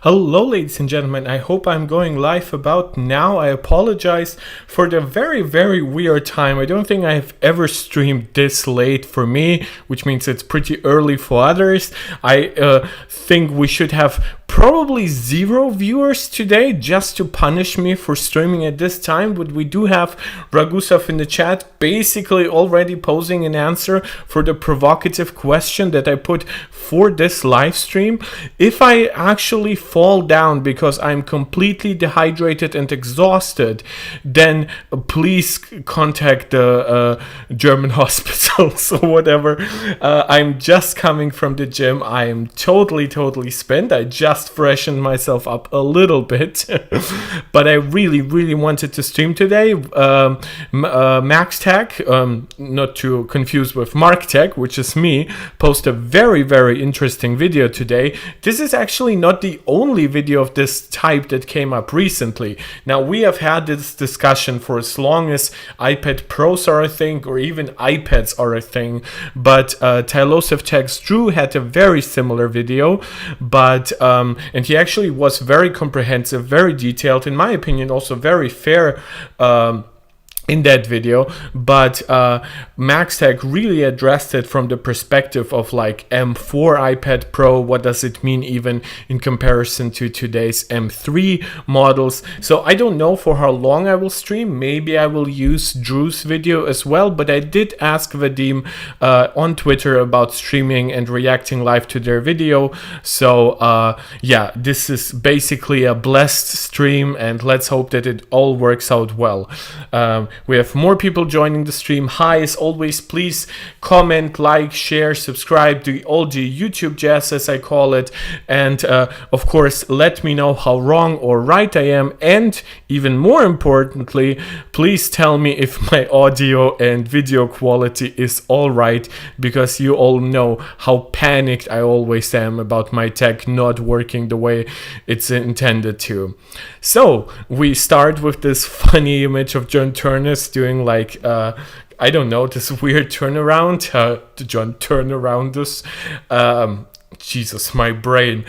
Hello, ladies and gentlemen. I hope I'm going live about now. I apologize for the very, very weird time. I don't think I've ever streamed this late for me, which means it's pretty early for others. I think we should have probably 0 viewers today just to punish me for streaming at this time, but we do have Ragusov in the chat basically already posing an answer for the provocative question that I put for this live stream. If I actually fall down because I'm completely dehydrated and exhausted, then please contact the German hospitals or whatever. I'm just coming from the gym. I am totally spent. I just freshened myself up a little bit, but I really wanted to stream today. Max Tech, not to confuse with Mark Tech, which is me, posted a very interesting video today. This is actually not the only video of this type that came up recently. Now, we have had this discussion for as long as iPad Pros are a thing, or even iPads are a thing, but Tailosive Tech's Drew had a very similar video, but and he actually was very comprehensive, very detailed, in my opinion also very fair in that video, but MaxTech really addressed it from the perspective of like M4 iPad Pro. What does it mean even in comparison to today's M3 models? So I don't know for how long I will stream. Maybe I will use Drew's video as well, but I did ask Vadim on Twitter about streaming and reacting live to their video. So yeah, this is basically a blessed stream, and let's hope that it all works out well. We have more people joining the stream. Hi, as always, please comment, like, share, subscribe, do all the YouTube jazz as I call it, and of course let me know how wrong or right I am, and even more importantly, please tell me if my audio and video quality is alright, because you all know how panicked I always am about my tech not working the way it's intended to. So we start with this funny image of John Turner doing like I don't know, this weird turnaround, the John Turnaroundus. Jesus, my brain.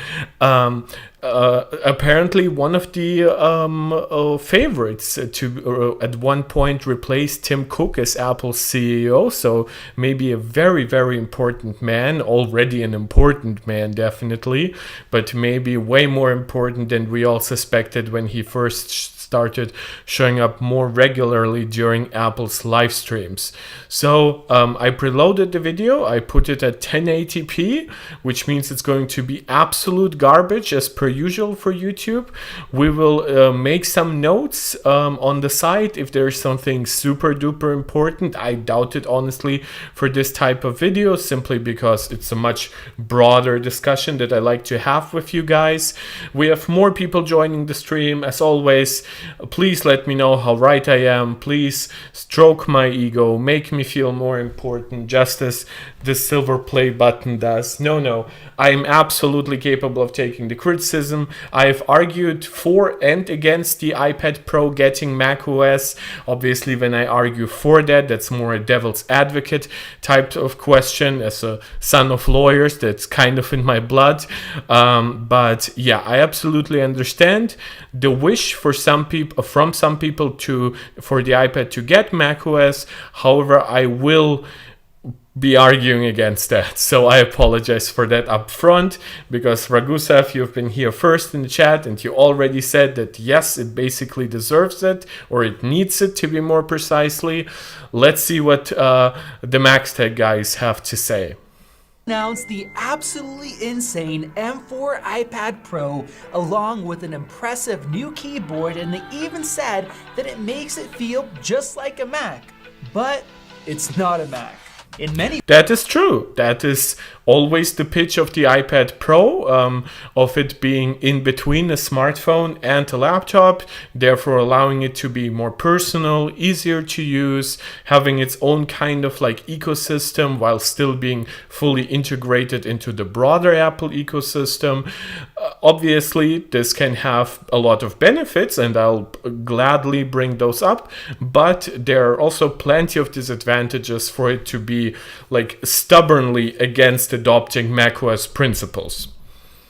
Apparently one of the favorites to at one point replace Tim Cook as Apple's CEO, so maybe a very important man, already an important man definitely, but maybe way more important than we all suspected when he first started showing up more regularly during Apple's live streams. So I preloaded the video. I put it at 1080p, which means it's going to be absolute garbage as per usual for YouTube. We will make some notes on the side if there's something super duper important. I doubt it honestly for this type of video, simply because it's a much broader discussion that I like to have with you guys. We have more people joining the stream as always. Please let me know how right I am. Please stroke my ego, make me feel more important, just as the silver play button does. No, I'm absolutely capable of taking the criticism. I've argued for and against the iPad Pro getting macOS. Obviously, when I argue for that, that's more a devil's advocate type of question. As a son of lawyers, that's kind of in my blood. But yeah, I absolutely understand the wish for some people, for the iPad to get macOS. However, I will be arguing against that, so I apologize for that up front, because Ragusov, you've been here first in the chat and you already said that yes, it basically deserves it, or it needs it to be more precisely. Let's see what the MaxTech guys have to say. Announced the absolutely insane M4 iPad Pro along with an impressive new keyboard, and they even said that it makes it feel just like a Mac, but it's not a Mac. That is true. That is always the pitch of the iPad Pro, of it being in between a smartphone and a laptop, therefore allowing it to be more personal, easier to use, having its own kind of like ecosystem while still being fully integrated into the broader Apple ecosystem. Obviously, this can have a lot of benefits, and I'll gladly bring those up, but there are also plenty of disadvantages for it to be like stubbornly against adopting macOS principles.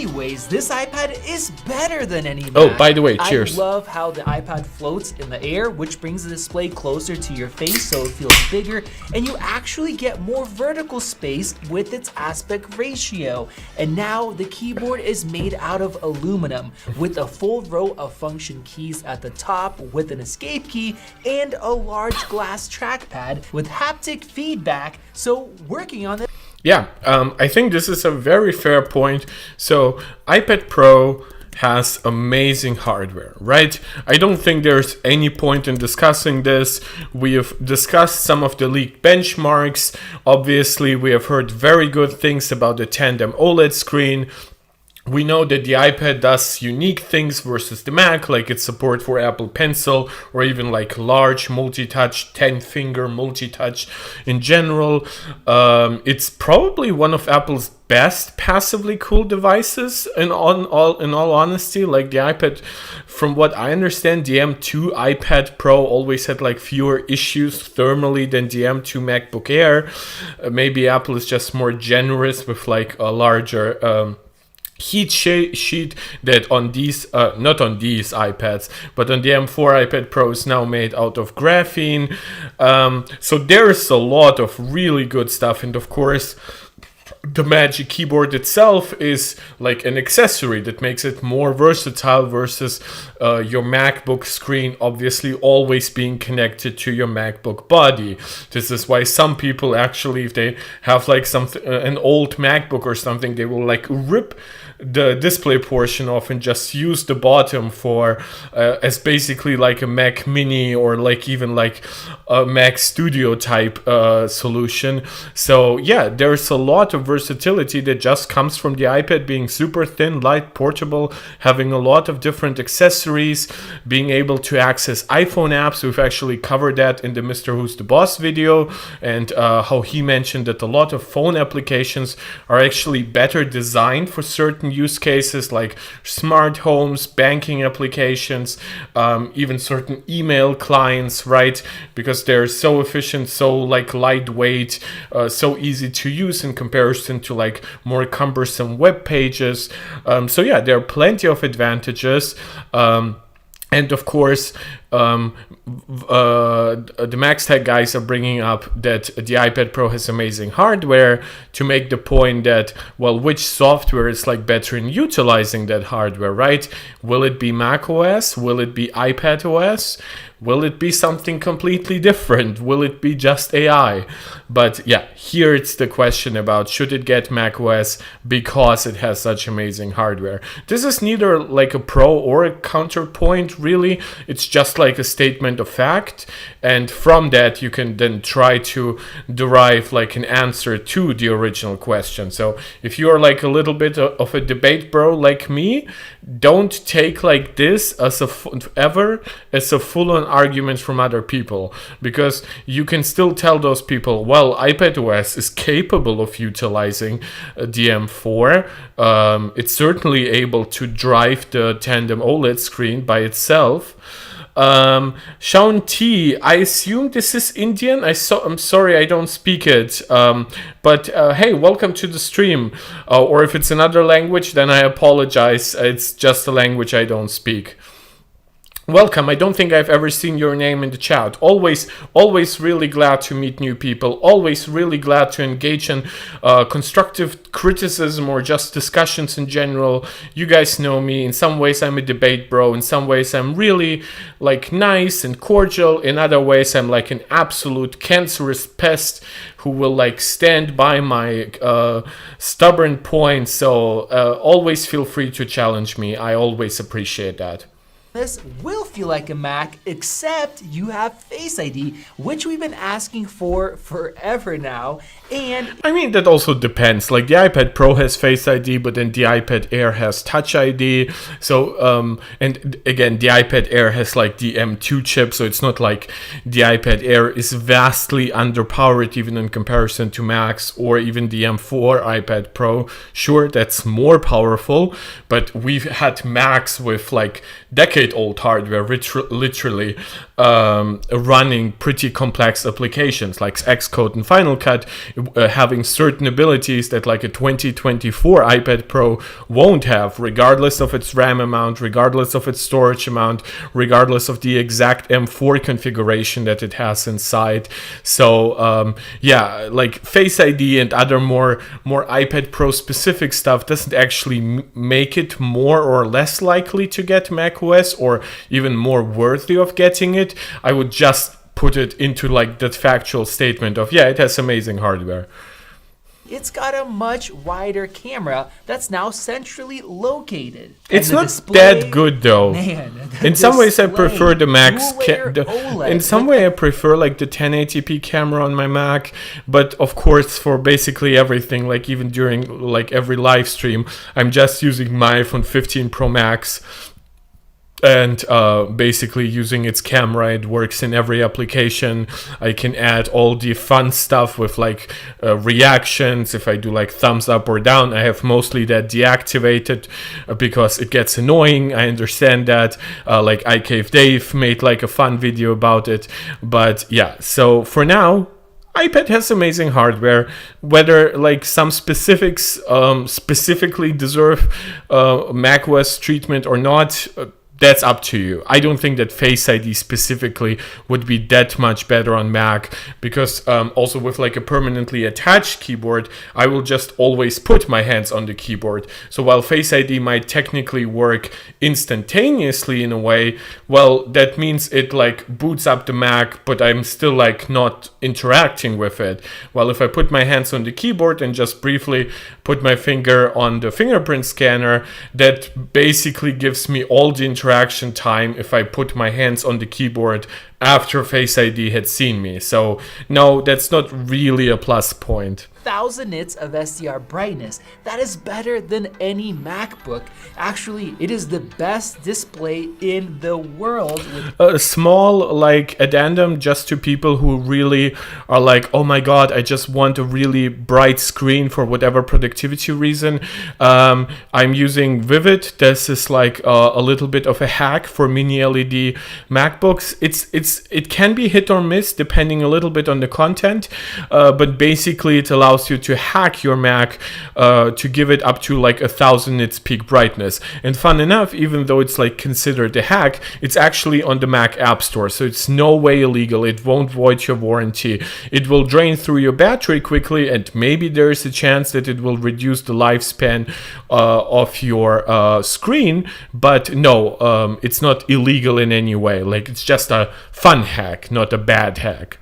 Anyways, this iPad is better than any Mac. Oh, by the way, cheers. I love how the iPad floats in the air, which brings the display closer to your face so it feels bigger, and you actually get more vertical space with its aspect ratio. And now the keyboard is made out of aluminum with a full row of function keys at the top with an escape key and a large glass trackpad with haptic feedback. So working on this. Yeah, I think this is a very fair point. So iPad Pro has amazing hardware, right? I don't think there's any point in discussing this. We have discussed some of the leaked benchmarks. Obviously, we have heard very good things about the tandem OLED screen. We know that the iPad does unique things versus the Mac, like its support for Apple Pencil or even like large multi-touch, 10-finger multi-touch in general. It's probably one of Apple's best passively cooled devices in all honesty. Like the iPad, from what I understand, the M2 iPad Pro always had like fewer issues thermally than the M2 MacBook Air. Maybe Apple is just more generous with like a larger heat sheet that on these not on these iPads but on the M4 iPad Pro is now made out of graphene. So there's a lot of really good stuff, and of course the Magic Keyboard itself is like an accessory that makes it more versatile versus your MacBook screen obviously always being connected to your MacBook body. This is why some people actually, if they have like something, an old MacBook or something, they will like rip the display portion off and just use the bottom for as basically like a Mac Mini or like even like a Mac Studio type solution. So yeah, there's a lot of versatility that just comes from the iPad being super thin, light, portable, having a lot of different accessories, being able to access iPhone apps. We've actually covered that in the Mr. Who's the Boss video, and how he mentioned that a lot of phone applications are actually better designed for certain use cases like smart homes, banking applications, even certain email clients, right? Because they're so efficient, so like lightweight, so easy to use in comparison to like more cumbersome web pages. So yeah, there are plenty of advantages. And of course, the MaxTech guys are bringing up that the iPad Pro has amazing hardware to make the point that, well, which software is like better in utilizing that hardware, right? Will it be macOS? Will it be iPadOS? Will it be something completely different? Will it be just AI? But yeah, here it's the question about should it get macOS because it has such amazing hardware. This is neither like a pro or a counterpoint, really. It's just like a statement of fact. And from that, you can then try to derive like an answer to the original question. So if you are like a little bit of a debate bro like me, don't take like this as a full-on argument from other people, because you can still tell those people, well, iPadOS is capable of utilizing the M4. It's certainly able to drive the tandem OLED screen by itself. Shaun T, I assume this is Indian. I'm sorry, I don't speak it. But hey, welcome to the stream. Or if it's another language, then I apologize. It's just a language I don't speak. Welcome. I don't think I've ever seen your name in the chat. Always really glad to meet new people. Always really glad to engage in constructive criticism or just discussions in general. You guys know me. In some ways, I'm a debate bro. In some ways, I'm really like nice and cordial. In other ways, I'm like an absolute cancerous pest who will like stand by my stubborn points. So always feel free to challenge me. I always appreciate that. This will feel like a Mac, except you have Face ID, which we've been asking for forever now. And I mean, that also depends. Like the iPad Pro has Face ID, but then the iPad Air has Touch ID. So, and again, the iPad Air has like the M2 chip, so it's not like the iPad Air is vastly underpowered even in comparison to Macs or even the M4 iPad Pro. Sure, that's more powerful, but we've had Macs with like decades decade-old hardware, literally running pretty complex applications like Xcode and Final Cut, having certain abilities that like a 2024 iPad Pro won't have, regardless of its RAM amount, regardless of its storage amount, regardless of the exact M4 configuration that it has inside. So yeah, like Face ID and other more iPad Pro specific stuff doesn't actually make it more or less likely to get macOS, or even more worthy of getting it. I would just put it into like that factual statement of, yeah, it has amazing hardware. It's got a much wider camera that's now centrally located. It's not that good though. Man, in some ways I prefer the Mac's OLED. in some way I prefer like the 1080p camera on my Mac, but of course for basically everything, like even during like every live stream, I'm just using my iPhone 15 Pro Max. And basically using its camera, it works in every application. I can add all the fun stuff with like reactions. If I do like thumbs up or down, I have mostly that deactivated because it gets annoying. I understand that. Like iCave Dave made like a fun video about it. But yeah, so for now, iPad has amazing hardware. Whether like some specifics specifically deserve macOS treatment or not, that's up to you. I don't think that Face ID specifically would be that much better on Mac, because also with like a permanently attached keyboard, I will just always put my hands on the keyboard. So while Face ID might technically work instantaneously in a way, well, that means it like boots up the Mac, but I'm still like not interacting with it. Well, if I put my hands on the keyboard and just briefly put my finger on the fingerprint scanner, that basically gives me all the interaction time if I put my hands on the keyboard after Face ID had seen me. So no, that's not really a plus point. 1000 nits of SDR brightness. That is better than any MacBook. Actually, it is the best display in the world. A small like addendum just to people who really are like, oh my god, I just want a really bright screen for whatever productivity reason. I'm using Vivid. This is like a little bit of a hack for mini LED MacBooks. It can be hit or miss depending a little bit on the content, but basically it allows you to hack your Mac to give it up to like 1000 nits peak brightness. And fun enough, even though it's like considered a hack, it's actually on the Mac App Store, so it's no way illegal. It won't void your warranty. It will drain through your battery quickly, and maybe there is a chance that it will reduce the lifespan of your screen, but no, it's not illegal in any way. Like, it's just a fun hack, not a bad hack.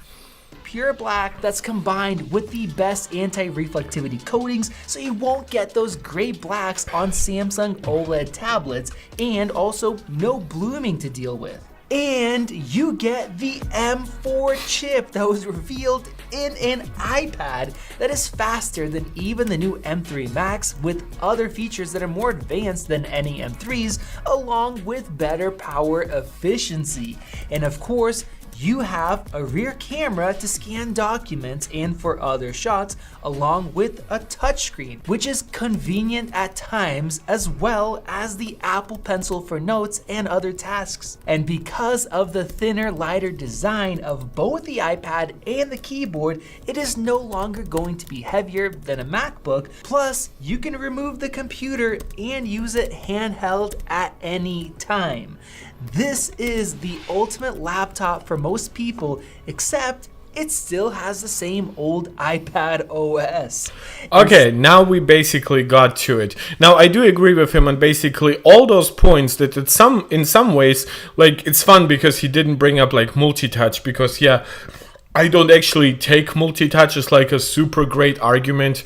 Pure black that's combined with the best anti-reflectivity coatings, so you won't get those gray blacks on Samsung OLED tablets, and also no blooming to deal with. And you get the M4 chip that was revealed in an iPad that is faster than even the new M3 Max, with other features that are more advanced than any M3s, along with better power efficiency. And of course, you have a rear camera to scan documents and for other shots, along with a touchscreen, which is convenient at times, as well as the Apple Pencil for notes and other tasks. And because of the thinner, lighter design of both the iPad and the keyboard, it is no longer going to be heavier than a MacBook. Plus, you can remove the computer and use it handheld at any time. This is the ultimate laptop for most people, except it still has the same old iPad OS. Okay, now we basically got to it. Now, I do agree with him on basically all those points that in some ways, like, it's fun because he didn't bring up like multi-touch, because yeah, I don't actually take multi-touch as like a super great argument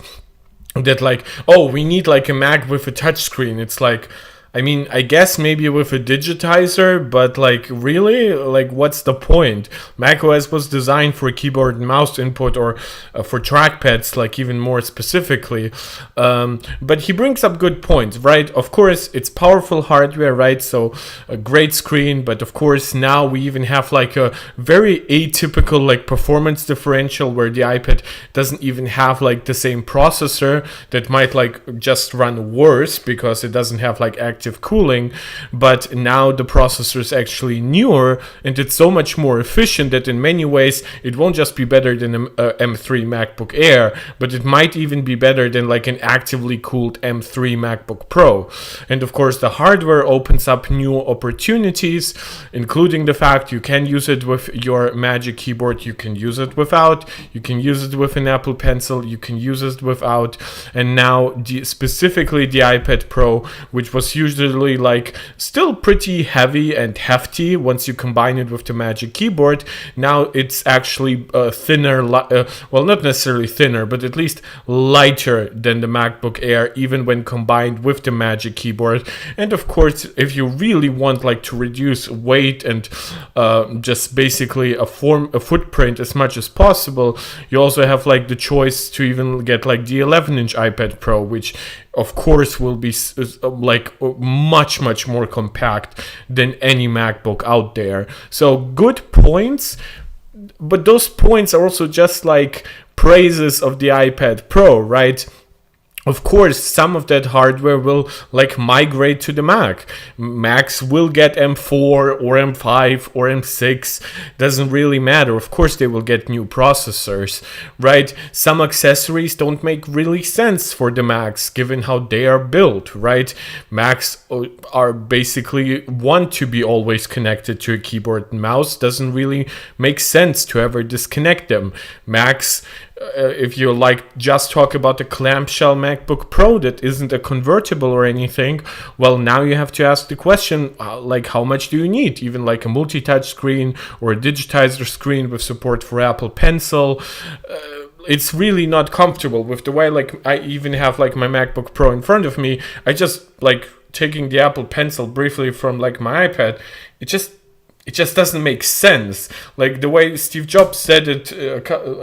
that like, oh, we need like a Mac with a touch screen. It's like, I mean, I guess maybe with a digitizer, but like, really? Like, what's the point? macOS was designed for keyboard and mouse input, or for trackpads, like even more specifically. But he brings up good points, right? Of course, it's powerful hardware, right? So a great screen, but of course now we even have like a very atypical like performance differential where the iPad doesn't even have like the same processor that might like just run worse because it doesn't have like active active cooling, but now the processor is actually newer and it's so much more efficient that in many ways it won't just be better than an M3 MacBook Air, but it might even be better than like an actively cooled M3 MacBook Pro. And of course the hardware opens up new opportunities, including the fact you can use it with your Magic Keyboard, you can use it without, you can use it with an Apple Pencil, you can use it without, and now specifically the iPad Pro, which was usually like still pretty heavy and hefty once you combine it with the Magic Keyboard, now it's actually thinner, well, not necessarily thinner, but at least lighter than the MacBook Air, even when combined with the Magic Keyboard. And of course, if you really want like to reduce weight and just basically a footprint as much as possible, you also have like the choice to even get like the 11-inch iPad Pro, which of course will be like much more compact than any MacBook out there. So good points, but those points are also just like praises of the iPad Pro, right? Of course, some of that hardware will like migrate to the Mac. Macs will get M4 or M5 or M6. Doesn't really matter. Of course, they will get new processors, right? Some accessories don't make really sense for the Macs given how they are built, right? Macs are basically want to be always connected to a keyboard and mouse. Doesn't really make sense to ever disconnect them. Macs, if you like just talk about the clamshell MacBook Pro that isn't a convertible or anything, well, now you have to ask the question, like how much do you need? Even like a multi-touch screen or a digitizer screen with support for Apple Pencil. It's really not comfortable with the way, like I even have like my MacBook Pro in front of me. I just like taking the Apple Pencil briefly from like my iPad. It just doesn't make sense. Like the way Steve Jobs said it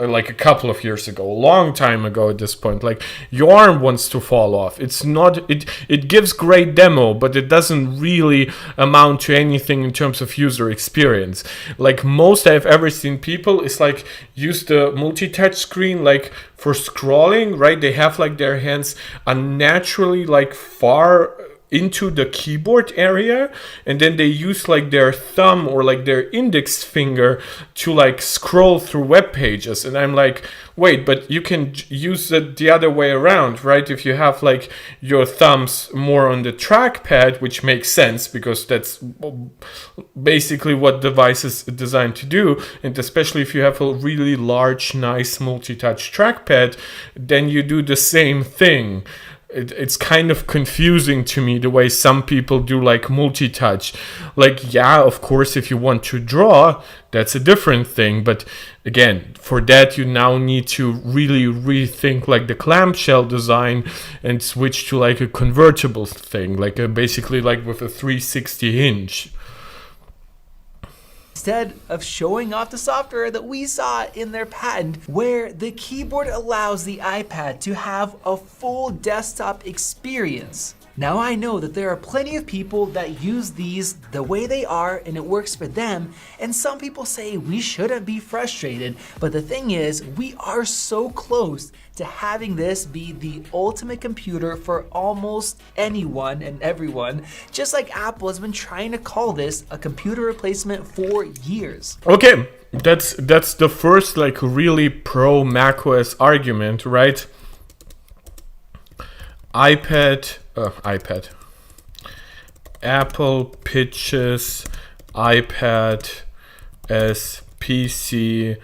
like a couple of years ago, a long time ago at this point, like your arm wants to fall off. It's not, it gives great demo, but it doesn't really amount to anything in terms of user experience. Like most I've ever seen people is like use the multi-touch screen like for scrolling, right? They have like their hands unnaturally like far into the keyboard area, and then they use like their thumb or like their index finger to like scroll through web pages. And I'm like, wait, but you can use it the other way around, right? If you have like your thumbs more on the trackpad, which makes sense because that's basically what device is designed to do, and especially if you have a really large, nice multi-touch trackpad, then you do the same thing. It's kind of confusing to me the way some people do like multi-touch. Like, yeah, of course, if you want to draw, that's a different thing. But again, for that, you now need to really rethink like the clamshell design and switch to like a convertible thing, like basically like with a 360 hinge. Instead of showing off the software that we saw in their patent, where the keyboard allows the iPad to have a full desktop experience. Now I know that there are plenty of people that use these the way they are and it works for them, and some people say we shouldn't be frustrated, but the thing is, we are so close to having this be the ultimate computer for almost anyone and everyone, just like Apple has been trying to call this a computer replacement for years. Okay, that's the first like really pro macOS argument, right? Apple pitches iPad as PC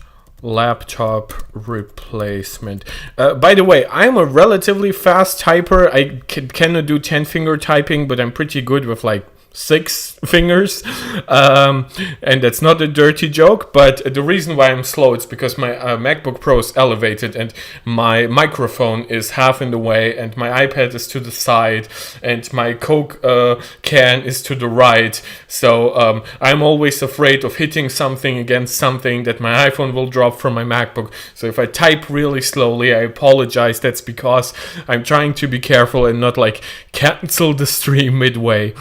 / laptop replacement. By the way, I'm a relatively fast typer. I cannot do 10-finger typing, but I'm pretty good with like 6 fingers, and that's not a dirty joke, but the reason why I'm slow is because my MacBook Pro is elevated and my microphone is half in the way and my iPad is to the side and my Coke can is to the right, so I'm always afraid of hitting something against something that my iPhone will drop from my MacBook. So if I type really slowly, I apologize. That's because I'm trying to be careful and not like cancel the stream midway.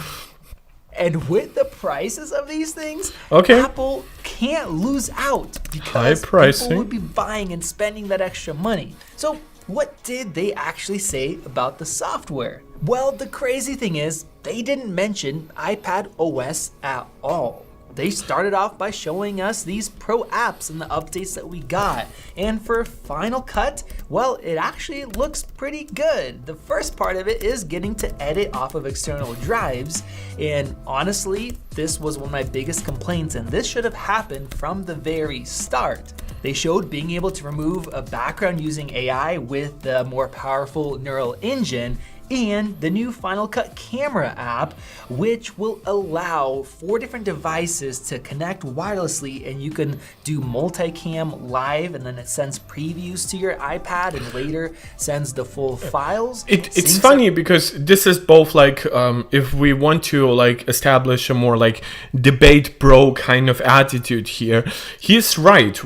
And with the prices of these things, Okay. Apple can't lose out High because pricing. people would be buying and spending that extra money. So what did they actually say about the software? Well, the crazy thing is they didn't mention iPad OS at all. They started off by showing us these pro apps and the updates that we got. And for Final Cut, well, it actually looks pretty good. The first part of it is getting to edit off of external drives. And honestly, this was one of my biggest complaints, and this should have happened from the very start. They showed being able to remove a background using AI with the more powerful neural engine, and the new Final Cut camera app, which will allow 4 different devices to connect wirelessly, and you can do multicam live, and then it sends previews to your iPad and later sends the full files. It's funny because this is both like if we want to like establish a more like debate bro kind of attitude here, he's right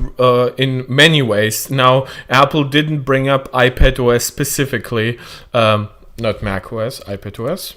in many ways. Now Apple didn't bring up iPadOS specifically, not macOS, iPadOS.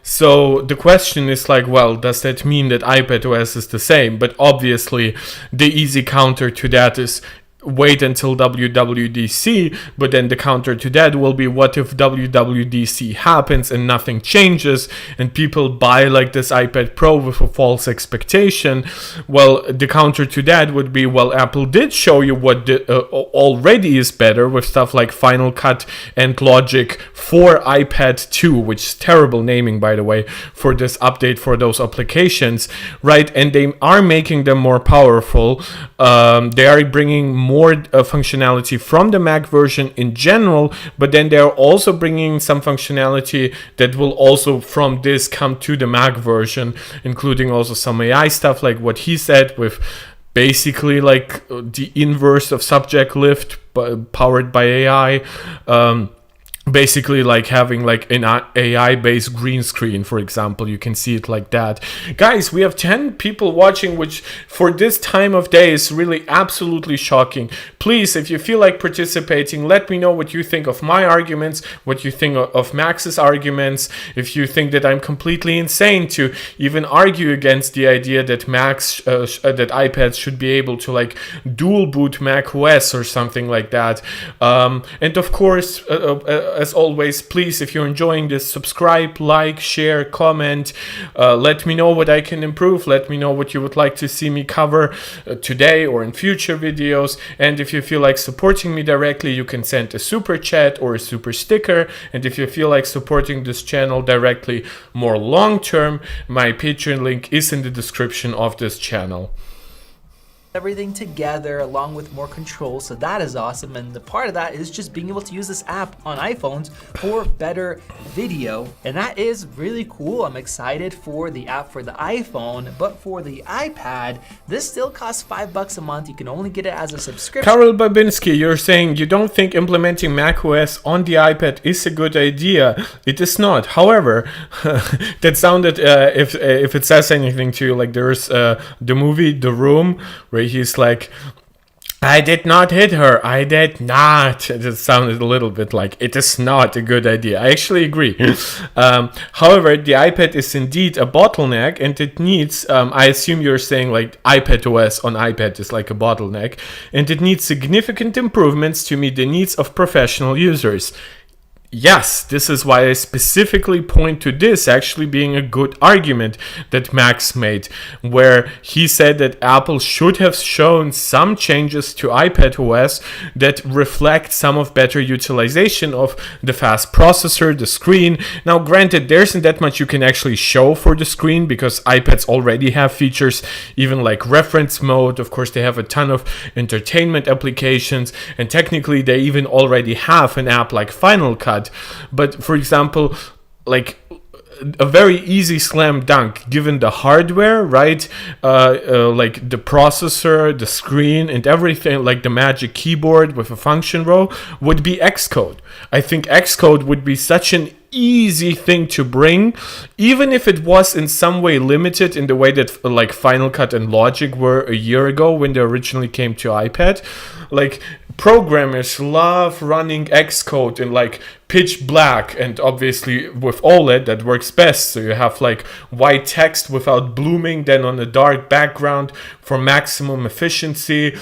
So the question is like, well, does that mean that iPadOS is the same? But obviously the easy counter to that is wait until WWDC, but then the counter to that will be, what if WWDC happens and nothing changes and people buy like this iPad Pro with a false expectation? Well, the counter to that would be, well, Apple did show you what already is better with stuff like Final Cut and Logic for iPad 2, which is terrible naming, by the way, for this update for those applications, right? And they are making them more powerful. They are bringing more functionality from the Mac version in general, but then they're also bringing some functionality that will also from this come to the Mac version, including also some AI stuff like what he said with basically like the inverse of subject lift powered by AI. Basically like having like an AI based green screen, for example. You can see it like that. Guys, we have 10 people watching, which for this time of day is really absolutely shocking. Please, if you feel like participating, let me know what you think of my arguments, what you think of Max's arguments. If you think that I'm completely insane to even argue against the idea that that iPads should be able to like dual boot macOS or something like that. And of course, as always, please, if you're enjoying this, subscribe, like, share, comment. Let me know what I can improve. Let me know what you would like to see me cover today or in future videos. And if you feel like supporting me directly, you can send a super chat or a super sticker. And if you feel like supporting this channel directly more long term, my Patreon link is in the description of this channel. Everything together along with more control, so that is awesome. And the part of that is just being able to use this app on iPhones for better video, and that is really cool. I'm excited for the app for the iPhone, but for the iPad, this still costs $5 a month. You can only get it as a subscription. Karol Babinski, you're saying you don't think implementing macOS on the iPad is a good idea. It is not. However, that sounded, if it says anything to you, like there's the movie The Room, where he's like, I did not hit her. I did not. It just sounded a little bit like it is not a good idea. I actually agree. However, the iPad is indeed a bottleneck, and it needs, I assume you're saying like iPadOS on iPad is like a bottleneck, and it needs significant improvements to meet the needs of professional users. Yes, this is why I specifically point to this actually being a good argument that Max made, where he said that Apple should have shown some changes to iPadOS that reflect some of better utilization of the fast processor, the screen. Now, granted, there isn't that much you can actually show for the screen because iPads already have features, even like reference mode. Of course, they have a ton of entertainment applications, and technically they even already have an app like Final Cut. But for example, like a very easy slam dunk given the hardware, right? Like the processor, the screen, and everything, like the Magic Keyboard with a function row, would be Xcode. I think Xcode would be such an easy thing to bring, even if it was in some way limited in the way that like Final Cut and Logic were a year ago when they originally came to iPad. Like programmers love running Xcode in like pitch black, and obviously with OLED that works best. So you have like white text without blooming, then on a dark background for maximum efficiency.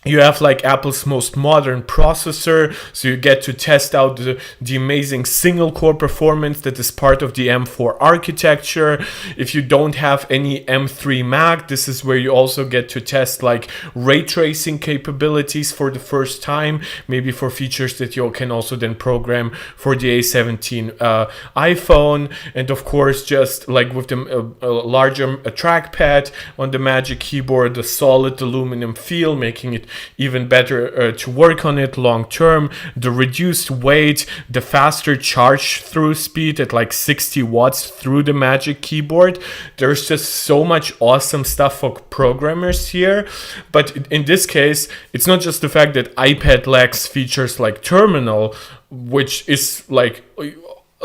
You have like Apple's most modern processor, so you get to test out the amazing single core performance that is part of the M4 architecture. If you don't have any M3 Mac, this is where you also get to test like ray tracing capabilities for the first time, maybe for features that you can also then program for the A17 iPhone. And of course, just like with the larger trackpad on the Magic Keyboard, the solid aluminum feel, making it even better to work on it long term. The reduced weight, the faster charge through speed at like 60 watts through the Magic Keyboard. There's just so much awesome stuff for programmers here. But in this case, it's not just the fact that iPad lacks features like Terminal, which is like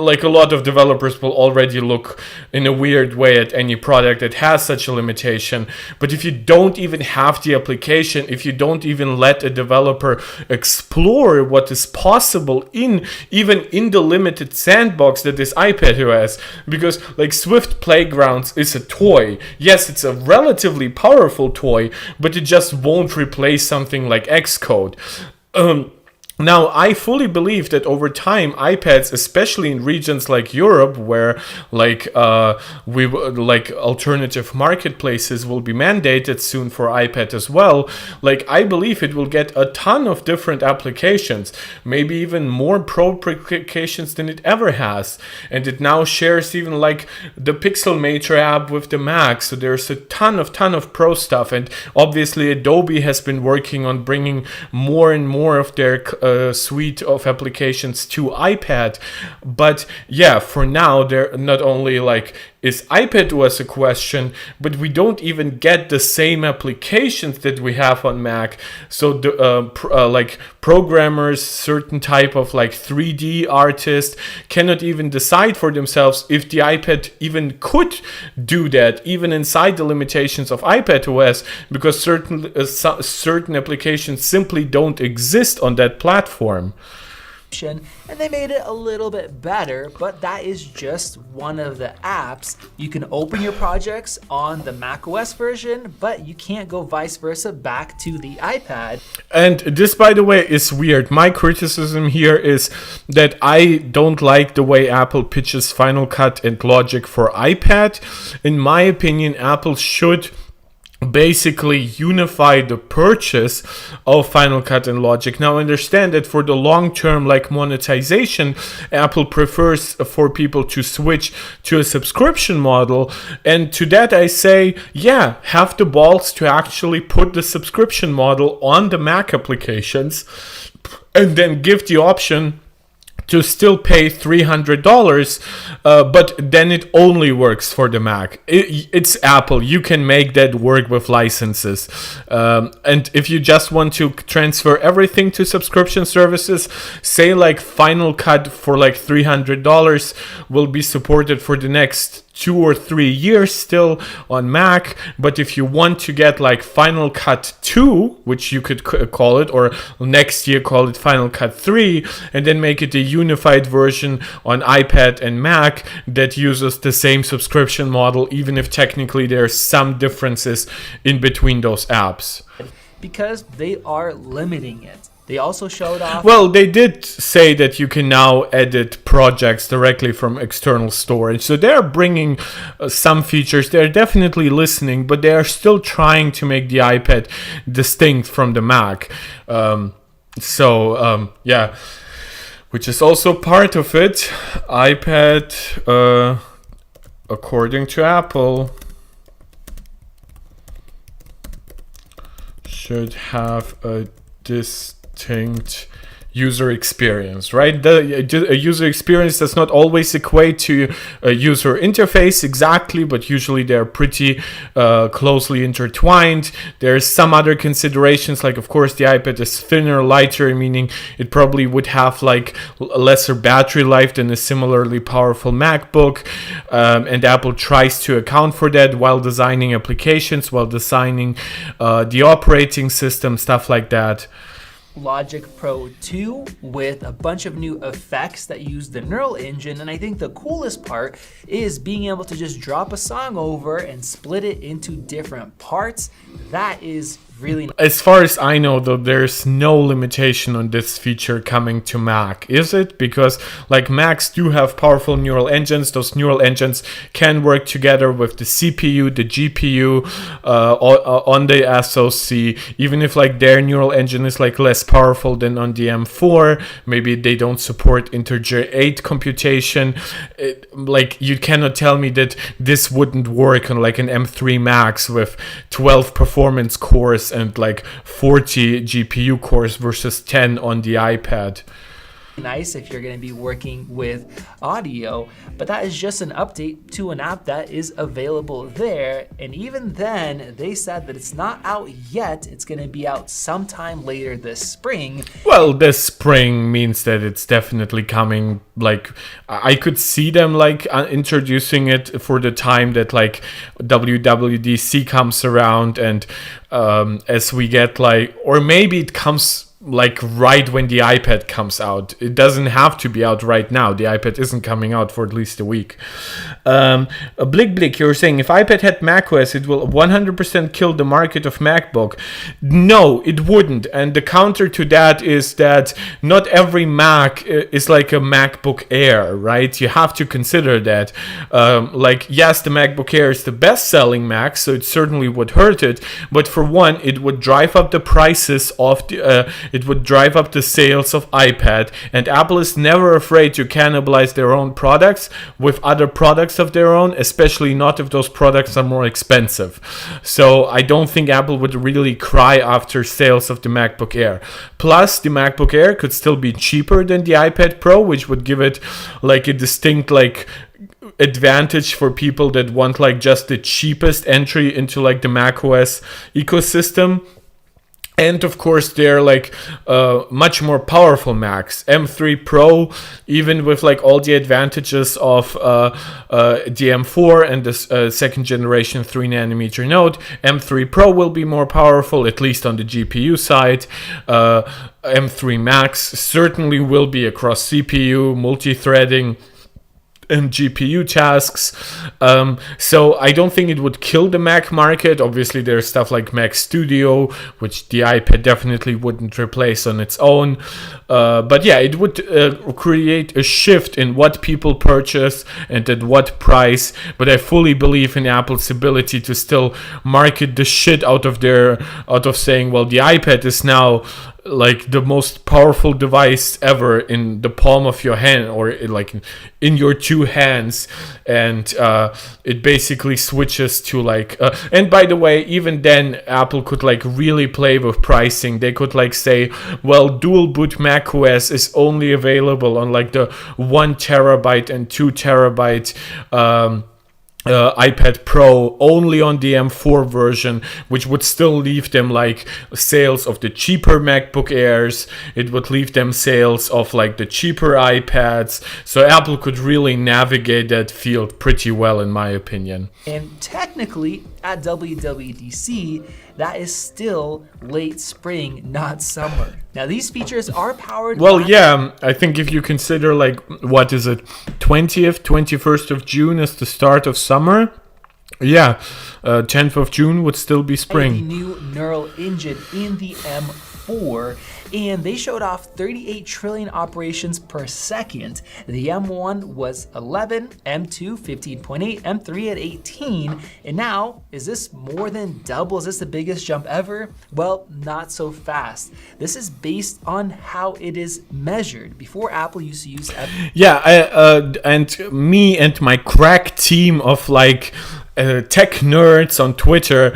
a lot of developers will already look in a weird way at any product that has such a limitation. But if you don't even have the application, if you don't even let a developer explore what is possible even in the limited sandbox that is iPadOS, because like Swift Playgrounds is a toy. Yes, it's a relatively powerful toy, but it just won't replace something like Xcode. Now, I fully believe that over time, iPads, especially in regions like Europe, where like alternative marketplaces will be mandated soon for iPad as well, like I believe it will get a ton of different applications, maybe even more pro applications than it ever has. And it now shares even like the Pixelmator app with the Mac, so there's a ton of pro stuff. And obviously, Adobe has been working on bringing more and more of their suite of applications to iPad. But yeah, for now, they're not only like, is iPadOS a question, but we don't even get the same applications that we have on Mac. So the like programmers, certain type of like 3D artists cannot even decide for themselves if the iPad even could do that, even inside the limitations of iPadOS, because certain applications simply don't exist on that platform. And they made it a little bit better, but that is just one of the apps. You can open your projects on the macOS version, but you can't go vice versa back to the iPad. And this, by the way, is weird. My criticism here is that I don't like the way Apple pitches Final Cut and Logic for iPad. In my opinion, Apple should basically unify the purchase of Final Cut and Logic. Now, understand that for the long term, like monetization, Apple prefers for people to switch to a subscription model. And to that I say, yeah, have the balls to actually put the subscription model on the Mac applications, and then give the option to still pay $300, but then it only works for the Mac. It's Apple. You can make that work with licenses. And if you just want to transfer everything to subscription services, say like Final Cut for like $300 will be supported for the next 2 or 3 years still on Mac. But if you want to get like Final Cut 2, which you could call it, or next year call it Final Cut 3, and then make it a unified version on iPad and Mac that uses the same subscription model, even if technically there are some differences in between those apps. Because they are limiting it. They also showed off... Well, they did say that you can now edit projects directly from external storage. So they're bringing some features. They're definitely listening, but they are still trying to make the iPad distinct from the Mac. Yeah, which is also part of it. iPad, according to Apple, should have a distinct user experience, right? A user experience does not always equate to a user interface exactly, but usually they're pretty closely intertwined. There's some other considerations, like of course the iPad is thinner, lighter, meaning it probably would have like lesser battery life than a similarly powerful MacBook, and Apple tries to account for that while designing applications, while designing the operating system, stuff like that. Logic Pro 2 with a bunch of new effects that use the neural engine, and I think the coolest part is being able to just drop a song over and split it into different parts. That is really nice. As far as I know, though, there's no limitation on this feature coming to Mac, is it? Because like Macs do have powerful neural engines. Those neural engines can work together with the CPU, the GPU, on the SoC. Even if like their neural engine is like less powerful than on the M4, maybe they don't support integer 8 computation. Like you cannot tell me that this wouldn't work on like an M3 Max with 12 performance cores and like 40 GPU cores versus 10 on the iPad. Nice if you're going to be working with audio, but that is just an update to an app that is available there. And even then, they said that it's not out yet. It's going to be out sometime later this spring. Well, this spring means that it's definitely coming. Like I could see them like introducing it for the time that like WWDC comes around, and as we get like, or maybe it comes like right when the iPad comes out. It doesn't have to be out right now. The iPad isn't coming out for at least a week. Blick, you're saying if iPad had macOS, it will 100% kill the market of MacBook. No, it wouldn't. And the counter to that is that not every Mac is like a MacBook Air, right? You have to consider that. Like, yes, the MacBook Air is the best-selling Mac, so it certainly would hurt it. But for one, it would drive up the prices of the it would drive up the sales of iPad, and Apple is never afraid to cannibalize their own products with other products of their own, especially not if those products are more expensive. So I don't think Apple would really cry after sales of the MacBook Air. Plus, the MacBook Air could still be cheaper than the iPad Pro, which would give it like a distinct like advantage for people that want like just the cheapest entry into like the macOS ecosystem. And of course, they're like much more powerful Macs. M3 Pro, even with like all the advantages of the M4 and the second generation 3nm node, M3 Pro will be more powerful, at least on the GPU side. M3 Max certainly will be across CPU, multi-threading, and GPU tasks. So I don't think it would kill the Mac market. Obviously, there's stuff like Mac Studio, which the iPad definitely wouldn't replace on its own. But yeah, it would create a shift in what people purchase and at what price. But I fully believe in Apple's ability to still market the shit out of saying, well, the iPad is now like the most powerful device ever in the palm of your hand, or like in your two hands, and it basically switches to like and by the way, even then Apple could like really play with pricing. They could like say, well, dual boot macOS is only available on like the 1 terabyte and 2 terabyte iPad Pro only on the M4 version, which would still leave them like sales of the cheaper MacBook Airs. It would leave them sales of like the cheaper iPads. So Apple could really navigate that field pretty well, in my opinion. And technically at WWDC, that is still late spring, not summer. Now these features are powered by... yeah, I think if you consider like, what is it, 20th, 21st of June as the start of summer, yeah, 10th of June would still be spring. The new neural engine in the M4, and they showed off 38 trillion operations per second. The M1 was 11, M2 15.8, M3 at 18, and now, is this more than double? Is this the biggest jump ever? Well, not so fast. This is based on how it is measured. Before, Apple used to use... and me and my crack team of like tech nerds on Twitter,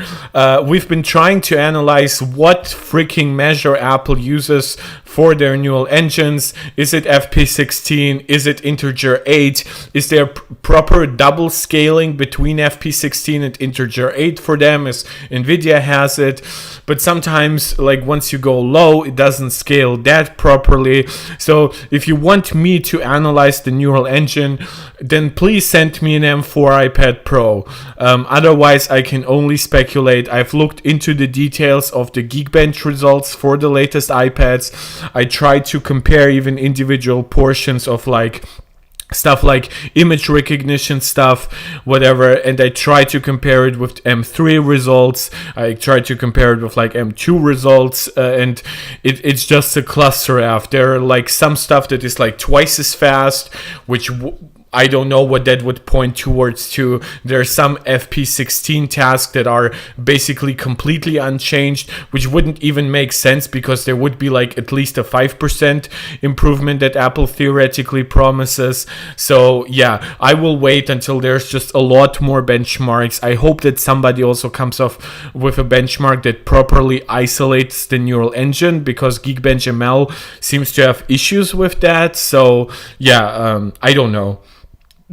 we've been trying to analyze what freaking measure Apple uses for their neural engines. Is it FP16? Is it integer 8? Is there proper double scaling between FP16 and integer 8 for them, as NVIDIA has it? But sometimes, like, once you go low, it doesn't scale that properly. So if you want me to analyze the neural engine, then please send me an M4 iPad Pro. Otherwise, I can only speculate. I've looked into the details of the Geekbench results for the latest iPads. I tried to compare even individual portions of like stuff like image recognition stuff, whatever, and I tried to compare it with M3 results. I tried to compare it with like M2 results, and it's just a cluster F. There are like some stuff that is like twice as fast, which I don't know what that would point towards to. There are some FP16 tasks that are basically completely unchanged, which wouldn't even make sense because there would be like at least a 5% improvement that Apple theoretically promises. So yeah, I will wait until there's just a lot more benchmarks. I hope that somebody also comes off with a benchmark that properly isolates the neural engine, because Geekbench ML seems to have issues with that. So yeah, I don't know.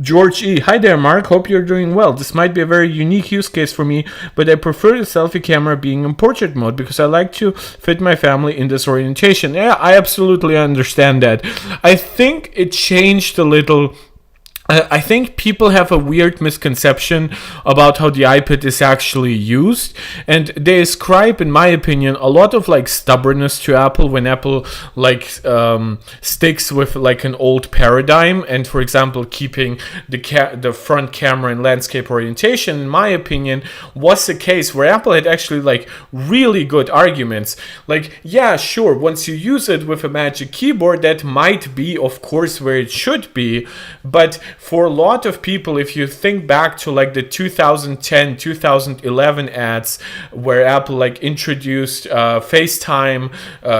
George E. Hi there, Mark. Hope you're doing well. This might be a very unique use case for me, but I prefer the selfie camera being in portrait mode because I like to fit my family in this orientation. Yeah, I absolutely understand that. I think it changed a little. I think people have a weird misconception about how the iPad is actually used, and they ascribe, in my opinion, a lot of like stubbornness to Apple when Apple like sticks with like an old paradigm, and for example keeping the front camera in landscape orientation, in my opinion, was the case where Apple had actually like really good arguments. Like, yeah, sure, once you use it with a Magic Keyboard, that might be of course where it should be, but for a lot of people, if you think back to like the 2010, 2011 ads where Apple like introduced FaceTime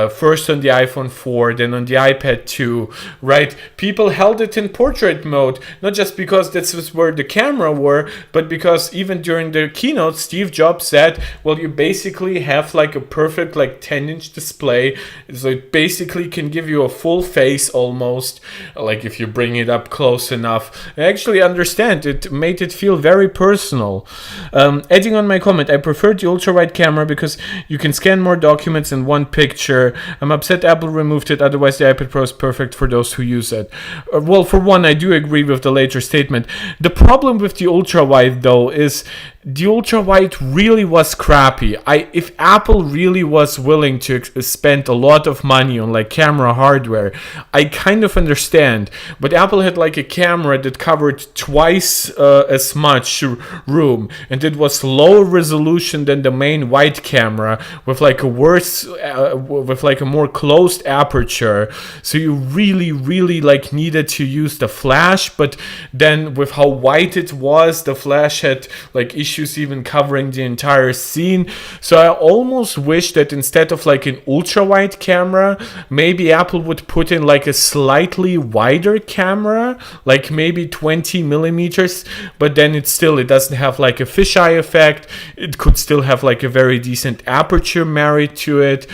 first on the iPhone 4, then on the iPad 2, right? People held it in portrait mode, not just because this was where the camera were, but because even during the keynote, Steve Jobs said, well, you basically have like a perfect like 10-inch display, so it basically can give you a full face almost, like if you bring it up close enough. I actually understand. It made it feel very personal. Adding on my comment, I prefer the ultra-wide camera because you can scan more documents in one picture. I'm upset Apple removed it, otherwise the iPad Pro is perfect for those who use it. Well, for one, I do agree with the later statement. The problem with the ultra-wide, though, is the ultra-wide really was crappy. If Apple really was willing to spend a lot of money on like camera hardware, I kind of understand. But Apple had like a camera that covered twice as much room, and it was lower resolution than the main wide camera with like a more closed aperture. So you really like needed to use the flash, but then with how wide it was, the flash had like issues even covering the entire scene. So I almost wish that instead of like an ultra wide camera, maybe Apple would put in like a slightly wider camera, like maybe 20 millimeters, but then it doesn't have like a fisheye effect. It could still have like a very decent aperture married to it.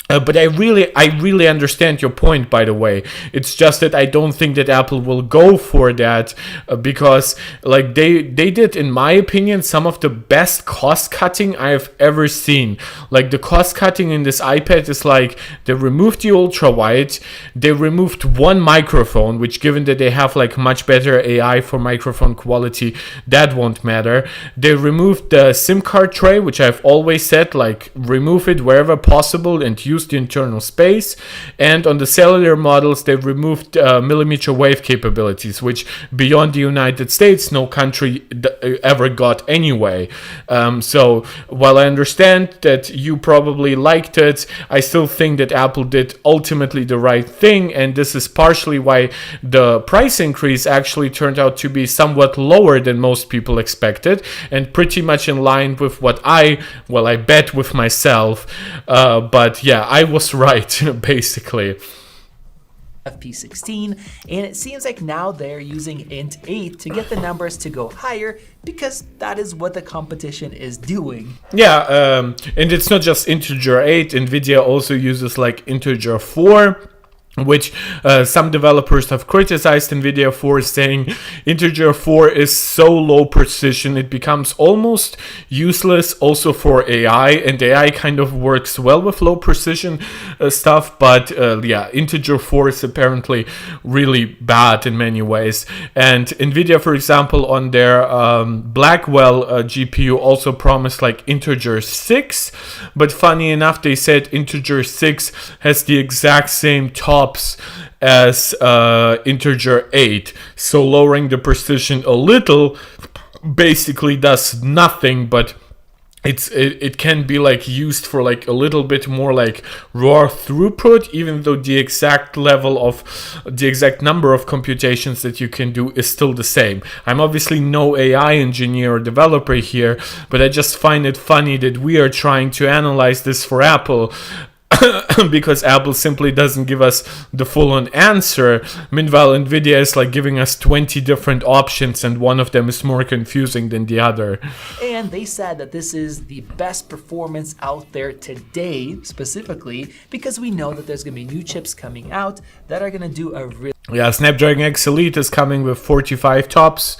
But I really understand your point, by the way. It's just that I don't think that Apple will go for that because like they did, in my opinion, some of the best cost cutting I've ever seen. Like the cost cutting in this iPad is like they removed the ultra wide, they removed one microphone, which given that they have like much better AI for microphone quality, that won't matter. They removed the SIM card tray, which I've always said like remove it wherever possible and use the internal space. And on the cellular models, they removed millimeter wave capabilities, which beyond the United States, no country ever got anyway. So while I understand that you probably liked it, I still think that Apple did ultimately the right thing, and this is partially why the price increase actually turned out to be somewhat lower than most people expected, and pretty much in line with what I bet with myself. But yeah, I was right, basically. FP16, and it seems like now they're using int 8 to get the numbers to go higher because that is what the competition is doing. Yeah, and it's not just integer 8. NVIDIA also uses like integer 4, which some developers have criticized NVIDIA for, saying integer 4 is so low precision it becomes almost useless also for AI, and AI kind of works well with low precision stuff, but yeah, integer 4 is apparently really bad in many ways. And NVIDIA, for example, on their Blackwell GPU also promised like integer 6, but funny enough they said integer 6 has the exact same top as integer 8, so lowering the precision a little basically does nothing, but it can be like used for like a little bit more like raw throughput, even though the exact number of computations that you can do is still the same. I'm obviously no AI engineer or developer here, but I just find it funny that we are trying to analyze this for Apple because Apple simply doesn't give us the full-on answer. Meanwhile, NVIDIA is like giving us 20 different options, and one of them is more confusing than the other. And they said that this is the best performance out there today, specifically because we know that there's going to be new chips coming out that are going to do a really... Yeah, Snapdragon X Elite is coming with 45 tops.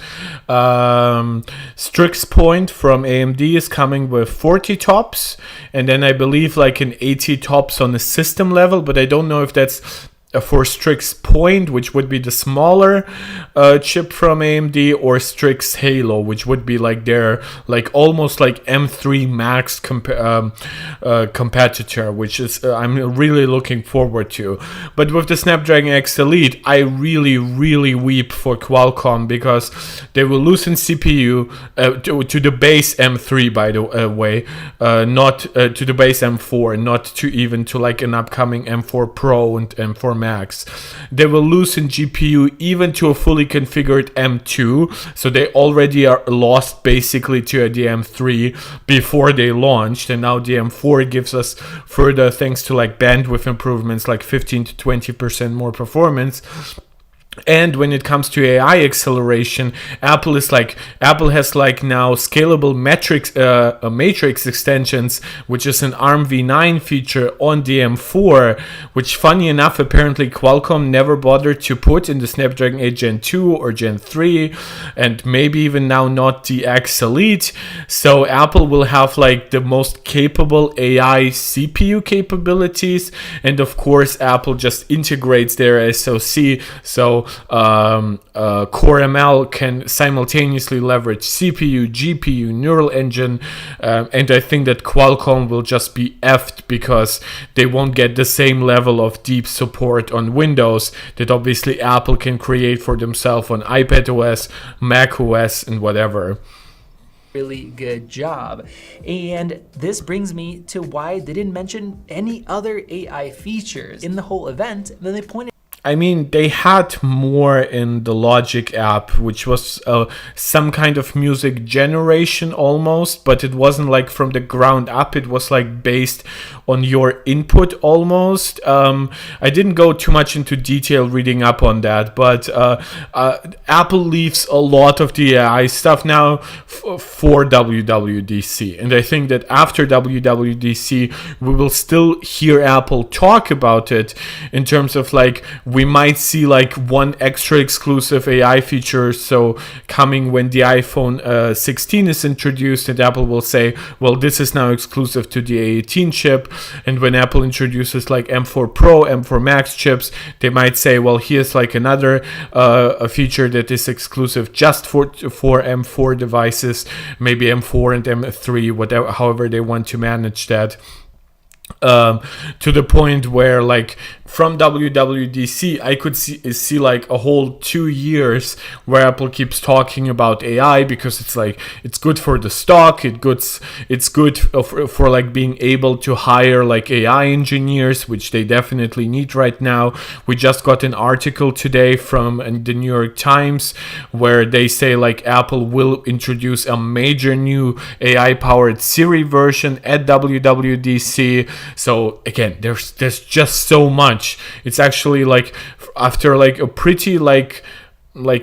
Strix Point from AMD is coming with 40 tops. And then I believe like an 80 tops on the system level, but I don't know if that's for Strix Point, which would be the smaller chip from AMD, or Strix Halo, which would be like their like almost like M3 Max competitor, which is I'm really looking forward to. But with the Snapdragon X Elite, I really weep for Qualcomm, because they will lose in CPU to the base M3, by the way, not to the base M4, not to even to like an upcoming M4 Pro and M4 Max. They will lose in GPU even to a fully configured M2, so they already are lost basically to the M3 before they launched, and now the M4 gives us further, thanks to like bandwidth improvements, like 15 to 20% more performance. And when it comes to AI acceleration, Apple has like now scalable matrix extensions, which is an ARM v9 feature on the M4, which funny enough apparently Qualcomm never bothered to put in the Snapdragon 8 Gen 2 or Gen 3, and maybe even now not the X Elite. So Apple will have like the most capable AI CPU capabilities, and of course Apple just integrates their SoC, so Core ML can simultaneously leverage CPU, GPU, neural engine, and I think that Qualcomm will just be effed because they won't get the same level of deep support on Windows that obviously Apple can create for themselves on iPad OS, Mac OS, and whatever. Really good job. And this brings me to why they didn't mention any other AI features in the whole event. Then they pointed, I mean, they had more in the Logic app, which was some kind of music generation almost, but it wasn't like from the ground up. It was like based on your input almost. I didn't go too much into detail reading up on that, but Apple leaves a lot of the AI stuff now for WWDC. And I think that after WWDC, we will still hear Apple talk about it in terms of like, we might see like one extra exclusive AI feature, so coming when the iPhone 16 is introduced, and Apple will say, well, this is now exclusive to the A18 chip. And when Apple introduces like M4 Pro, M4 Max chips, they might say, well, here's like another a feature that is exclusive just for M4 devices, maybe M4 and M3, whatever, however they want to manage that. To the point where like from WWDC I could see like a whole 2 years where Apple keeps talking about AI, because it's like it's good for the stock, it's good for like being able to hire like AI engineers, which they definitely need right now. We just got an article today from the New York Times where they say like Apple will introduce a major new AI powered Siri version at WWDC. So again, there's just so much. It's actually like after like a pretty like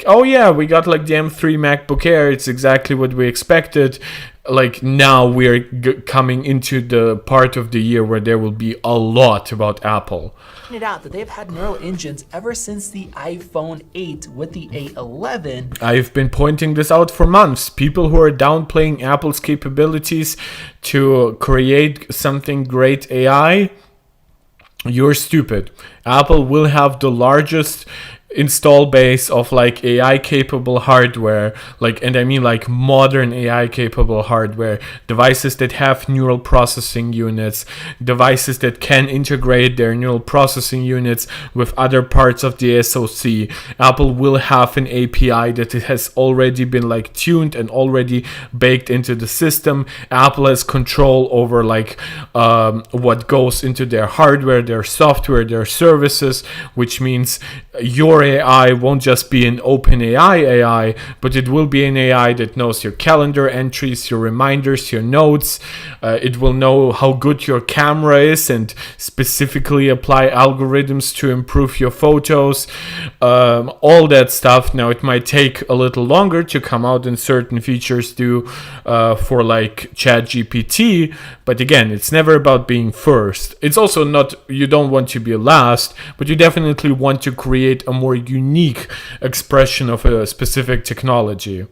oh yeah, we got like the M3 MacBook Air, it's exactly what we expected. Like now we're coming into the part of the year where there will be a lot about Apple. Pointed out that they've had neural engines ever since the iPhone 8 with the 811. I've been pointing this out for months. People who are downplaying Apple's capabilities to create something great AI, you're stupid. Apple will have the largest install base of like AI capable hardware, like, and I mean like modern AI capable hardware, devices that have neural processing units, devices that can integrate their neural processing units with other parts of the SoC. Apple will have an API that it has already been like tuned and already baked into the system. Apple has control over like what goes into their hardware, their software, their services, which means your AI won't just be an open AI, but it will be an AI that knows your calendar entries, your reminders, your notes. It will know how good your camera is and specifically apply algorithms to improve your photos. All that stuff. Now, it might take a little longer to come out than certain features do for like ChatGPT, but again, it's never about being first. It's also not, you don't want to be last, but you definitely want to create a more unique expression of a specific technology.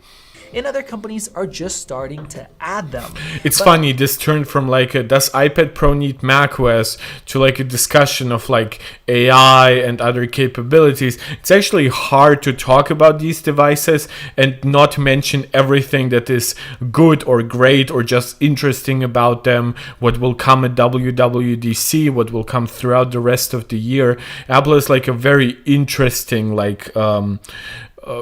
And other companies are just starting to add them. It's funny, this turned from like a does iPad Pro need macOS to like a discussion of like AI and other capabilities. It's actually hard to talk about these devices and not mention everything that is good or great or just interesting about them, what will come at WWDC, what will come throughout the rest of the year. Apple is like a very interesting like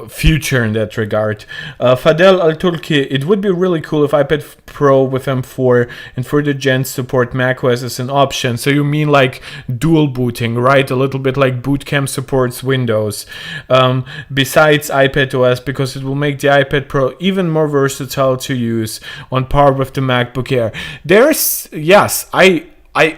future in that regard. Fadel Al-Turki, it would be really cool if iPad Pro with M4 and further gens support macOS as an option. So you mean like dual booting, right? A little bit like Boot Camp supports Windows. Besides iPad OS, because it will make the iPad Pro even more versatile to use on par with the MacBook Air. There's, yes, I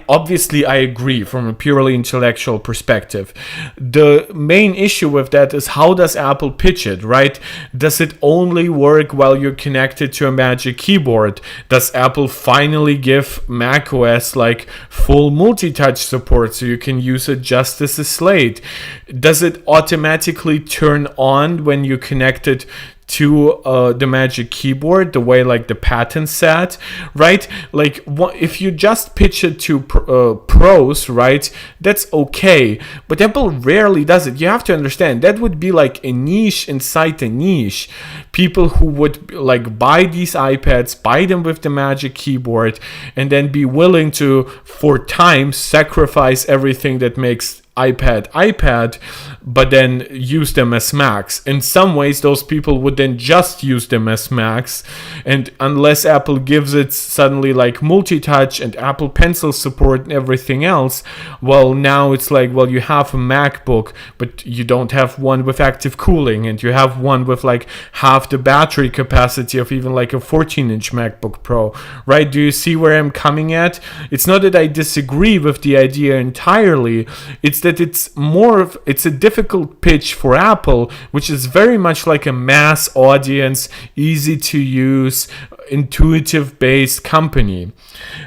obviously I agree from a purely intellectual perspective. The main issue with that is how does Apple pitch it, right? Does it only work while you're connected to a Magic Keyboard? Does Apple finally give macOS like full multi-touch support so you can use it just as a slate? Does it automatically turn on when you connect it to the Magic Keyboard, the way like the patent said, right? Like if you just pitch it to pros, right, that's okay, but Apple rarely does it. You have to understand that would be like a niche inside a niche. People who would like buy these iPads, buy them with the Magic Keyboard, and then be willing to for time sacrifice everything that makes iPad, but then use them as Macs. In some ways, those people would then just use them as Macs, and unless Apple gives it suddenly like multi-touch and Apple Pencil support and everything else, well, now it's like, well, you have a MacBook, but you don't have one with active cooling, and you have one with like half the battery capacity of even like a 14-inch MacBook Pro, right? Do you see where I'm coming at? It's not that I disagree with the idea entirely, it's that it's a difficult pitch for Apple, which is very much like a mass audience, easy to use, intuitive based company,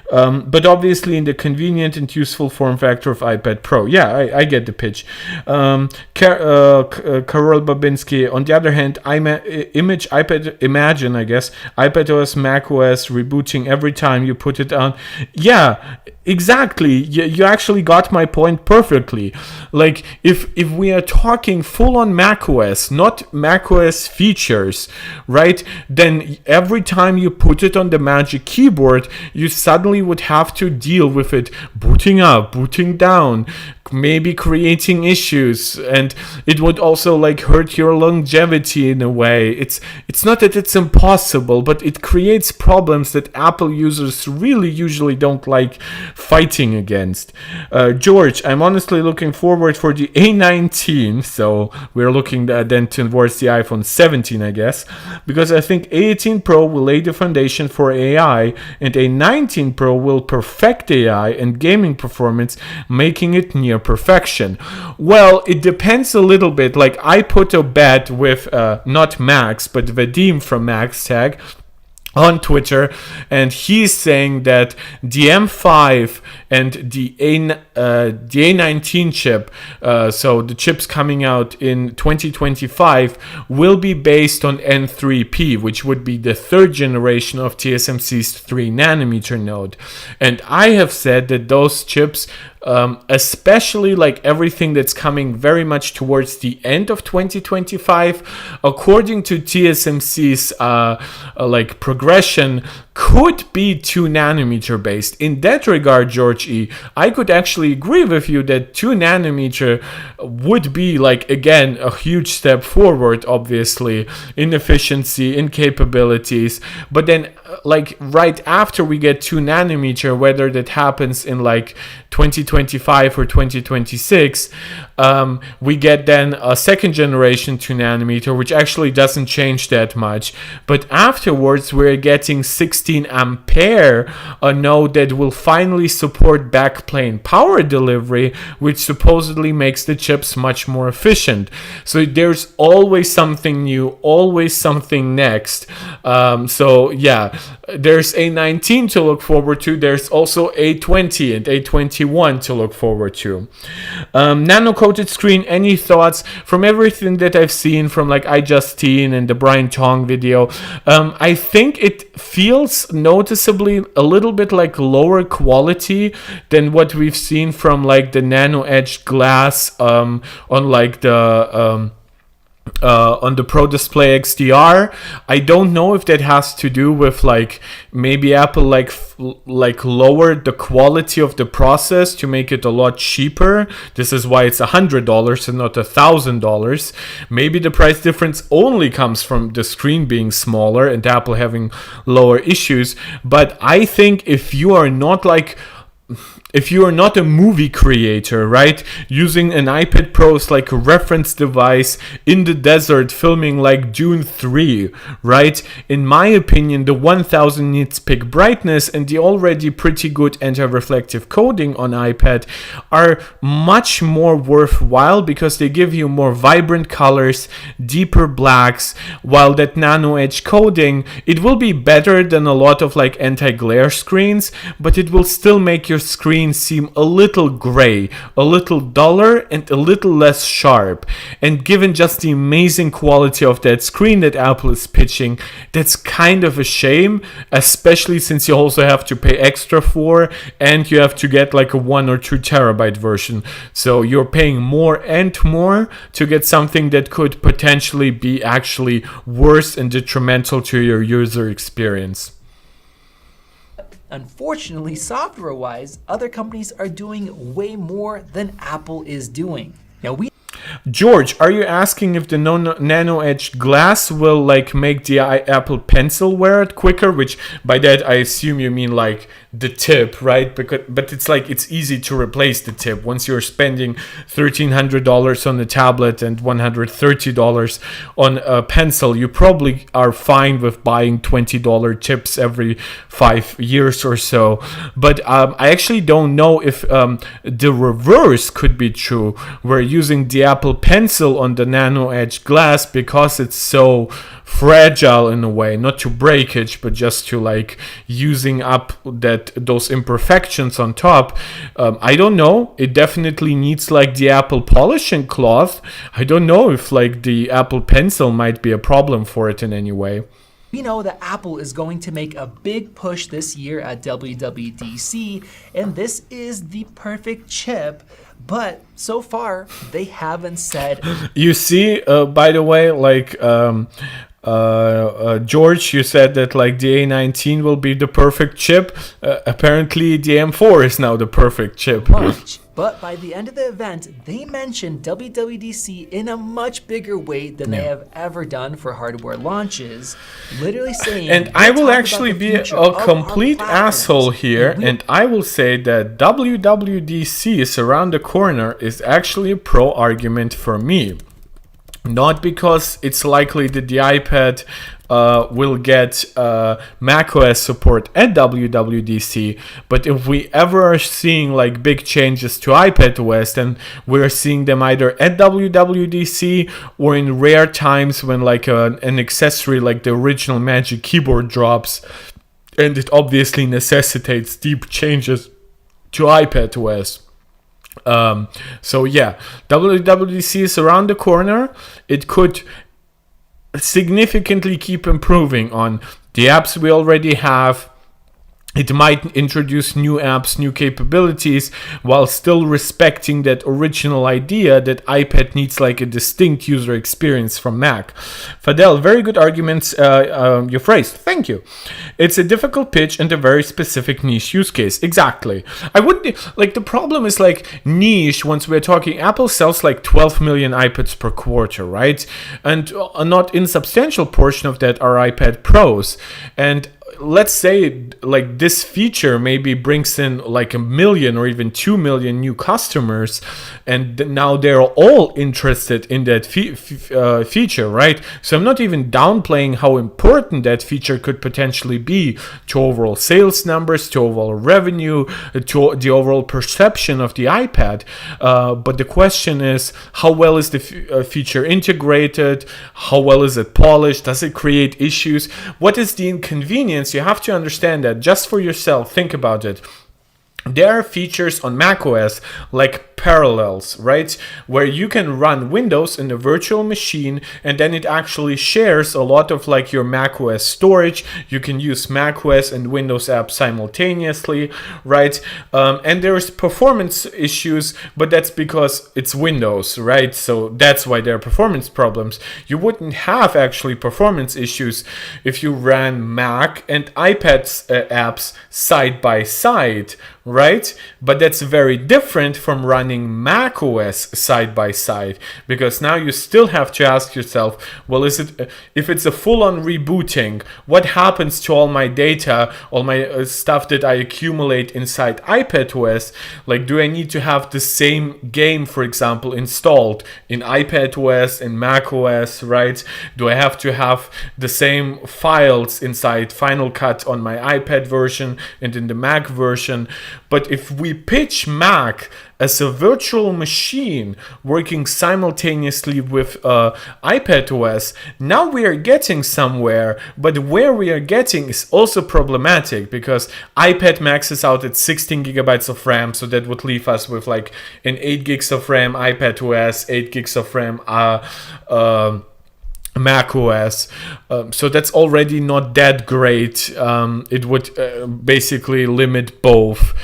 but obviously in the convenient and useful form factor of iPad Pro. Yeah, I get the pitch. Karol Babinski, on the other hand, imagine I guess iPad OS, Mac OS rebooting every time you put it on. Yeah, exactly. You actually got my point perfectly. Like if we are talking full on Mac OS, not Mac OS features, right, then every time you put it on the Magic Keyboard, you suddenly would have to deal with it booting up, booting down, maybe creating issues, and it would also like hurt your longevity in a way. It's not that it's impossible, but it creates problems that Apple users really usually don't like fighting against. George, I'm honestly looking forward for the A19, so we're looking then towards the iPhone 17, I guess, because I think A18 Pro will lay the foundation for AI, and A19 Pro will perfect AI and gaming performance, making it near perfection. Well, it depends a little bit. Like, I put a bet with not Max, but Vadim from MaxTag on Twitter, and he's saying that the M5 and the A19 chip, so the chips coming out in 2025, will be based on N3P, which would be the third generation of TSMC's 3nm node. And I have said that those chips, especially like everything that's coming very much towards the end of 2025, according to TSMC's like progression, could be 2nm based. In that regard, George E., I could actually agree with you that 2nm would be, like, again, a huge step forward, obviously, in efficiency, in capabilities. But then, like, right after we get 2nm, whether that happens in like 2025 or 2026, we get then a second generation 2nm, which actually doesn't change that much. But afterwards, we're getting 16 ampere, a node that will finally support backplane power delivery, which supposedly makes the chips much more efficient. So there's always something new, always something next. So yeah, there's A19 to look forward to. There's also A20 and A21 to look forward to. Nano coated screen, any thoughts? From everything that I've seen from like iJustine and the Brian Tong video, I think it feels noticeably a little bit like lower quality than what we've seen from like the nano edge glass on like the on the Pro Display XDR. I don't know if that has to do with like maybe Apple like lowered the quality of the process to make it a lot cheaper. This is why it's $100 and not $1,000. Maybe the price difference only comes from the screen being smaller and Apple having lower issues. But I think if you are not a movie creator, right, using an iPad Pro as like a reference device in the desert filming like Dune 3, right, in my opinion, the 1000 nits peak brightness and the already pretty good anti-reflective coating on iPad are much more worthwhile because they give you more vibrant colors, deeper blacks, while that nano edge coating, it will be better than a lot of like anti-glare screens, but it will still make your screen seem a little gray, a little duller, and a little less sharp. And given just the amazing quality of that screen that Apple is pitching, that's kind of a shame, especially since you also have to pay extra for, and you have to get like a 1 or 2 terabyte version. So you're paying more and more to get something that could potentially be actually worse and detrimental to your user experience. Unfortunately, software-wise, other companies are doing way more than Apple is doing. Now, George, are you asking if the nano edge glass will like make the Apple Pencil wear it quicker? Which by that I assume you mean like the tip, right? But it's like it's easy to replace the tip once you're spending $1,300 on a tablet and $130 on a pencil. You probably are fine with buying $20 tips every 5 years or so. But I actually don't know if the reverse could be true. We're using the Apple Pencil on the nano edge glass because it's so fragile in a way, not to breakage, but just to like using up those imperfections on top. I don't know. It definitely needs like the Apple polishing cloth. I don't know if like the Apple Pencil might be a problem for it in any way. We know that Apple is going to make a big push this year at WWDC, and this is the perfect chip. But so far, they haven't said. You see, by the way, like George, you said that like the A19 will be the perfect chip. Apparently, the M4 is now the perfect chip. Much. But by the end of the event, they mentioned WWDC in a much bigger way than they have ever done for hardware launches, literally saying, and I will actually be a complete asshole here, and I will say that WWDC is around the corner is actually a pro argument for me. Not because it's likely that the iPad will get macOS support at WWDC, but if we ever are seeing like big changes to iPadOS, then we're seeing them either at WWDC or in rare times when like an accessory like the original Magic Keyboard drops, and it obviously necessitates deep changes to iPadOS. So yeah, WWDC is around the corner. It could significantly keep improving on the apps we already have. It might introduce new apps, new capabilities, while still respecting that original idea that iPad needs like a distinct user experience from Mac. Fadel, very good arguments you phrased. Thank you. It's a difficult pitch and a very specific niche use case. Exactly. I wouldn't like the problem is like niche. Once we're talking, Apple sells like 12 million iPads per quarter, right? And a not insubstantial portion of that are iPad Pros. And let's say like this feature maybe brings in like 1 million or even 2 million new customers, and now they're all interested in that feature, right? So I'm not even downplaying how important that feature could potentially be to overall sales numbers, to overall revenue, to the overall perception of the iPad. But the question is, how well is the feature integrated? How well is it polished? Does it create issues? What is the inconvenience? You have to understand that just for yourself. Think about it. There are features on macOS like Parallels, right? Where you can run Windows in a virtual machine, and then it actually shares a lot of like your macOS storage. You can use macOS and Windows apps simultaneously, right? And there's performance issues, but that's because it's Windows, right? So that's why there are performance problems. You wouldn't have actually performance issues if you ran Mac and iPad apps side by side, right? But that's very different from running macOS side by side, because now you still have to ask yourself, well, is it if it's a full-on rebooting, what happens to all my data, all my stuff that I accumulate inside iPadOS? Like, do I need to have the same game, for example, installed in iPadOS and macOS, right? Do I have to have the same files inside Final Cut on my iPad version and in the Mac version? But if we pitch Mac as a virtual machine working simultaneously with iPadOS, now we are getting somewhere, but where we are getting is also problematic, because iPad maxes out at 16 gigabytes of RAM, so that would leave us with like an 8 gigs of RAM iPadOS, 8 gigs of RAM macOS, so that's already not that great. It would basically limit both.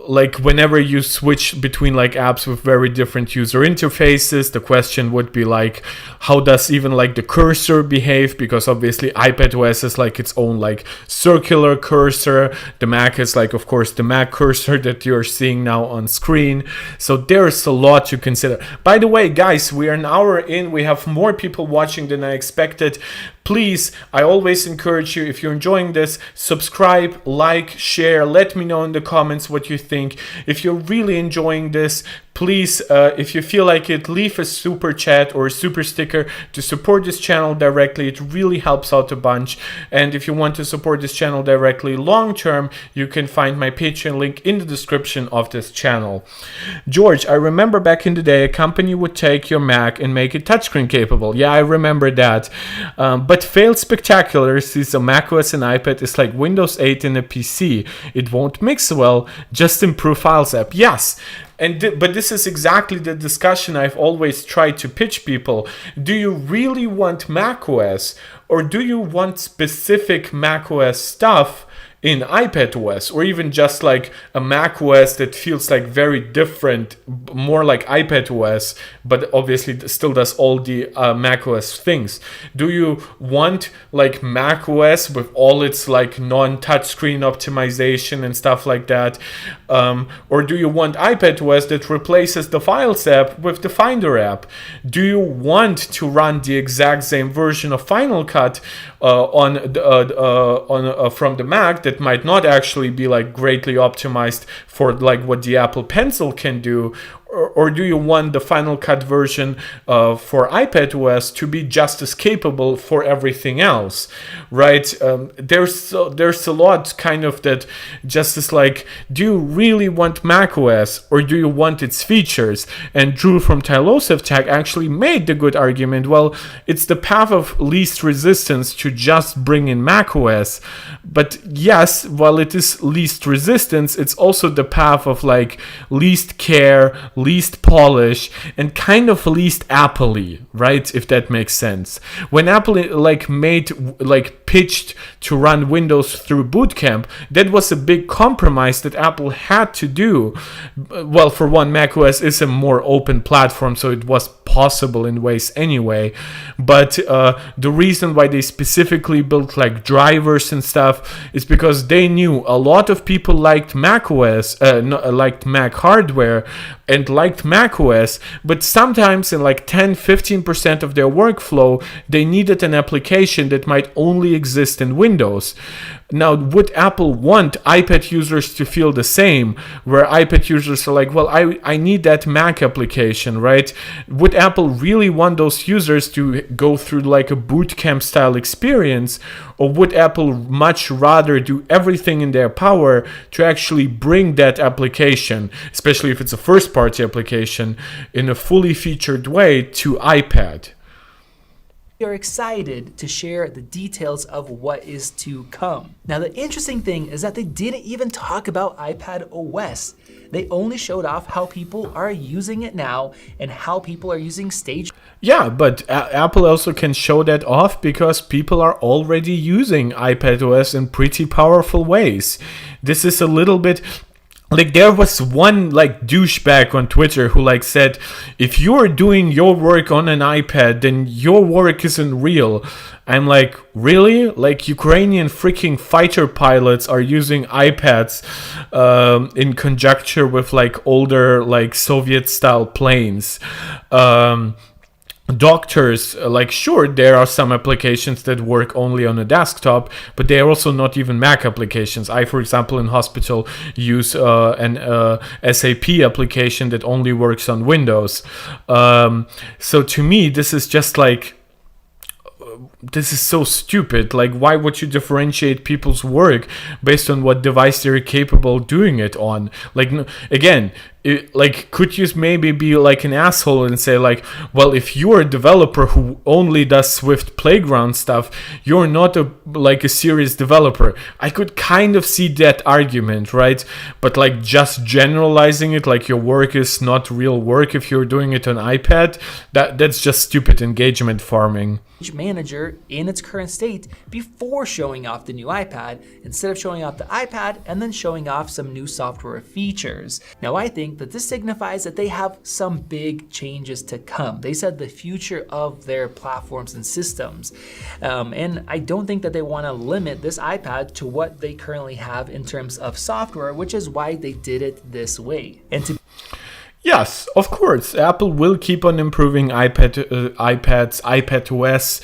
Like whenever you switch between like apps with very different user interfaces, the question would be like, how does even like the cursor behave? Because obviously iPadOS is like its own like circular cursor. The Mac is like, of course, the Mac cursor that you're seeing now on screen. So there's a lot to consider. By the way, guys, we are an hour in. We have more people watching than I expected. Please, I always encourage you, if you're enjoying this, subscribe, like, share, let me know in the comments what you think. If you're really enjoying this, please, if you feel like it, leave a super chat or a super sticker to support this channel directly. It really helps out a bunch. And if you want to support this channel directly long term, you can find my Patreon link in the description of this channel. George, I remember back in the day, a company would take your Mac and make it touchscreen capable. Yeah, I remember that. But failed spectacular since a macOS and iPad is like Windows 8 and a PC. It won't mix well, just improve Files app. Yes. But this is exactly the discussion I've always tried to pitch people. Do you really want macOS, or do you want specific macOS stuff in iPadOS, or even just like a macOS that feels like very different, more like iPadOS, but obviously still does all the macOS things? Do you want like macOS with all its like non-touchscreen optimization and stuff like that? Or do you want iPadOS that replaces the Files app with the Finder app? Do you want to run the exact same version of Final Cut from the Mac that might not actually be like greatly optimized for like what the Apple Pencil can do? Or do you want the Final Cut version for iPadOS to be just as capable for everything else, right? There's a lot kind of that just is like, do you really want macOS or do you want its features? And Drew from Tailosive Tech actually made the good argument, well, it's the path of least resistance to just bring in macOS. But yes, while it is least resistance, it's also the path of like least care, least polish, and kind of least Apple-y, right? If that makes sense. When Apple pitched to run Windows through Boot Camp, that was a big compromise that Apple had to do. Well, for one, macOS is a more open platform, so it was possible in ways anyway. But the reason why they specifically built like drivers and stuff is because they knew a lot of people liked macOS, liked Mac hardware and liked macOS, but sometimes in like 10-15% of their workflow, they needed an application that might only exist in Windows. Now, would Apple want iPad users to feel the same, where iPad users are like, well, I need that Mac application, right? Would Apple really want those users to go through like a boot camp style experience? Or would Apple much rather do everything in their power to actually bring that application, especially if it's a first-party application, in a fully featured way to iPad? We are excited to share the details of what is to come. Now, the interesting thing is that they didn't even talk about iPad OS. They only showed off how people are using it now and how people are using Stage. Yeah, but Apple also can show that off because people are already using iPadOS in pretty powerful ways. This is a little bit... like there was one like douchebag on Twitter who like said, if you're doing your work on an iPad, then your work isn't real. I'm like, really? Like Ukrainian freaking fighter pilots are using iPads in conjecture with like older like Soviet style planes. Doctors, like, sure, there are some applications that work only on a desktop, but they are also not even Mac applications. I, for example, in hospital use an SAP application that only works on Windows. So to me, this is just like, this is so stupid. Like, why would you differentiate people's work based on what device they're capable of doing it on? Like, again, could you maybe be like an asshole and say like, well, if you're a developer who only does Swift Playground stuff, you're not a serious developer. I could kind of see that argument, right? But like just generalizing it like your work is not real work if you're doing it on iPad, that's just stupid engagement farming. Manager in its current state before showing off the new iPad, instead of showing off the iPad and then showing off some new software features. Now, I think that this signifies that they have some big changes to come. They said the future of their platforms and systems. And I don't think that they want to limit this iPad to what they currently have in terms of software, which is why they did it this way. And to Yes, of course. Apple will keep on improving iPads, iPadOS.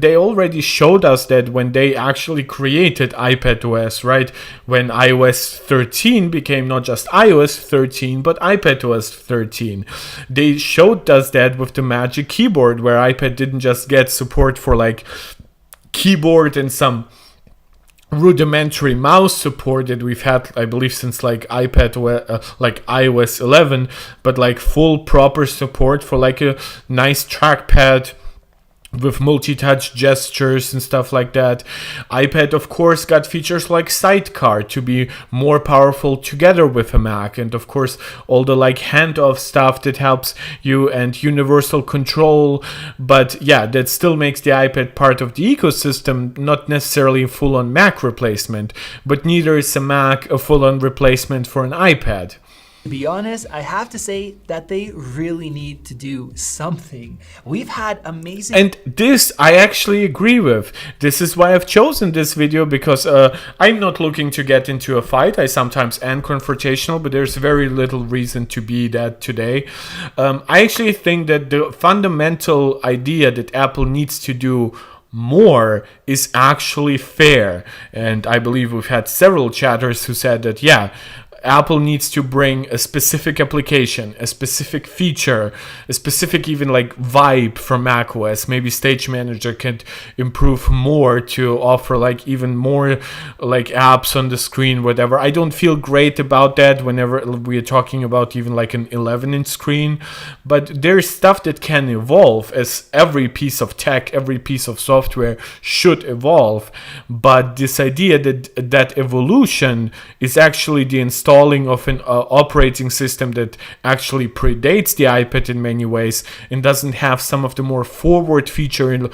They already showed us that when they actually created iPadOS, right? When iOS 13 became not just iOS 13, but iPadOS 13. They showed us that with the Magic Keyboard, where iPad didn't just get support for like keyboard and some rudimentary mouse support that we've had, I believe, since like iOS 11, but like full proper support for like a nice trackpad with multi-touch gestures and stuff like that. iPad, of course, got features like Sidecar to be more powerful together with a Mac, and of course all the like handoff stuff that helps you, and universal control. But yeah, that still makes the iPad part of the ecosystem, not necessarily a full-on Mac replacement, but neither is a Mac a full-on replacement for an iPad. To be honest, I have to say that they really need to do something. We've had amazing... And this I actually agree with. This is why I've chosen this video, because I'm not looking to get into a fight. I sometimes am confrontational, but there's very little reason to be that today. I actually think that the fundamental idea that Apple needs to do more is actually fair. And I believe we've had several chatters who said that, yeah, Apple needs to bring a specific application, a specific feature, a specific even like vibe from macOS. Maybe Stage Manager can improve more to offer like even more like apps on the screen, whatever. I don't feel great about that whenever we're talking about even like an 11-inch screen, but there's stuff that can evolve, as every piece of tech, every piece of software should evolve. But this idea that evolution is actually the installing of an operating system that actually predates the iPad in many ways and doesn't have some of the more forward feature and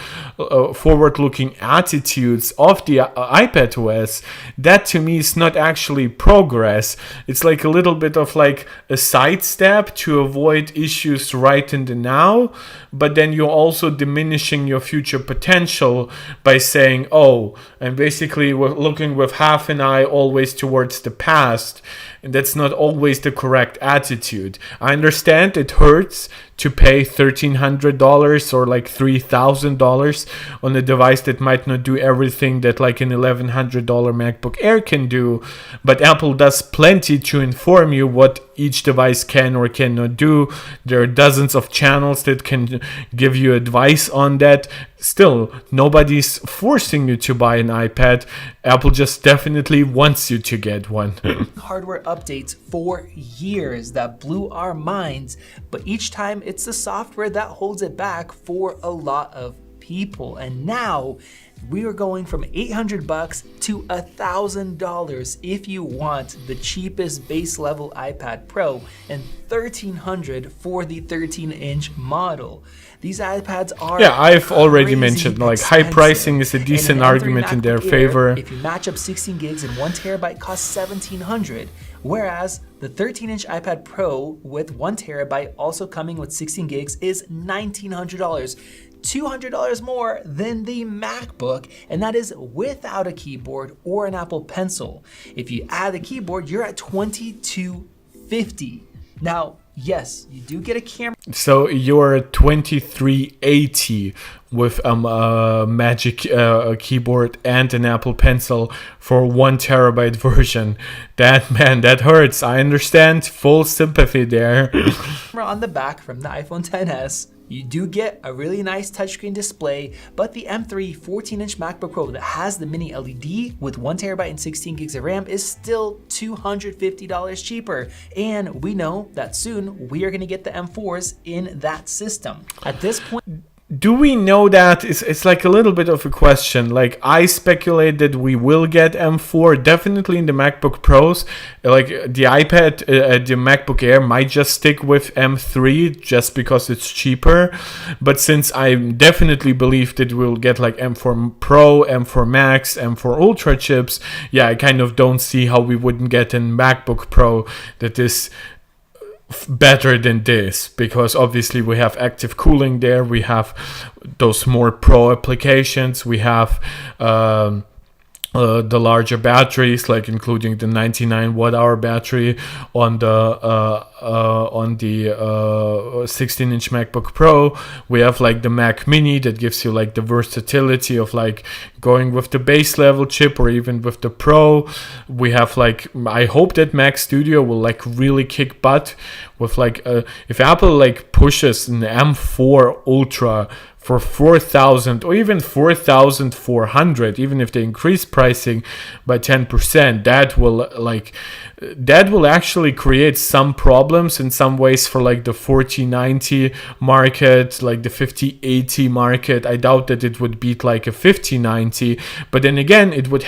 forward-looking attitudes of the iPad OS, that to me is not actually progress. It's like a little bit of like a sidestep to avoid issues right in the now, but then you're also diminishing your future potential by saying, oh, I'm basically looking with half an eye always towards the past. And that's not always the correct attitude. I understand it hurts to pay $1,300 or like $3,000 on a device that might not do everything that like an $1,100 MacBook Air can do, but Apple does plenty to inform you what each device can or cannot do. There are dozens of channels that can give you advice on that. Still, nobody's forcing you to buy an iPad. Apple just definitely wants you to get one. hardware updates for years that blew our minds, but each time it's the software that holds it back for a lot of people. And now we are going from $800 to $1,000 if you want the cheapest base level iPad Pro, and $1,300 for the 13-inch model. These iPads are I've already mentioned like high pricing is a decent argument in their favor. If you match up 16 gigs and 1 terabyte costs $1,700, whereas the 13-inch iPad Pro with 1 terabyte also coming with 16 gigs is $1,900. $200 more than the MacBook, and that is without a keyboard or an Apple Pencil. If you add the keyboard, you're at $2,250. Now, yes, you do get a camera. So you're at $2,380 with a Magic keyboard and an Apple Pencil for 1 terabyte version. That hurts. I understand. Full sympathy there. On the back from the iPhone XS. You do get a really nice touchscreen display, but the M3 14-inch MacBook Pro that has the mini LED with 1 terabyte and 16 gigs of RAM is still $250 cheaper. And we know that soon we are going to get the M4s in that system. At this point, do we know that? It's like a little bit of a question. Like, I speculate that we will get M4 definitely in the MacBook Pros. Like the iPad, the MacBook Air might just stick with M3 just because it's cheaper. But since I definitely believe that we'll get like M4 Pro, M4 Max, M4 Ultra chips, yeah, I kind of don't see how we wouldn't get a MacBook Pro that is better than this, because obviously we have active cooling there, we have those more pro applications, we have the larger batteries, like including the 99 watt-hour battery on the 16-inch MacBook Pro. We have like the Mac Mini that gives you like the versatility of like going with the base level chip or even with the Pro. We have like, I hope that Mac Studio will like really kick butt with like if Apple like pushes an M4 Ultra for 4,000 or even 4,400, even if they increase pricing by 10%, that will actually create some problems in some ways for like the 4090 market, like the 5080 market. I doubt that it would beat like a 5090, but then again, it will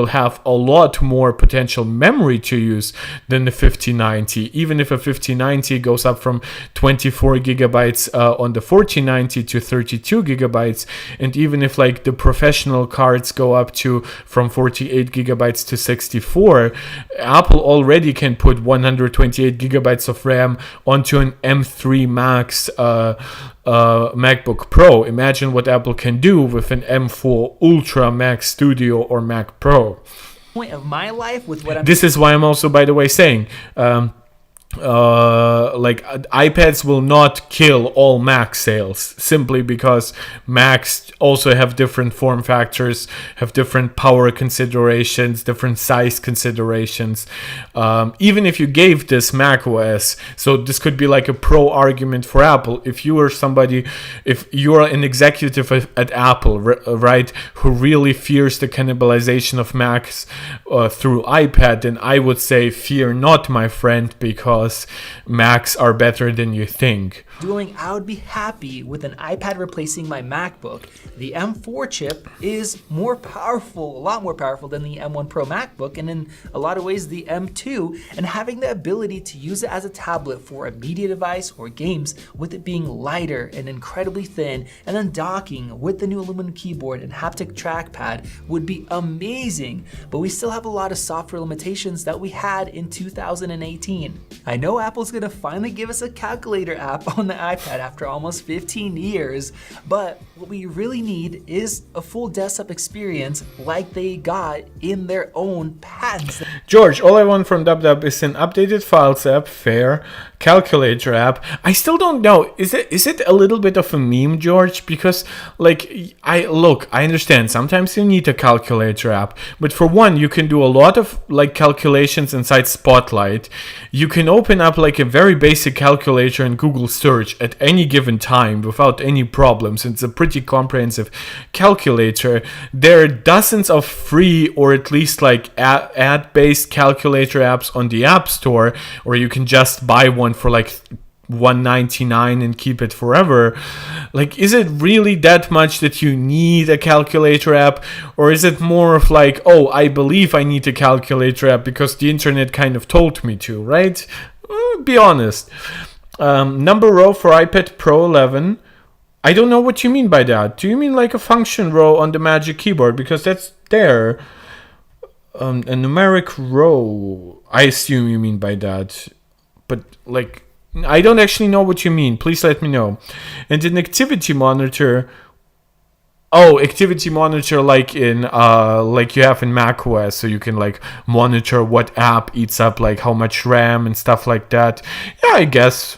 have a lot more potential memory to use than the 5090. Even if a 5090 goes up from 24 gigabytes on the 4090 to 32 gigabytes, and even if like the professional cards go up to from 48 gigabytes to 64, Apple already can put 128 gigabytes of RAM onto an M3 Max MacBook Pro. Imagine what Apple can do with an M4 Ultra, Mac Studio, or Mac Pro. Point of my life with what I'm... This is why I'm also, by the way, saying like iPads will not kill all Mac sales, simply because Macs also have different form factors, have different power considerations, different size considerations. Even if you gave this macOS, so this could be like a pro argument for Apple. If you are an executive at Apple, right, who really fears the cannibalization of Macs through iPad, then I would say fear not, my friend, because Macs are better than you think. I would be happy with an iPad replacing my MacBook. The M4 chip is more powerful, a lot more powerful than the M1 Pro MacBook, and in a lot of ways the M2, and having the ability to use it as a tablet for a media device or games, with it being lighter and incredibly thin, and then docking with the new aluminum keyboard and haptic trackpad would be amazing. But we still have a lot of software limitations that we had in 2018. I know Apple's gonna finally give us a calculator app on the iPad after almost 15 years, but what we really need is a full desktop experience like they got in their own patents. George, all I want from DubDub is an updated Files app, fair, calculator app. I still don't know. Is it a little bit of a meme, George? Because like I understand sometimes you need a calculator app, but for one, you can do a lot of like calculations inside Spotlight. You can open up like a very basic calculator in Google search at any given time without any problems. It's a pretty comprehensive calculator. There are dozens of free or at least like ad-based calculator apps on the App Store, or you can just buy one for like $199 and keep it forever. Like, is it really that much that you need a calculator app, or is it more of like, oh, I believe I need a calculator app because the internet kind of told me to, right? Be honest. Number row for iPad Pro 11. I don't know what you mean by that. Do you mean like a function row on the Magic Keyboard? Because that's there. A numeric row, I assume you mean by that. But like, I don't actually know what you mean. Please let me know. And an activity monitor. Oh, activity monitor like in like you have in macOS, so you can like monitor what app eats up like how much RAM and stuff like that. Yeah, I guess.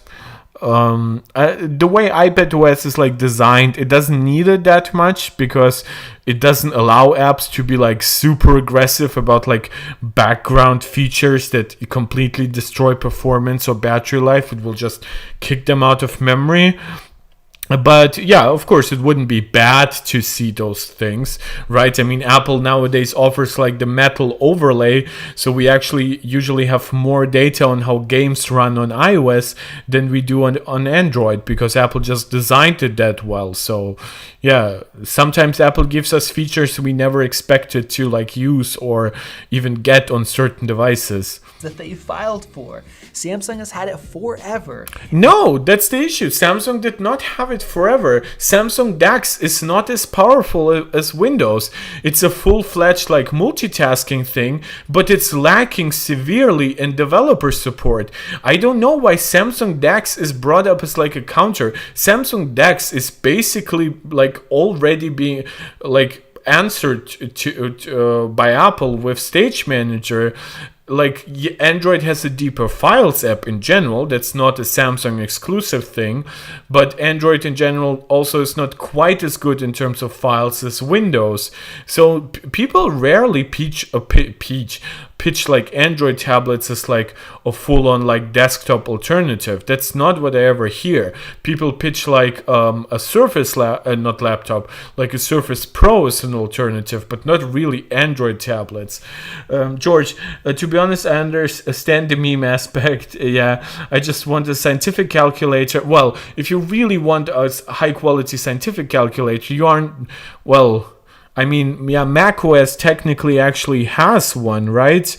The way iPadOS is like designed, it doesn't need it that much because it doesn't allow apps to be like super aggressive about like background features that completely destroy performance or battery life. It will just kick them out of memory. But yeah, of course, it wouldn't be bad to see those things, right? I mean, Apple nowadays offers like the metal overlay, so we actually usually have more data on how games run on iOS than we do on Android, because Apple just designed it that well. So yeah, sometimes Apple gives us features we never expected to like use or even get on certain devices. That they filed for. Samsung has had it forever. No, that's the issue. Samsung did not have it forever. Samsung DeX is not as powerful as Windows. It's a full-fledged like multitasking thing, but it's lacking severely in developer support. I don't know why Samsung DeX is brought up as like a counter. Samsung DeX is basically like already being like answered to by Apple with Stage Manager. like Android has a deeper Files app in general. That's not a Samsung exclusive thing, but Android in general also is not quite as good in terms of files as Windows. So people rarely pitch like Android tablets as like a full-on like desktop alternative. That's not what I ever hear. People pitch like a Surface not laptop, like a Surface Pro as an alternative, but not really Android tablets. George, to be honest, I understand the meme aspect. Yeah, I just want a scientific calculator. Well, if you really want a high-quality scientific calculator, you aren't, well, I mean, yeah, macOS technically actually has one, right?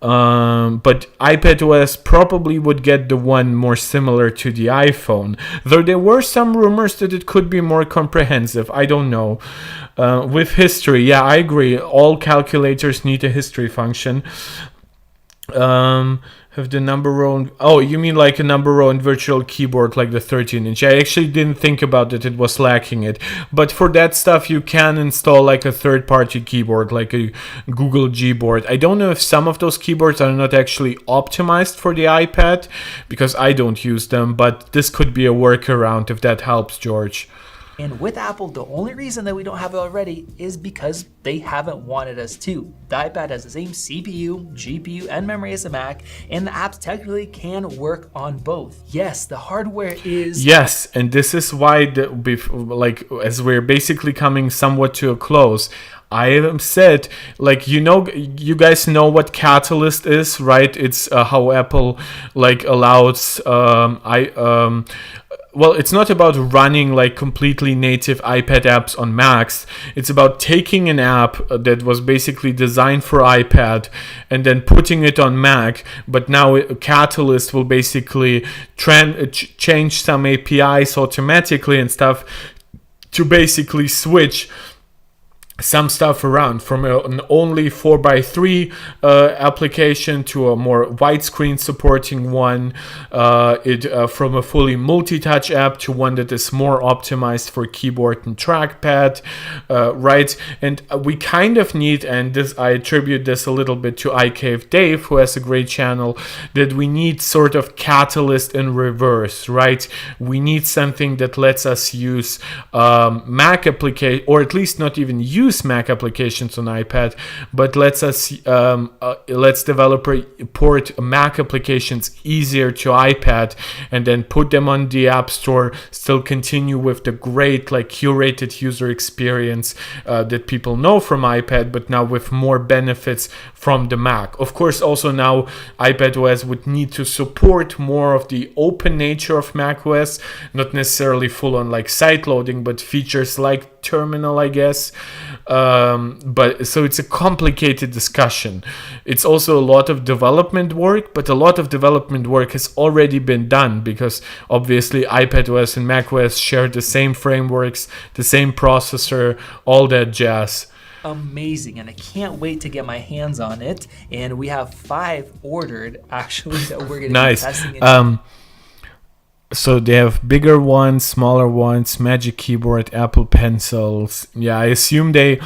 But iPadOS probably would get the one more similar to the iPhone. Though there were some rumors that it could be more comprehensive. I don't know. With history, yeah, I agree. All calculators need a history function. Have the number row. Oh, you mean like a number row and virtual keyboard like the 13-inch. I actually didn't think about it was lacking it. But for that stuff, you can install like a third-party keyboard, like a Google Gboard. I don't know if some of those keyboards are not actually optimized for the iPad, because I don't use them, but this could be a workaround if that helps, George. And with Apple, the only reason that we don't have it already is because they haven't wanted us to. The iPad has the same CPU, GPU, and memory as a Mac, and the apps technically can work on both. Yes, the hardware is... Yes, and this is why, like, as we're basically coming somewhat to a close, I have said, like, you guys know what Catalyst is, right? It's how Apple, like, allows, well, it's not about running like completely native iPad apps on Macs. It's about taking an app that was basically designed for iPad and then putting it on Mac. But now Catalyst will basically change some APIs automatically and stuff to basically switch some stuff around from an only 4:3 application to a more widescreen supporting one, from a fully multi-touch app to one that is more optimized for keyboard and trackpad, right? And we kind of need, and this I attribute this a little bit to iCave Dave, who has a great channel, that we need sort of Catalyst in reverse, right? We need something that lets us use Mac application, or at least not even use Mac applications on iPad, but lets developer port Mac applications easier to iPad and then put them on the App Store, still continue with the great like curated user experience that people know from iPad, but now with more benefits from the Mac. Of course, also now iPadOS would need to support more of the open nature of macOS, not necessarily full on like site loading, but features like terminal, I guess. But so it's a complicated discussion. It's also a lot of development work, but a lot of development work has already been done because obviously iPadOS and macOS share the same frameworks, the same processor, all that jazz. Amazing, and I can't wait to get my hands on it. And we have 5 ordered actually that we're going to be testing. So they have bigger ones, smaller ones, Magic Keyboard, Apple Pencils. Yeah, I assume they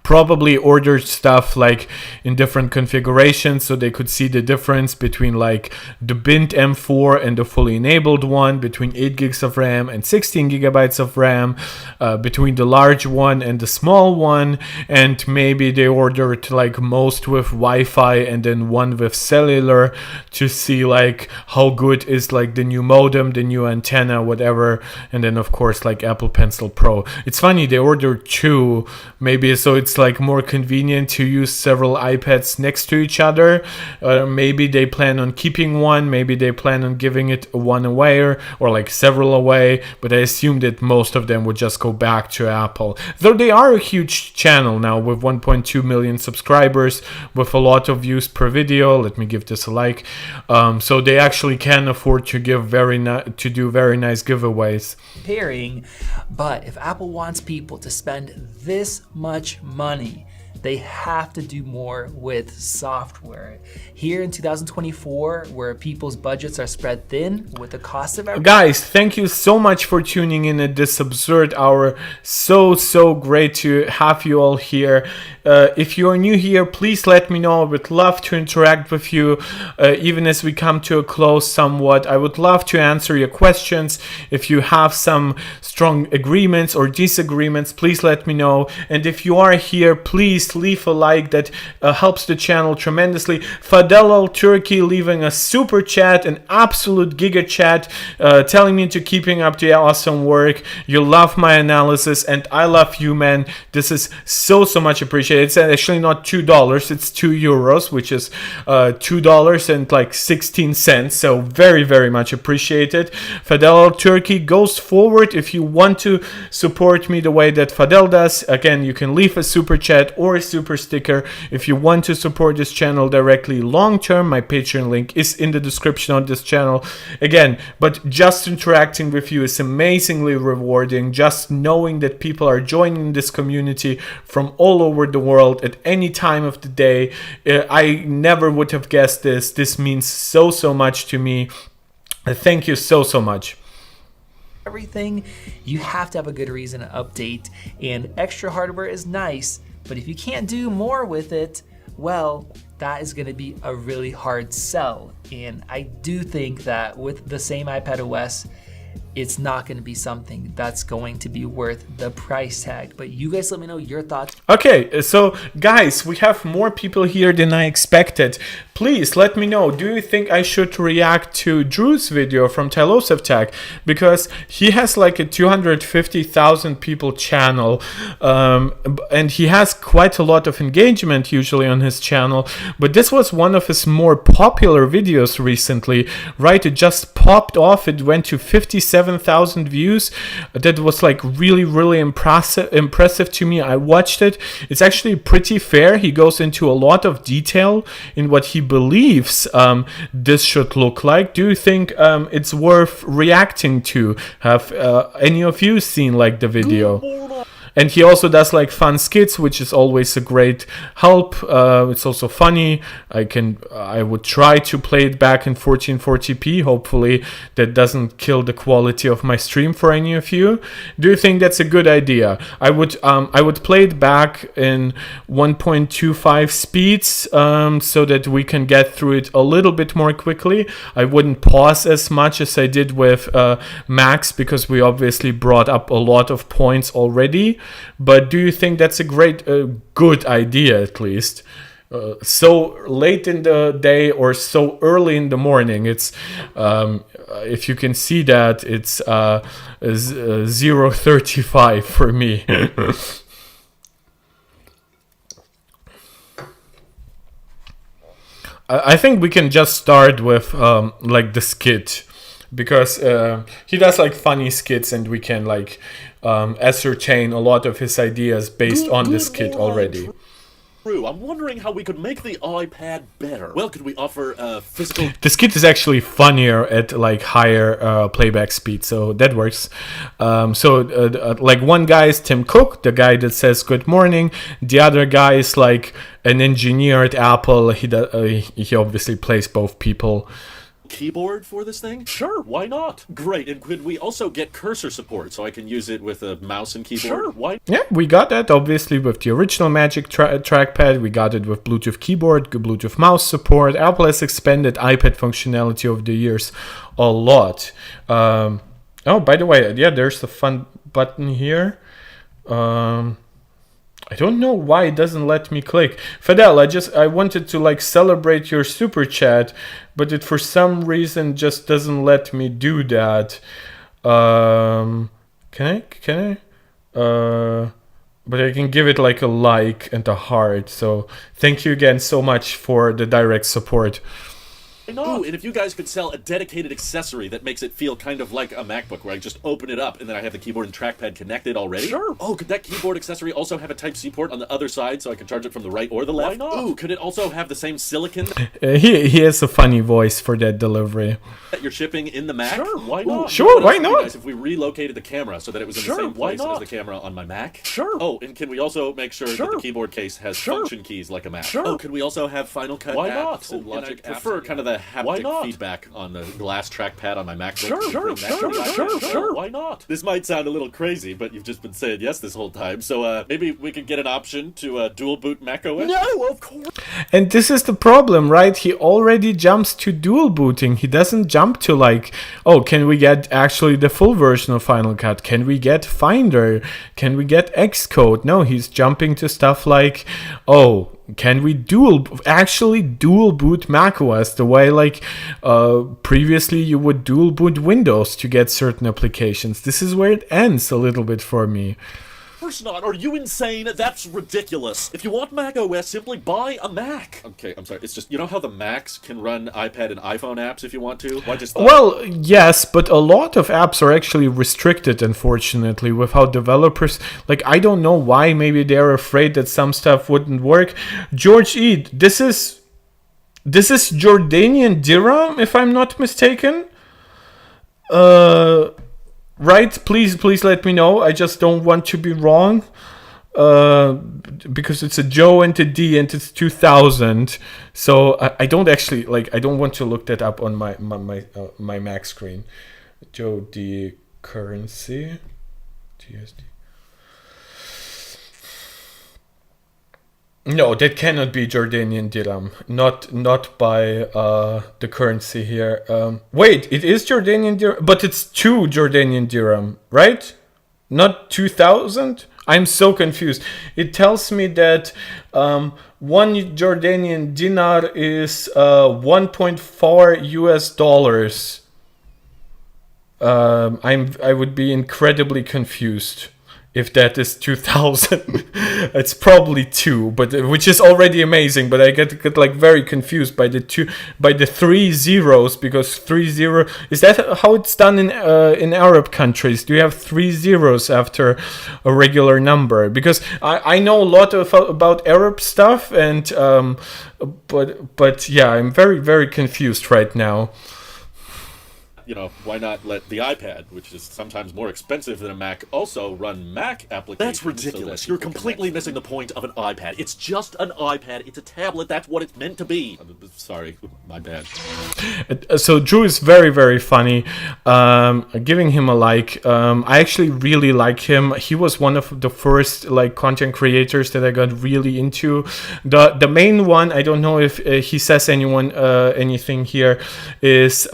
probably ordered stuff like in different configurations so they could see the difference between like the bint M4 and the fully enabled one, between 8 gigs of RAM and 16 gigabytes of RAM, between the large one and the small one, and maybe they ordered like most with Wi-Fi and then one with cellular to see like how good is like the new modem, the new antenna, whatever, and then of course like Apple Pencil Pro. It's funny, they ordered 2, maybe so it's like more convenient to use several iPads next to each other. Maybe they plan on keeping one, maybe they plan on giving it one away or like several away, but I assume that most of them would just go back to Apple. Though they are a huge channel now with 1.2 million subscribers, with a lot of views per video. Let me give this a like. So they actually can afford to give do very nice giveaways. But if Apple wants people to spend this much money, they have to do more with software. Here in 2024, where people's budgets are spread thin with the cost of everything. Guys, thank you so much for tuning in at this absurd hour. So great to have you all here. If you are new here, please let me know. I would love to interact with you, even as we come to a close somewhat. I would love to answer your questions. If you have some strong agreements or disagreements, please let me know. And if you are here, please leave a like. That helps the channel tremendously. Fadel Turkey leaving a super chat, an absolute giga chat, telling me to keeping up the awesome work. You love my analysis, and I love you, man. This is so much appreciated. It's actually not $2, it's €2, which is $2.16. So very much appreciated. Fadel Turkey goes forward. If you want to support me the way that Fadel does, again, you can leave a super chat or a super sticker. If you want to support this channel directly long term, my Patreon link is in the description on this channel. Again, but just interacting with you is amazingly rewarding. Just knowing that people are joining this community from all over the world at any time of the day. I never would have guessed this. This means so much to me. Thank you so much. Everything, you have to have a good reason to update, and extra hardware is nice, but if you can't do more with it, well, that is going to be a really hard sell. And I do think that with the same iPad OS, it's not going to be something that's going to be worth the price tag. But you guys let me know your thoughts. Okay, so guys, we have more people here than I expected. Please let me know, do you think I should react to Drew's video from Tailosive Tech? Because he has like a 250,000 people channel, and he has quite a lot of engagement usually on his channel. But this was one of his more popular videos recently, right? It just popped off. It went to 57,000 views. That was like really impressive to me. I watched it. It's actually pretty fair. He goes into a lot of detail in what he believes this should look like. Do you think it's worth reacting to? Have any of you seen like the video? And he also does like fun skits, which is always a great help. It's also funny. I would try to play it back in 1440p. Hopefully that doesn't kill the quality of my stream for any of you. Do you think that's a good idea? I would play it back in 1.25 speeds, so that we can get through it a little bit more quickly. I wouldn't pause as much as I did with Max, because we obviously brought up a lot of points already. But do you think that's a good idea, at least? So late in the day or so early in the morning, it's if you can see that, it's 0:35 for me. I think we can just start with like the skit, because he does like funny skits, and we can like ascertain a lot of his ideas based on this skit already. I'm wondering how we could make the iPad better. Well, could we offer physical... The skit is actually funnier at like higher playback speed, so that works. Like one guy is Tim Cook, the guy that says good morning. The other guy is like an engineer at Apple. He obviously plays both people. Keyboard for this thing? Sure, why not? Great, and could we also get cursor support so I can use it with a mouse and keyboard? Sure, why? Yeah, we got that obviously with the original Magic trackpad. We got it with Bluetooth keyboard, Bluetooth mouse support. Apple has expanded iPad functionality over the years a lot. Oh, by the way, yeah, there's a fun button here. I don't know why it doesn't let me click. Fadel, I wanted to like celebrate your super chat, but it for some reason just doesn't let me do that. Can I? But I can give it like a like and a heart. So thank you again so much for the direct support. Ooh, and if you guys could sell a dedicated accessory that makes it feel kind of like a MacBook, where I just open it up and then I have the keyboard and trackpad connected already. Sure. Oh, could that keyboard accessory also have a Type-C port on the other side so I can charge it from the right or the left? Why not? Ooh, could it also have the same silicon He has a funny voice for that delivery. that you're shipping in the Mac? Sure, why Ooh, not? Sure, what why else would be not? nice if we relocated the camera so that it was in Sure, the same why place as not? the camera on my Mac? Sure. Oh, and can we also make sure that Sure. the keyboard case has Sure. function keys like a Mac? Sure. Oh, could we also have Final Cut Why apps not? and Oh, and Logic I apps? prefer kind of the Why haptic not? feedback on the glass trackpad on my MacBook. Sure, sure, Bring that sure, to the iPad. sure, sure. Why not? This might sound a little crazy, but you've just been saying yes this whole time. So maybe we could get an option to dual boot macOS. No, of course. And this is the problem, right? He already jumps to dual booting. He doesn't jump to like, oh, can we get actually the full version of Final Cut? Can we get Finder? Can we get Xcode? No, he's jumping to stuff like, oh, can we actually dual boot macOS the way like previously you would dual boot Windows to get certain applications? This is where it ends a little bit for me. Of course not. Are you insane? That's ridiculous. If you want Mac OS, simply buy a Mac. Okay, I'm sorry. It's just, you know how the Macs can run iPad and iPhone apps if you want to? Well, I just Well, yes, but a lot of apps are actually restricted, unfortunately, with how developers, like, I don't know why. Maybe they're afraid that some stuff wouldn't work. George Eid, this is Jordanian dirham, if I'm not mistaken. Right? Please let me know. I just don't want to be wrong. Because it's a Joe and a D and it's 2000. So I don't actually, like, I don't want to look that up on my Mac screen. Joe D currency. GSD. No, that cannot be Jordanian dirham. Not by the currency here. Wait, it is Jordanian dirham, but it's 2 Jordanian dirham, right? Not 2,000? I'm so confused. It tells me that 1 Jordanian dinar is 1.4 US dollars. I would be incredibly confused if that is 2,000. It's probably 2, but which is already amazing. But I get like very confused by the 3 zeros, because 30 is that how it's done in Arab countries? Do you have 3 zeros after a regular number? Because I know a lot about Arab stuff, and but yeah, I'm very, very confused right now. you know, why not let the iPad, which is sometimes more expensive than a Mac, also run Mac applications? That's ridiculous. You're completely missing the point of an iPad. It's just an iPad. It's a tablet. That's what it's meant to be. Sorry, my bad. So Drew is very, very funny. Giving him a like. I actually really like him. He was one of the first like content creators that I got really into. The main one, I don't know if he says anything here, is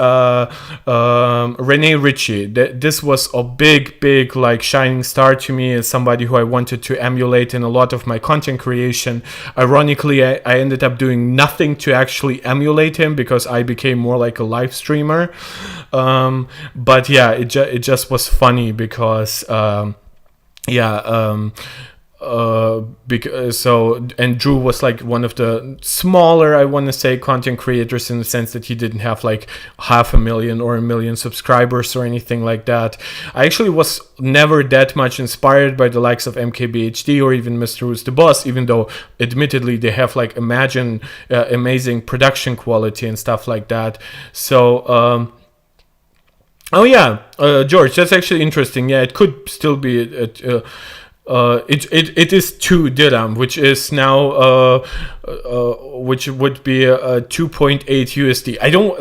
Rene Ritchie. This was a big like shining star to me as somebody who I wanted to emulate in a lot of my content creation. Ironically, I ended up doing nothing to actually emulate him because I became more like a live streamer. But yeah, it just was funny because and Drew was like one of the smaller, I want to say, content creators in the sense that he didn't have like 500,000 or 1 million subscribers or anything like that. I actually was never that much inspired by the likes of MKBHD or even Mr. Who's the Boss, even though admittedly they have like amazing production quality and stuff like that. So George, that's actually interesting. Yeah, it could still be it is 2 dirham, which is now which would be 2.8 USD. I don't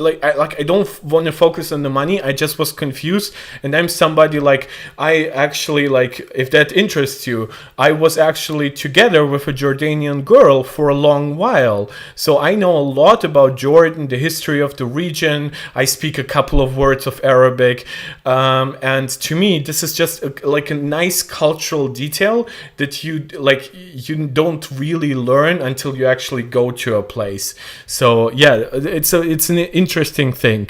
want to focus on the money. I just was confused, and I'm somebody like, I actually, like, if that interests you, I was actually together with a Jordanian girl for a long while, so I know a lot about Jordan, the history of the region. I speak a couple of words of Arabic, and to me this is just a nice cultural detail that you don't really learn until you actually go to a place. So yeah, it's an interesting thing.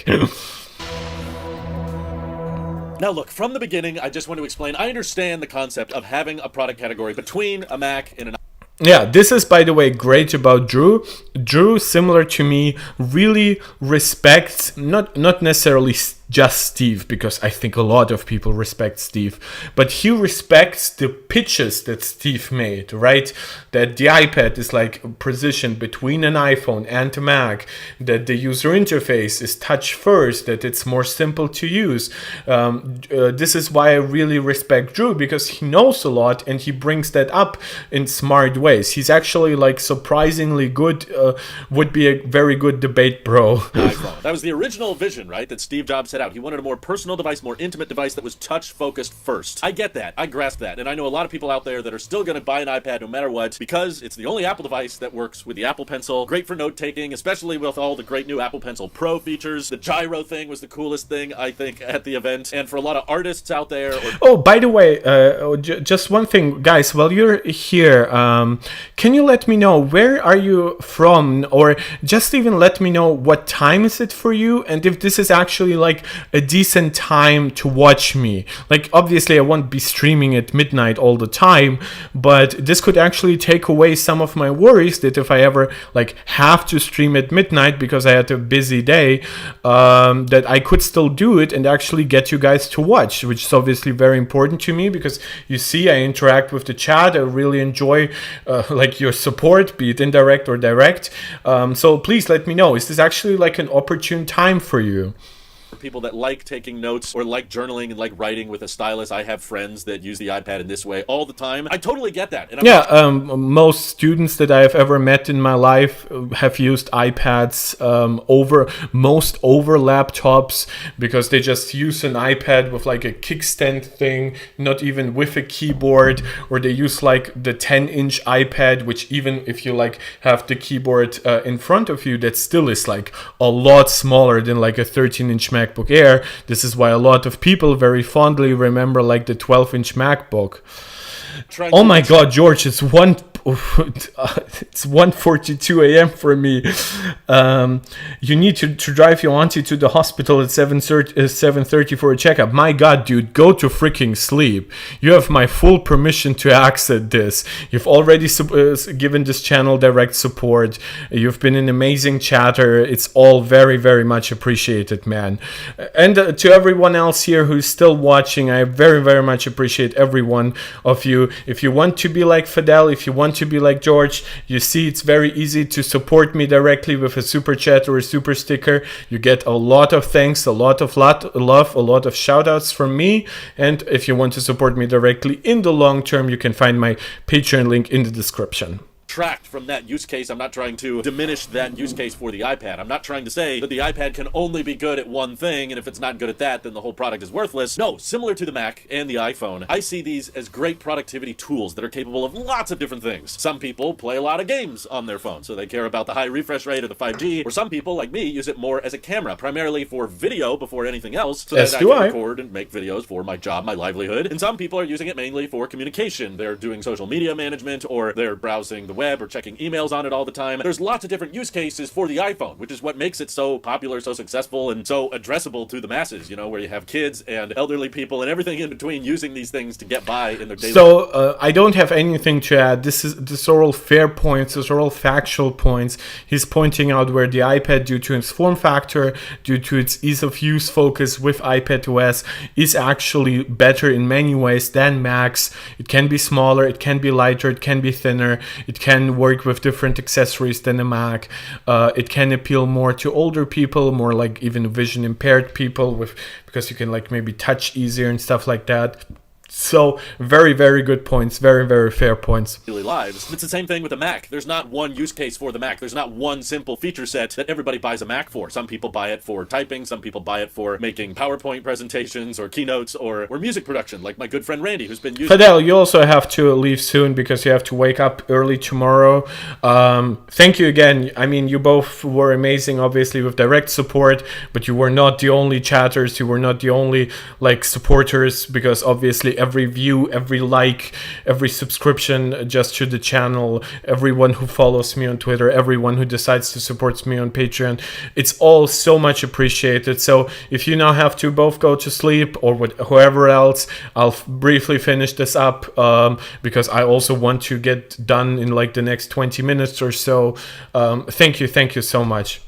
Now look, from the beginning, I just want to explain, I understand the concept of having a product category between a Mac and an Yeah, this is, by the way, great about Drew. Drew, similar to me, really respects not necessarily just Steve, because I think a lot of people respect Steve, but he respects the pitches that Steve made, right? That the iPad is like positioned between an iPhone and a Mac, that the user interface is touch first, that it's more simple to use. This is why I really respect Drew, because he knows a lot and he brings that up in smart ways. He's actually like surprisingly good, would be a very good debate bro. iPhone. That was the original vision, right, that Steve Jobs set out. He wanted a more personal device, more intimate device that was touch-focused first. I get that. I grasp that. And I know a lot of people out there that are still going to buy an iPad no matter what, because it's the only Apple device that works with the Apple Pencil. Great for note-taking, especially with all the great new Apple Pencil Pro features. The gyro thing was the coolest thing, I think, at the event. And for a lot of artists out there... Oh, by the way, just one thing, guys, while you're here, can you let me know where are you from, or just even let me know what time is it for you, and if this is actually like a decent time to watch me. Like, obviously I won't be streaming at midnight all the time, but this could actually take away some of my worries that if I ever like have to stream at midnight because I had a busy day, that I could still do it and actually get you guys to watch, which is obviously very important to me, because you see I interact with the chat. I really enjoy like your support, be it indirect or direct. So please let me know, is this actually like an opportune time for you? For people that like taking notes or like journaling and like writing with a stylus, I have friends that use the iPad in this way all the time. I totally get that. And most students that I have ever met in my life have used iPads over laptops, because they just use an iPad with like a kickstand thing, not even with a keyboard, or they use like the 10-inch iPad, which even if you like have the keyboard in front of you, that still is like a lot smaller than like a 13-inch MacBook Air. This is why a lot of people very fondly remember like the 12-inch MacBook. Oh my God, George, it's 1:42 a.m. for me. You need to drive your auntie to the hospital at 7:30 for a checkup. My God, dude, go to freaking sleep. You have my full permission to access this. You've already given this channel direct support. You've been an amazing chatter. It's all very, very much appreciated, man. And to everyone else here who's still watching, I very, very much appreciate every one of you. If you want to be like Fidel, if you want to be like George, you see it's very easy to support me directly with a super chat or a super sticker. You get a lot of thanks, a lot of love, a lot of shout outs from me. And if you want to support me directly in the long term, you can find my Patreon link in the description. Subtract from that use case. I'm not trying to diminish that use case for the iPad. I'm not trying to say that the iPad can only be good at one thing, and if it's not good at that, then the whole product is worthless. No, similar to the Mac and the iPhone, I see these as great productivity tools that are capable of lots of different things. Some people play a lot of games on their phone, so they care about the high refresh rate or the 5G, or some people, like me, use it more as a camera, primarily for video before anything else, so that I can record and make videos for my job, my livelihood. And some people are using it mainly for communication. They're doing social media management, or they're browsing the web or checking emails on it all the time. There's lots of different use cases for the iPhone, which is what makes it so popular, so successful, and so addressable to the masses, you know, where you have kids and elderly people and everything in between using these things to get by in their daily life. So I don't have anything to add. These are all fair points. These are all factual points. He's pointing out where the iPad, due to its form factor, due to its ease of use focus with iPadOS, is actually better in many ways than Macs. It can be smaller, it can be lighter, it can be thinner, it can work with different accessories than a Mac. It can appeal more to older people, more like even vision impaired people, because you can like maybe touch easier and stuff like that. So very, very good points. Very, very fair points. Daily lives. It's the same thing with the Mac. There's not one use case for the Mac. There's not one simple feature set that everybody buys a Mac for. Some people buy it for typing. Some people buy it for making PowerPoint presentations or keynotes or music production, like my good friend Randy, who's been using... Fidel, you also have to leave soon because you have to wake up early tomorrow. Thank you again. I mean, you both were amazing, obviously, with direct support, but you were not the only chatters. You were not the only, like, supporters, because obviously honestly, every view, every like, every subscription just to the channel, everyone who follows me on Twitter, everyone who decides to support me on Patreon, it's all so much appreciated. So if you now have to both go to sleep or with whoever else, I'll briefly finish this up because I also want to get done in like the next 20 minutes or so. Thank you so much.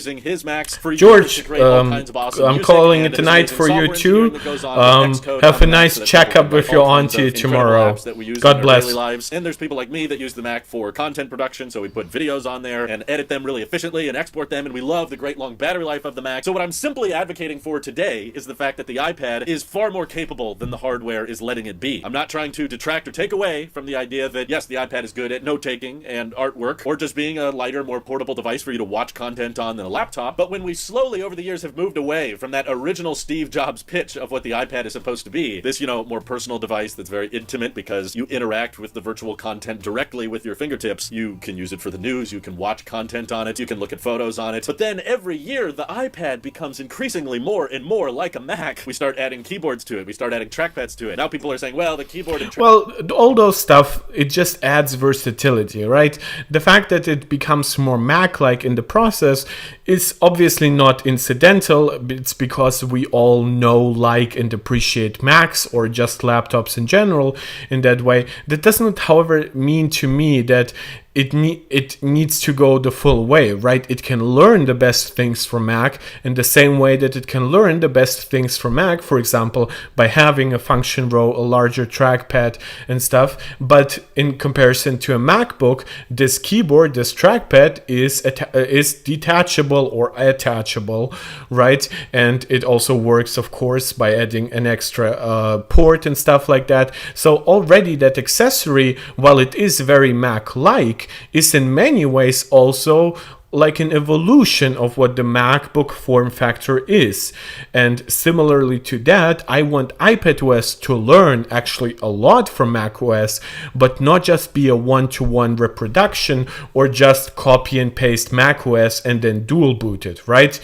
Using his Macs for George, you to create all kinds of awesome I'm music, calling and it tonight there's for you software too. engineering that goes on with Xcode Have on a the Mac, nice so that checkup people with can your make all kinds auntie of incredible tomorrow. apps that we use God in our bless. daily lives. And there's people like me that use the Mac for content production, so we put videos on there and edit them really efficiently and export them, and we love the great long battery life of the Mac. So what I'm simply advocating for today is the fact that the iPad is far more capable than the hardware is letting it be. I'm not trying to detract or take away from the idea that, yes, the iPad is good at note-taking and artwork, or just being a lighter, more portable device for you to watch content on than a laptop, but when we slowly over the years have moved away from that original Steve Jobs pitch of what the iPad is supposed to be, this, more personal device that's very intimate because you interact with the virtual content directly with your fingertips. You can use it for the news, you can watch content on it, you can look at photos on it, but then every year the iPad becomes increasingly more and more like a Mac. We start adding keyboards to it, we start adding trackpads to it. Now people are saying, well, the keyboard and Well, all those stuff, it just adds versatility, right? The fact that it becomes more Mac-like in the process is obviously not incidental. It's because we all know, like, and appreciate Macs or just laptops in general in that way. That doesn't, however, mean to me that it needs to go the full way, right? It can learn the best things from Mac in the same way that it can learn the best things from Mac, for example, by having a function row, a larger trackpad and stuff. But in comparison to a MacBook, this keyboard, this trackpad is detachable or attachable, right? And it also works, of course, by adding an extra port and stuff like that. So already that accessory, while it is very Mac-like, is in many ways also like an evolution of what the MacBook form factor is. And similarly to that, I want iPadOS to learn actually a lot from macOS, but not just be a one-to-one reproduction or just copy and paste macOS and then dual boot it, right?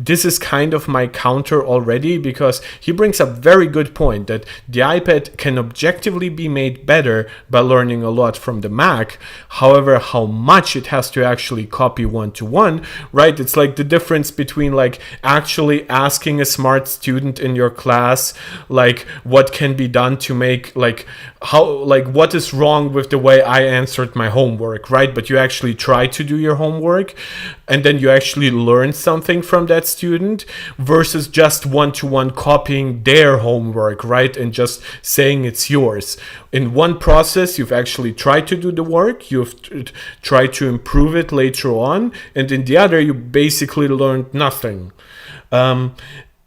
This is kind of my counter already, because he brings up very good point that the iPad can objectively be made better by learning a lot from the Mac. However, how much it has to actually copy one-to-one, right? It's like the difference between like actually asking a smart student in your class like what can be done to make like how, like what is wrong with the way I answered my homework, right? But you actually try to do your homework and then you actually learn something from that student, versus just one-to-one copying their homework, right? And just saying it's yours. In one process, you've actually tried to do the work, you've tried to improve it later on, and in the other, you basically learned nothing.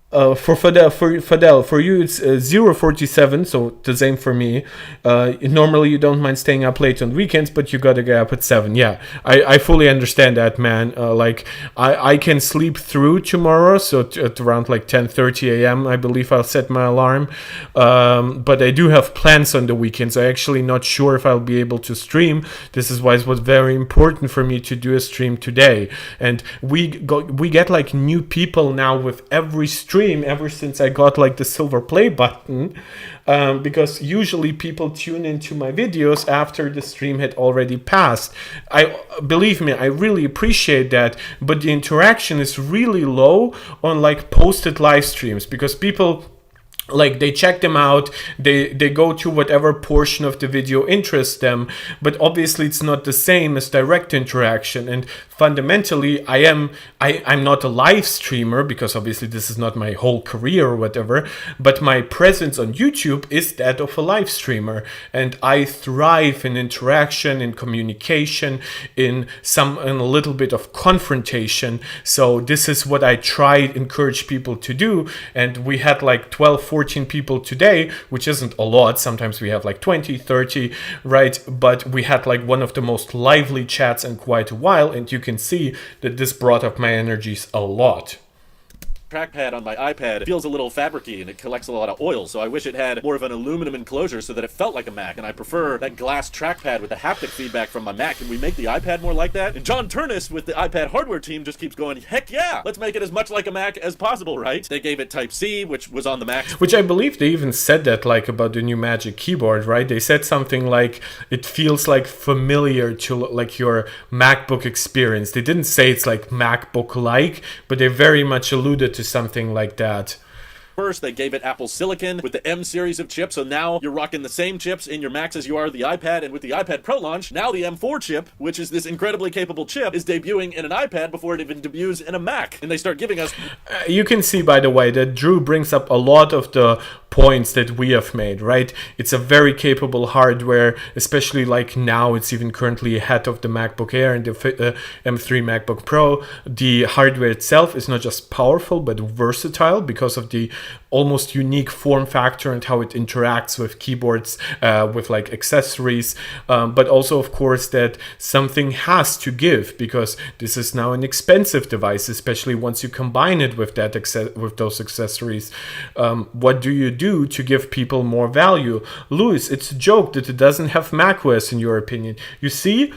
For Fidel, for you it's 0:47, so the same for me. Normally you don't mind staying up late on weekends, but you gotta get up at 7. Yeah, I fully understand that, man. Like I can sleep through tomorrow, so at around like 10:30 a.m. I believe I'll set my alarm. But I do have plans on the weekends. I'm actually not sure if I'll be able to stream. This is why it was very important for me to do a stream today. And we get like new people now with every stream ever since I got like the silver play button, because usually people tune into my videos after the stream had already passed. Believe me, I really appreciate that, but the interaction is really low on like posted live streams, because people like they check them out, they go to whatever portion of the video interests them, but obviously it's not the same as direct interaction. And fundamentally I'm not a live streamer, because obviously this is not my whole career or whatever, but my presence on YouTube is that of a live streamer, and I thrive in interaction, in communication, in a little bit of confrontation. So this is what I try to encourage people to do, and we had like 12-14 people today, which isn't a lot. Sometimes we have like 20-30, right? But we had like one of the most lively chats in quite a while, and you can see that this brought up my energies a lot. trackpad on my iPad feels a little fabricy and it collects a lot of oil, so I wish it had more of an aluminum enclosure so that it felt like a Mac, and I prefer that glass trackpad with the haptic feedback from my Mac. Can we make the iPad more like that? And John Turnus with the iPad hardware team just keeps going, heck yeah, let's make it as much like a Mac as possible, right? They gave it Type-C, which was on the Mac. Which I believe they even said that, like, about the new Magic Keyboard, right? They said something like, it feels like familiar to, like, your MacBook experience. They didn't say it's like MacBook-like, but they very much alluded to something like that. First, they gave it Apple Silicon with the M series of chips, so now you're rocking the same chips in your Macs as you are the iPad, and with the iPad Pro launch, now the M4 chip, which is this incredibly capable chip, is debuting in an iPad before it even debuts in a Mac, and they start giving us... You can see, by the way, that Drew brings up a lot of the points that we have made, right? It's a very capable hardware, especially like now it's even currently ahead of the MacBook Air and the M3 MacBook Pro. The hardware itself is not just powerful, but versatile because of the almost unique form factor and how it interacts with keyboards, with like accessories, but also of course that something has to give, because this is now an expensive device, especially once you combine it with that with those accessories. What do you do to give people more value? Louis, it's a joke that it doesn't have macOS in your opinion. You see,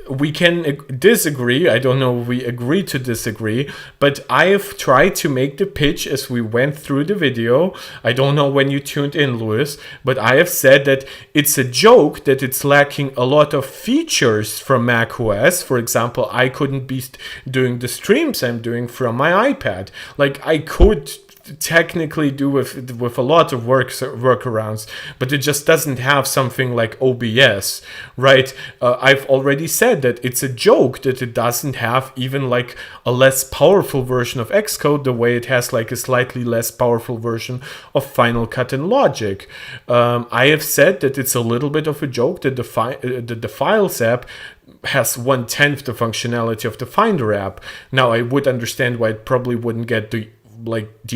we can disagree. I don't know if we agree to disagree, but I have tried to make the pitch as we went through the video. I don't know when you tuned in, Louis, but I have said that it's a joke that it's lacking a lot of features from macOS. For example, I couldn't be doing the streams I'm doing from my iPad. Like, I could technically do with a lot of workarounds, but it just doesn't have something like OBS, right? I've already said that it's a joke that it doesn't have even like a less powerful version of Xcode, the way it has like a slightly less powerful version of Final Cut and Logic. I have said that it's a little bit of a joke that the Files app has 1/10 the functionality of the Finder app. Now, I would understand why it probably wouldn't get the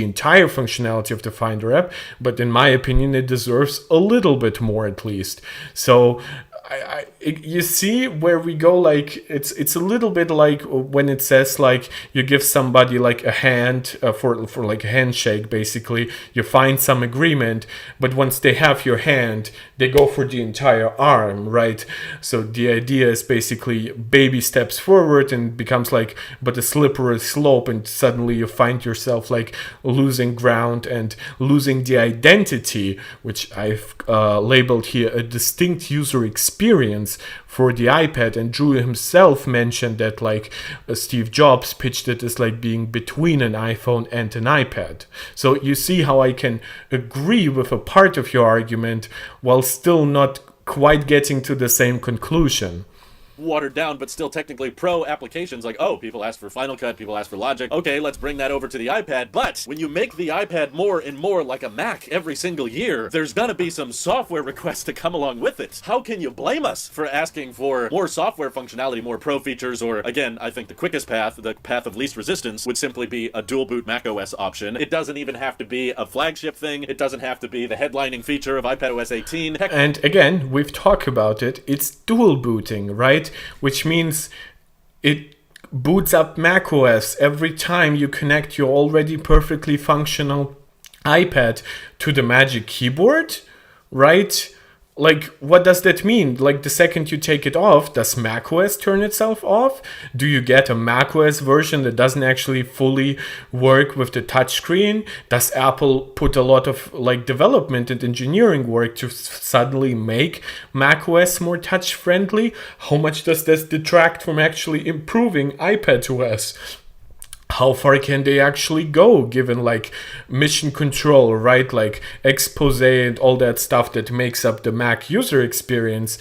entire functionality of the Finder app, but in my opinion it deserves a little bit more at least. So you see where we go, like it's a little bit like when it says like you give somebody like a hand for like a handshake. Basically you find some agreement, but once they have your hand they go for the entire arm, right? So the idea is basically baby steps forward and becomes like but a slippery slope, and suddenly you find yourself like losing ground and losing the identity, which I've labeled here a distinct user experience for the iPad. And Drew himself mentioned that like Steve Jobs pitched it as like being between an iPhone and an iPad. So you see how I can agree with a part of your argument while still not quite getting to the same conclusion. Watered down, but still technically pro applications. Like, oh, people ask for Final Cut, people ask for Logic. Okay, let's bring that over to the iPad. But when you make the iPad more and more like a Mac every single year, there's gonna be some software requests to come along with it. How can you blame us for asking for more software functionality, more pro features, or again, I think the quickest path, the path of least resistance, would simply be a dual boot macOS option. It doesn't even have to be a flagship thing. It doesn't have to be the headlining feature of iPadOS 18. Heck, and again, we've talked about it. It's dual booting, right? Which means it boots up macOS every time you connect your already perfectly functional iPad to the Magic Keyboard, right? Like, what does that mean? Like, the second you take it off, does macOS turn itself off? Do you get a macOS version that doesn't actually fully work with the touchscreen? Does Apple put a lot of like development and engineering work to suddenly make macOS more touch friendly? How much does this detract from actually improving iPadOS? How far can they actually go given like mission control, right? Like expose and all that stuff that makes up the Mac user experience.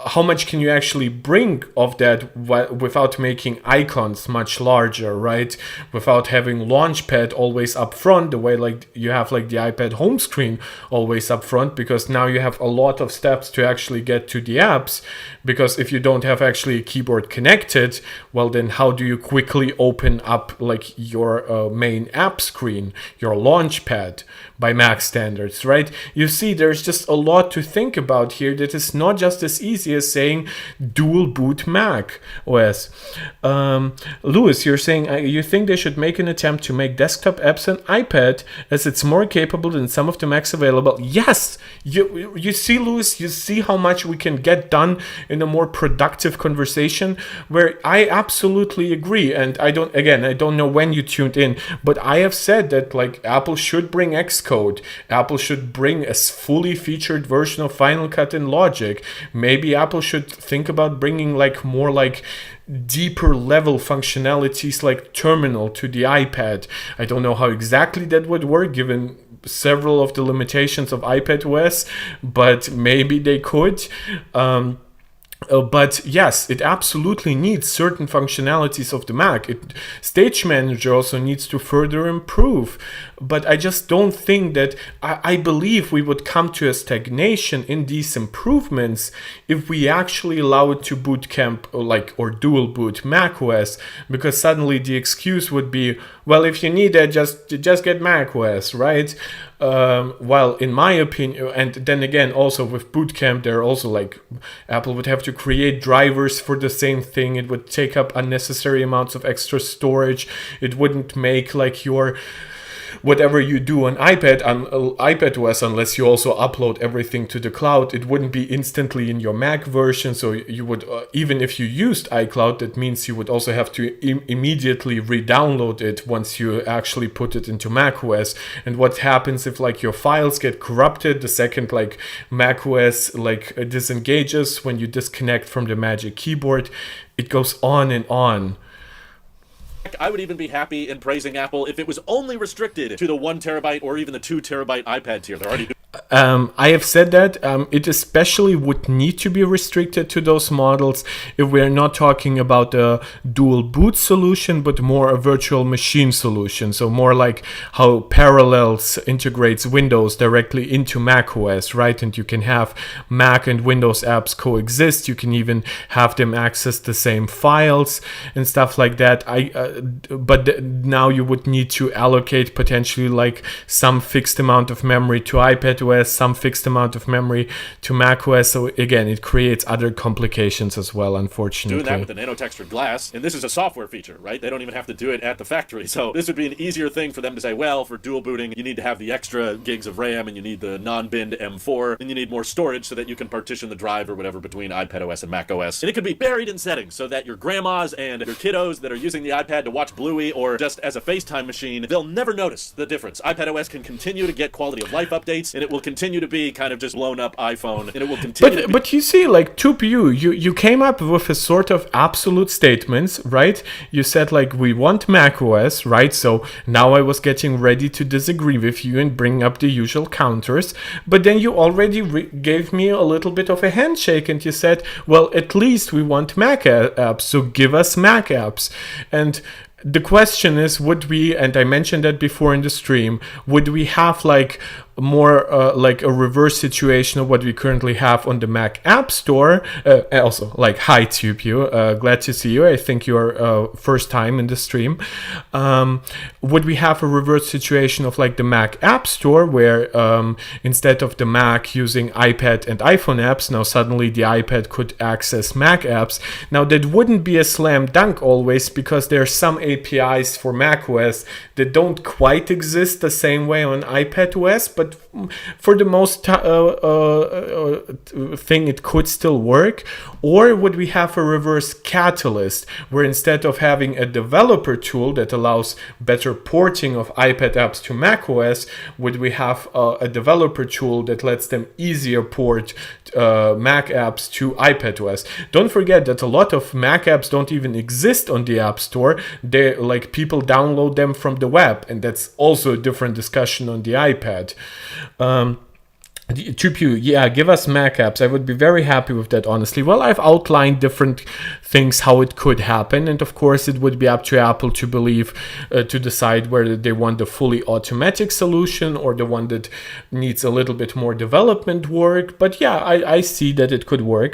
How much can you actually bring of that without making icons much larger, right? Without having Launchpad always up front, the way like you have like the iPad home screen always up front, because now you have a lot of steps to actually get to the apps. Because if you don't have actually a keyboard connected, well then how do you quickly open up like your main app screen, your Launchpad by Mac standards, right? You see, there's just a lot to think about here that is not just as easy easy as saying dual boot Mac OS. Louis, you're saying you think they should make an attempt to make desktop apps on iPad as it's more capable than some of the Macs available. Yes, you see, Louis, you see how much we can get done in a more productive conversation, where I absolutely agree. And I don't know when you tuned in, but I have said that like Apple should bring Xcode. Apple should bring a fully featured version of Final Cut and Logic. Maybe Apple should think about bringing like more like deeper level functionalities like terminal to the iPad. I don't know how exactly that would work given several of the limitations of iPadOS, but maybe they could. But yes, it absolutely needs certain functionalities of the Mac. Stage Manager also needs to further improve. But I just don't think that, I believe we would come to a stagnation in these improvements if we actually allow it to bootcamp or dual boot macOS, because suddenly the excuse would be, well, if you need it, just get macOS, right? While in my opinion, and then again, also with bootcamp, there are also like Apple would have to create drivers for the same thing. It would take up unnecessary amounts of extra storage. It wouldn't make like your whatever you do on iPadOS, unless you also upload everything to the cloud, it wouldn't be instantly in your Mac version. So you would, even if you used iCloud, that means you would also have to immediately re-download it once you actually put it into macOS. And what happens if like your files get corrupted the second like macOS like disengages when you disconnect from the Magic Keyboard? It goes on and on. I would even be happy in praising Apple if it was only restricted to the 1 terabyte or even the 2 terabyte iPad tier. They're already doing. I have said that it especially would need to be restricted to those models if we're not talking about a dual boot solution, but more a virtual machine solution. So more like how Parallels integrates Windows directly into macOS, right? And you can have Mac and Windows apps coexist. You can even have them access the same files and stuff like that. Now you would need to allocate potentially like some fixed amount of memory to iPadOS, some fixed amount of memory to macOS. So again, it creates other complications as well, unfortunately. Doing that with the nanotextured glass, and this is a software feature, right? They don't even have to do it at the factory. So this would be an easier thing for them to say, well, for dual booting, you need to have the extra gigs of RAM, and you need the non-binned M4, and you need more storage so that you can partition the drive or whatever between iPadOS and macOS. And it could be buried in settings so that your grandmas and your kiddos that are using the iPad to watch Bluey or just as a FaceTime machine, they'll never notice the difference. iPadOS can continue to get quality of life updates, and it will continue to be kind of just blown up iPhone, and it will continue to be. But you see, like, you came up with a sort of absolute statements, right? You said, like, we want macOS, right? So now I was getting ready to disagree with you and bring up the usual counters. But then you already gave me a little bit of a handshake, and you said, well, at least we want Mac apps, so give us Mac apps. And the question is, would we, and I mentioned that before in the stream, would we have like more like a reverse situation of what we currently have on the Mac App Store? Also, like, hi TubeU, glad to see you. I think you're first time in the stream. Would we have a reverse situation of like the Mac App Store where instead of the Mac using iPad and iPhone apps, now suddenly the iPad could access Mac apps? Now that wouldn't be a slam dunk always, because there are some APIs for macOS that don't quite exist the same way on iPadOS, but for the most thing it could still work. Or would we have a reverse catalyst where instead of having a developer tool that allows better porting of iPad apps to macOS, would we have a developer tool that lets them easier port Mac apps to iPadOS? Don't forget that a lot of Mac apps don't even exist on the App Store. They like people download them from the web, and that's also a different discussion on the iPad. TubeU, yeah, give us Mac apps. I would be very happy with that, honestly. Well, I've outlined different things how it could happen. And of course, it would be up to Apple to to decide whether they want the fully automatic solution or the one that needs a little bit more development work. But yeah, I see that it could work.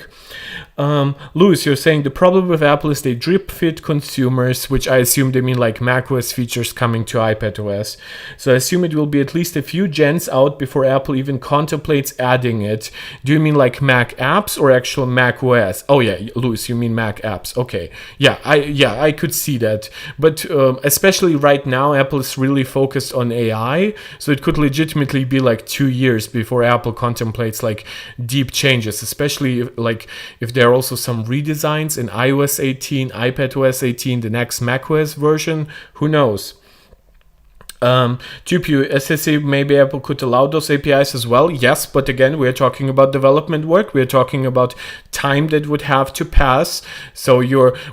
Louis, you're saying the problem with Apple is they drip fit consumers, which I assume they mean like macOS features coming to iPadOS. So I assume it will be at least a few gens out before Apple even contemplates adding it. Do you mean like Mac apps or actual macOS? Oh yeah, Louis, you mean Mac apps. Okay. Yeah, I could see that. But especially right now, Apple is really focused on AI. So it could legitimately be like 2 years before Apple contemplates like deep changes, especially like if there are also some redesigns in iOS 18, iPadOS 18, the next macOS version. Who knows? GPU SSD, maybe Apple could allow those APIs as well. Yes, but again, we're talking about development work. We're talking about time that would have to pass. So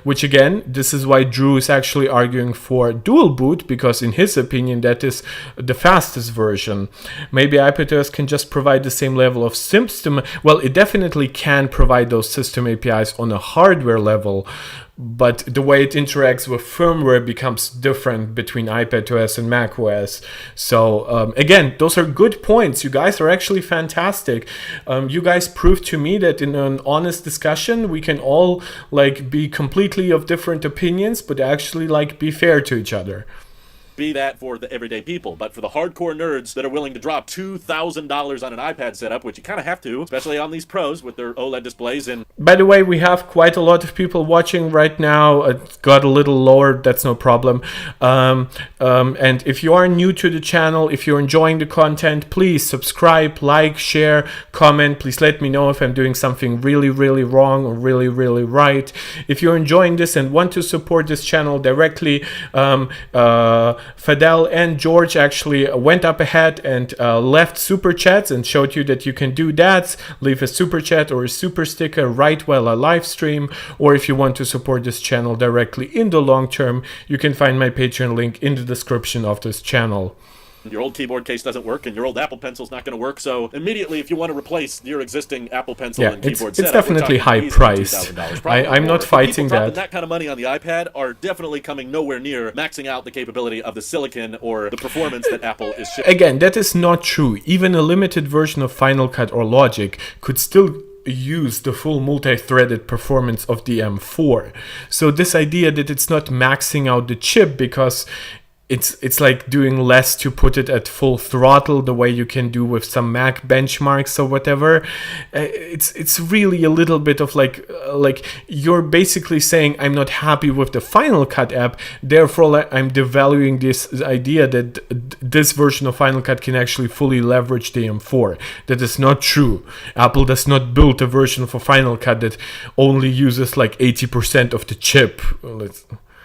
which again, this is why Drew is actually arguing for dual boot, because in his opinion, that is the fastest version. Maybe iPadOS can just provide the same level of system. Well, it definitely can provide those system APIs on a hardware level, but the way it interacts with firmware becomes different between iPadOS and macOS. So again, those are good points. You guys are actually fantastic. You guys proved to me that in an honest discussion, we can all like be completely of different opinions, but actually like be fair to each other. Be that for the everyday people, but for the hardcore nerds that are willing to drop $2,000 on an iPad setup, which you kind of have to, especially on these Pros with their OLED displays. And by the way, we have quite a lot of people watching right now. It got a little lower, that's no problem. And if you are new to the channel, if you're enjoying the content, please subscribe, like, share, comment. Please let me know if I'm doing something really, really wrong or really, really right. If you're enjoying this and want to support this channel directly, Fidel and George actually went up ahead and left super chats and showed you that you can do that. Leave a super chat or a super sticker right while I live stream. Or if you want to support this channel directly in the long term, you can find my Patreon link in the description of this channel. Your old keyboard case doesn't work, and your old Apple Pencil's not going to work. So immediately, if you want to replace your existing Apple Pencil and keyboard setup, it's definitely high priced. I'm not fighting that. That kind of money on the iPad are definitely coming nowhere near maxing out the capability of the silicon or the performance that Apple is shipping. Again, that is not true. Even a limited version of Final Cut or Logic could still use the full multi-threaded performance of the M4. So this idea that it's not maxing out the chip because it's like doing less to put it at full throttle the way you can do with some Mac benchmarks or whatever. It's really a little bit of like you're basically saying I'm not happy with the Final Cut app, therefore I'm devaluing this idea that this version of Final Cut can actually fully leverage the M4. That is not true. Apple does not build a version for Final Cut that only uses like 80% of the chip.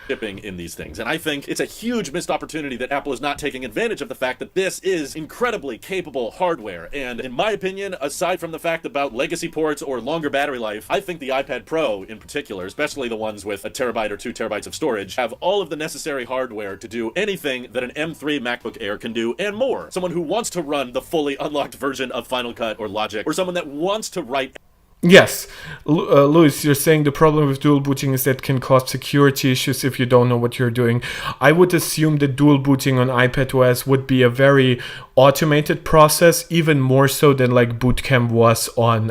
Shipping in these things. And I think it's a huge missed opportunity that Apple is not taking advantage of the fact that this is incredibly capable hardware. And in my opinion, aside from the fact about legacy ports or longer battery life, I think the iPad Pro in particular, especially the ones with 1 terabyte or 2 terabytes of storage, have all of the necessary hardware to do anything that an M3 MacBook Air can do and more. Someone who wants to run the fully unlocked version of Final Cut or Logic, or someone that wants to write. Yes, Louis, you're saying the problem with dual booting is that can cause security issues if you don't know what you're doing. I would assume that dual booting on iPadOS would be a very automated process, even more so than like Boot Camp was on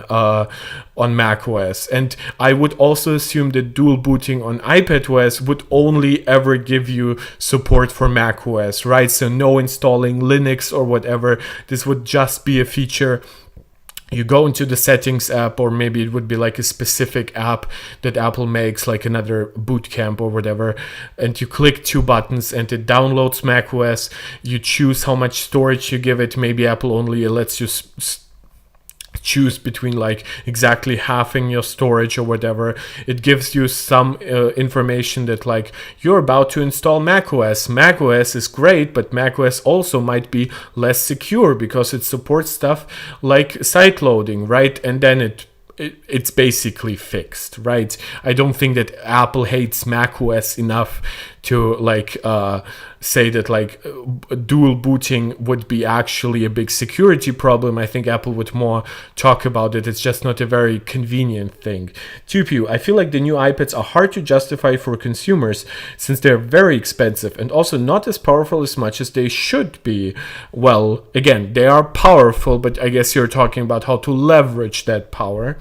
macOS. And I would also assume that dual booting on iPadOS would only ever give you support for macOS, right? So no installing Linux or whatever. This would just be a feature. You go into the settings app, or maybe it would be like a specific app that Apple makes, like another Boot Camp or whatever, and you click 2 buttons and it downloads macOS. You choose how much storage you give it. Maybe Apple only lets you choose between like exactly halving your storage or whatever. It gives you some information that like you're about to install macOS. macOS is great, but macOS also might be less secure because it supports stuff like site loading, right? And then it's basically fixed, right? I don't think that Apple hates macOS enough to like say that like dual booting would be actually a big security problem. I think Apple would more talk about it. It's just not a very convenient thing. Tupu, I feel like the new iPads are hard to justify for consumers since they're very expensive and also not as powerful as much as they should be. Well, again, they are powerful, but I guess you're talking about how to leverage that power.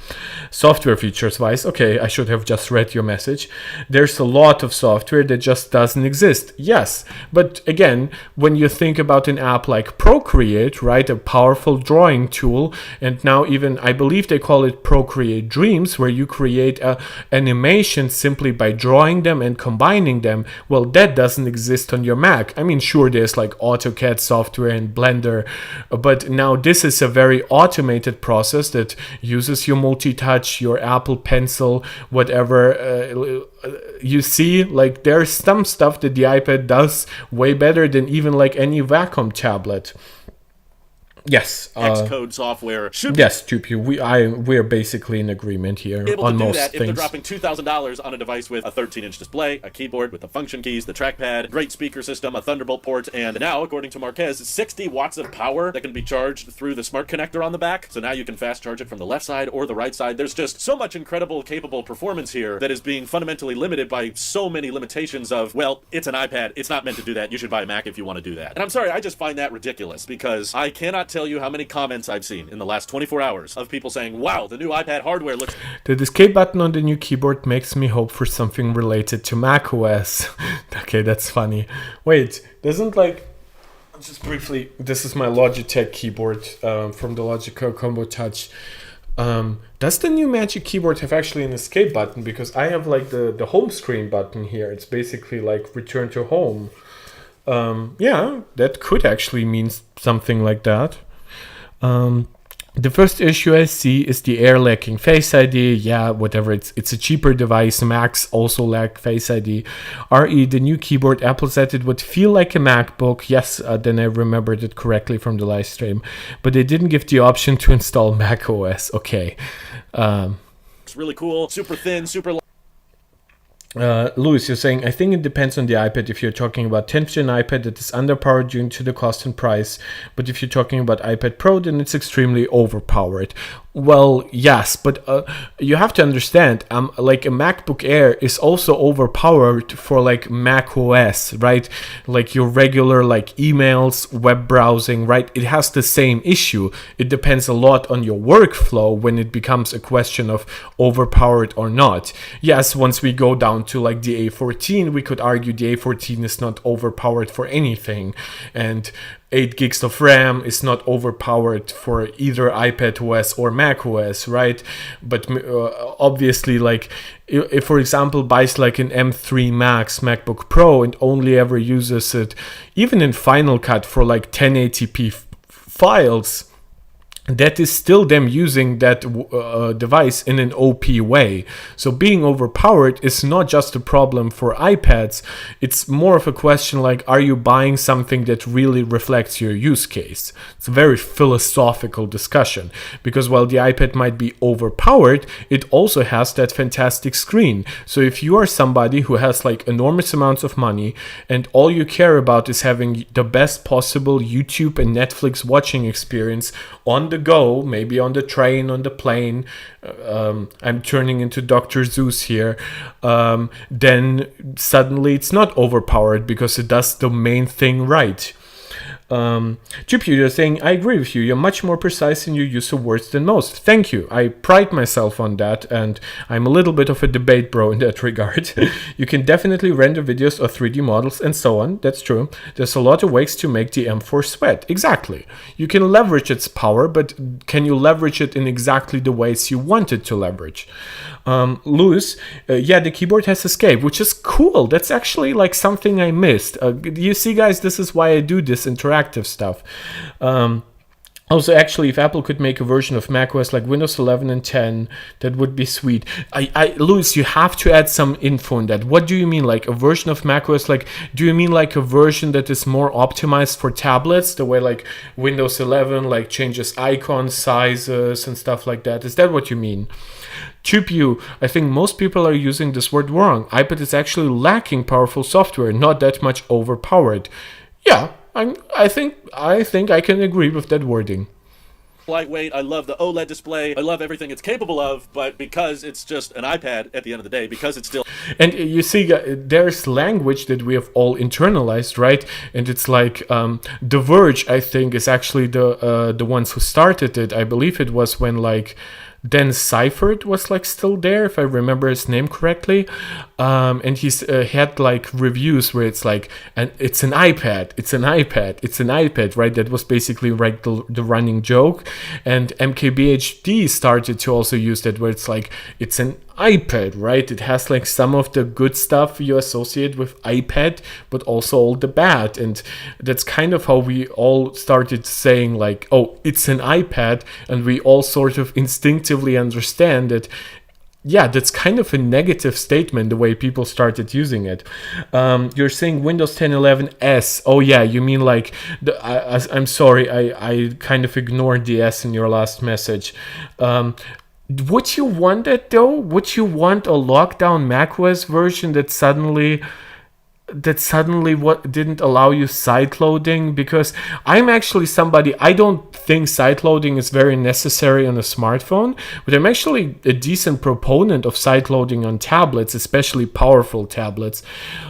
Software features wise, okay, I should have just read your message. There's a lot of software that just doesn't exist. Yes, but again, when you think about an app like Procreate, right, a powerful drawing tool, and now even I believe they call it Procreate Dreams, where you create animation simply by drawing them and combining them, well, that doesn't exist on your Mac. I mean, sure, there's like AutoCAD software and Blender, but now this is a very automated process that uses your multi-touch, your Apple Pencil, whatever. You see, like there's some stuff that the iPad does way better than even like any Wacom tablet. Yes. Xcode software should yes, Tupu, we're basically in agreement here be able on to do most that things. if they're dropping $2,000 on a device with a 13-inch display, a keyboard with the function keys, the trackpad, great speaker system, a Thunderbolt port, and now, according to Marquez, 60 watts of power that can be charged through the smart connector on the back. So now you can fast charge it from the left side or the right side. There's just so much incredible, capable performance here that is being fundamentally limited by so many limitations of, well, it's an iPad. It's not meant to do that. You should buy a Mac if you want to do that. And I'm sorry, I just find that ridiculous because I cannot tell you how many comments I've seen in the last 24 hours of people saying, wow, the new iPad hardware looks... The escape button on the new keyboard makes me hope for something related to macOS. Okay, that's funny. Wait, doesn't like... Just briefly, this is my Logitech keyboard from the Logitech Combo Touch. Does the new Magic Keyboard have actually an escape button? Because I have like the home screen button here. It's basically like return to home. Yeah, that could actually mean something like that. The first issue I see is the Air lacking Face ID. Yeah, whatever. It's a cheaper device. Macs also lack Face ID. RE, the new keyboard, Apple said it would feel like a MacBook. Yes, then I remembered it correctly from the live stream. But they didn't give the option to install macOS. Okay. It's really cool. Super thin, super light. Louis, you're saying, I think it depends on the iPad. If you're talking about 10th gen iPad, that is underpowered due to the cost and price. But if you're talking about iPad Pro, then it's extremely overpowered. Well, yes, but you have to understand, like a MacBook Air is also overpowered for like Mac OS, right? Like your regular like emails, web browsing, right? It has the same issue. It depends a lot on your workflow when it becomes a question of overpowered or not. Yes, once we go down to like the A14, we could argue the A14 is not overpowered for anything, and 8 gigs of RAM is not overpowered for either iPad OS or Mac OS, right? But obviously, like, if for example buys like an M3 Max MacBook Pro and only ever uses it, even in Final Cut for like 1080p files, that is still them using that device in an OP way. So being overpowered is not just a problem for iPads. It's more of a question like, are you buying something that really reflects your use case? It's a very philosophical discussion, because while the iPad might be overpowered, it also has that fantastic screen. So if you are somebody who has like enormous amounts of money and all you care about is having the best possible YouTube and Netflix watching experience on the go, maybe on the train, on the plane, I'm turning into Dr. Zeus here, then suddenly it's not overpowered because it does the main thing right. Jupu, you're saying, I agree with you. You're much more precise in your use of words than most. Thank you. I pride myself on that, and I'm a little bit of a debate bro in that regard. You can definitely render videos or 3D models and so on. That's true. There's a lot of ways to make the M4 sweat. Exactly. You can leverage its power, but can you leverage it in exactly the ways you want it to leverage? Louis, yeah, the keyboard has escape, which is cool. That's actually like something I missed. You see, guys, this is why I do this interactive stuff. Also, actually, if Apple could make a version of macOS like Windows 11 and 10, that would be sweet. Louis, you have to add some info on that. What do you mean, like a version of macOS? Like, do you mean like a version that is more optimized for tablets, the way like Windows 11 like changes icon sizes and stuff like that? Is that what you mean? TubeU, I think most people are using this word wrong. iPad is actually lacking powerful software, not that much overpowered. Yeah. I think I can agree with that wording. Lightweight, I love the OLED display, I love everything it's capable of, but because it's just an iPad at the end of the day, because it's still... And you see, there's language that we have all internalized, right? And it's like The Verge, I think, is actually the ones who started it. I believe it was when like Dan Seifert was like still there, if I remember his name correctly, and he's had like reviews where it's like, and it's an iPad, right? That was basically like the running joke, and MKBHD started to also use that, where it's like, it's an iPad, right? It has like some of the good stuff you associate with iPad, but also all the bad. And that's kind of how we all started saying like, oh, it's an iPad. And we all sort of instinctively understand that, yeah, that's kind of a negative statement, the way people started using it. You're saying Windows 10 11S. Oh yeah, you mean like, I'm sorry, I kind of ignored the S in your last message. Would you want that though? Would you want a lockdown macOS version that suddenly what didn't allow you sideloading? Because I'm actually somebody, I don't think sideloading is very necessary on a smartphone, but I'm actually a decent proponent of sideloading on tablets, especially powerful tablets.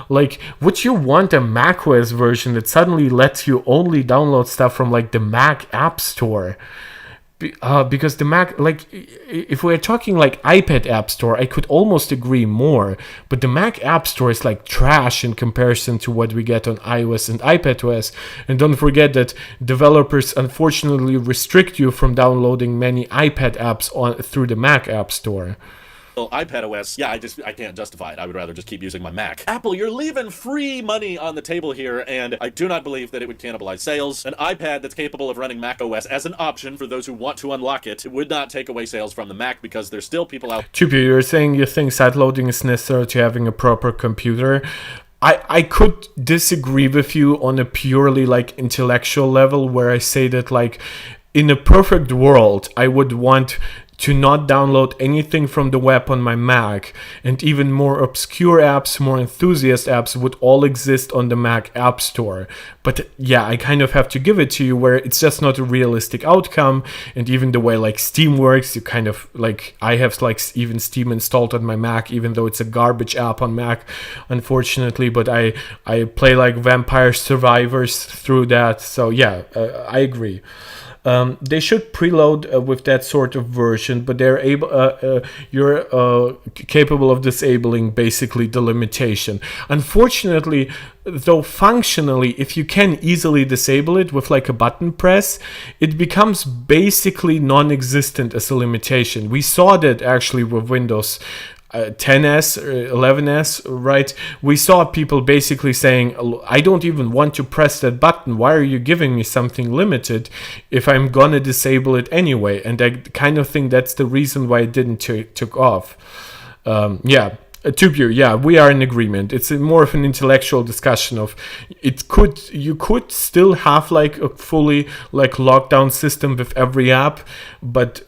Like, would you want a macOS version that suddenly lets you only download stuff from like the Mac App Store? Because the Mac, like, if we're talking like iPad App Store, I could almost agree more. But the Mac App Store is like trash in comparison to what we get on iOS and iPadOS. And don't forget that developers unfortunately restrict you from downloading many iPad apps through the Mac App Store. iPad OS, yeah, I can't justify it. I would rather just keep using my Mac. Apple, you're leaving free money on the table here, and I do not believe that it would cannibalize sales. An iPad that's capable of running Mac OS as an option for those who want to unlock it would not take away sales from the Mac, because there's still people out... Chupi, you're saying you think sideloading is necessary to having a proper computer. I could disagree with you on a purely like intellectual level, where I say that like in a perfect world, I would want to not download anything from the web on my Mac, and even more obscure apps, more enthusiast apps would all exist on the Mac App Store. But yeah, I kind of have to give it to you where it's just not a realistic outcome. And even the way like Steam works, you kind of like, I have like even Steam installed on my Mac, even though it's a garbage app on Mac, unfortunately, but I play like Vampire Survivors through that. So yeah, I agree. They should preload with that sort of version, but they're able. You're capable of disabling basically the limitation. Unfortunately, though, functionally, if you can easily disable it with like a button press, it becomes basically non-existent as a limitation. We saw that actually with Windows 10s or 11s, right? We saw people basically saying, I don't even want to press that button. Why are you giving me something limited if I'm gonna disable it anyway? And I kind of think that's the reason why it didn't took off. Yeah. TubeU, yeah, we are in agreement. It's more of an intellectual discussion of you could still have like a fully like lockdown system with every app, but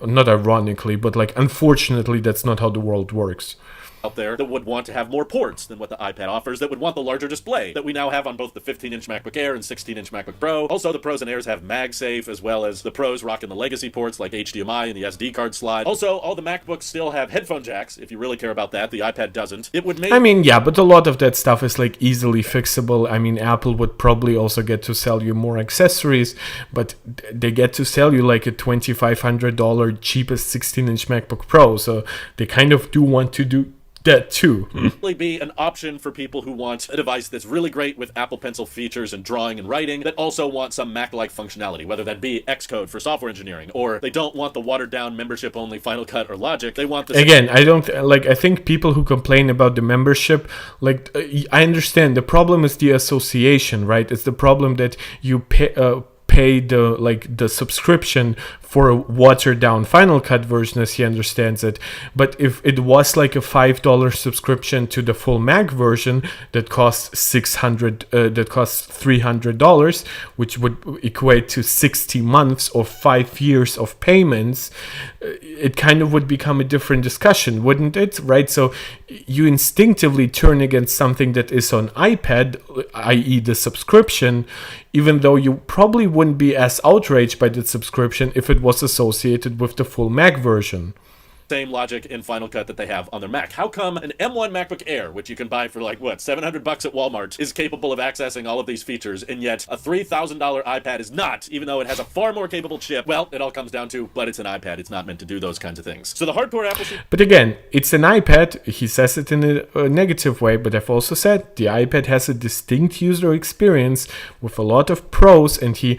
not ironically, but like unfortunately, that's not how the world works. Out there that would want to have more ports than what the iPad offers, that would want the larger display that we now have on both the 15-inch MacBook Air and 16-inch MacBook Pro. Also, the Pros and Airs have MagSafe, as well as the Pros rocking the legacy ports like HDMI and the SD card slide. Also, all the MacBooks still have headphone jacks, if you really care about that. The iPad doesn't. It would make... I mean, yeah, but a lot of that stuff is like easily fixable. I mean, Apple would probably also get to sell you more accessories, but they get to sell you like a $2,500 cheapest 16-inch MacBook Pro, so they kind of do want to do that too. Really be an option for people who want a device that's really great with Apple Pencil features and drawing and writing, that also want some Mac-like functionality, whether that be Xcode for software engineering, or they don't want the watered-down membership-only Final Cut or Logic. They want the... Again, I think people who complain about the membership, like, I understand. The problem is the association, right? It's the problem that you pay the subscription for a watered down Final Cut version as he understands it. But if it was like a $5 subscription to the full Mac version that costs $300, which would equate to 60 months or 5 years of payments, it kind of would become a different discussion, wouldn't it? Right? So you instinctively turn against something that is on iPad, i.e. the subscription, even though you probably wouldn't be as outraged by the subscription if it was associated with the full Mac version. Same logic in Final Cut that they have on their Mac. How come an M1 MacBook Air, which you can buy for like, what, $700 at Walmart, is capable of accessing all of these features, and yet a $3,000 iPad is not, even though it has a far more capable chip? Well, it all comes down to, but it's an iPad. It's not meant to do those kinds of things. So the hardcore Apple... But again, it's an iPad. He says it in a negative way, but I've also said the iPad has a distinct user experience with a lot of pros, and he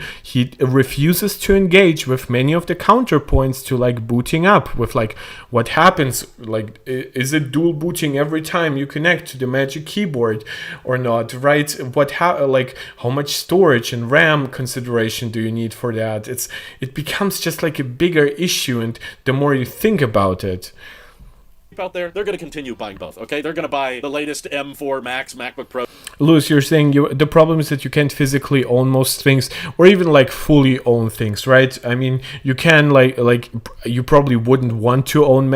refuses to engage with many of the counterpoints to like booting up with like, what happens, like, is it dual booting every time you connect to the Magic Keyboard or not, right? How much storage and RAM consideration do you need for that? It becomes just like a bigger issue, and the more you think about it, out there, they're going to continue buying both, okay? They're going to buy the latest M4 Max, MacBook Pro. Lewis, you're saying the problem is that you can't physically own most things, or even like fully own things, right? I mean, you can like you probably wouldn't want to own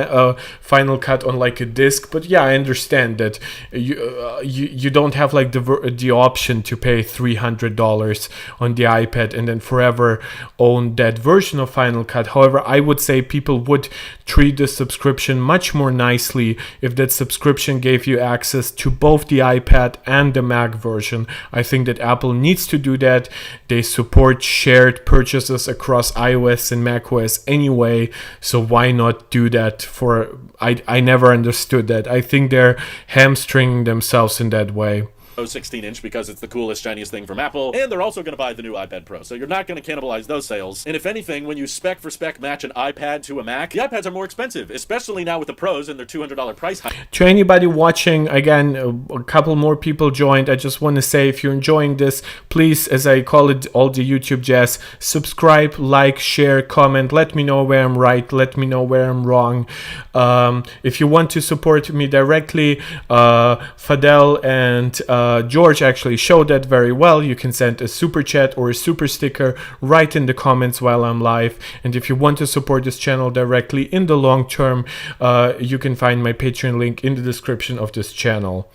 Final Cut on like a disc, but yeah, I understand that you don't have like the option to pay $300 on the iPad and then forever own that version of Final Cut. However, I would say people would treat the subscription much more nicely if that subscription gave you access to both the iPad and the Mac version. I think that Apple needs to do that. They support shared purchases across iOS and macOS anyway, so why not do that for... I never understood that. I think they're hamstringing themselves in that way. 16-inch because it's the coolest, shiniest thing from Apple, and they're also going to buy the new iPad Pro, so you're not going to cannibalize those sales. And if anything, when you spec for spec match an iPad to a Mac, the iPads are more expensive, especially now with the Pros and their $200 price hike. To anybody watching, again, a couple more people joined. I just want to say, if you're enjoying this, please, as I call it, all the YouTube jazz, subscribe, like, share, comment, let me know where I'm right, let me know where I'm wrong. If you want to support me directly, Fadel and George actually showed that very well. You can send a super chat or a super sticker right in the comments while I'm live. And if you want to support this channel directly in the long term, you can find my Patreon link in the description of this channel.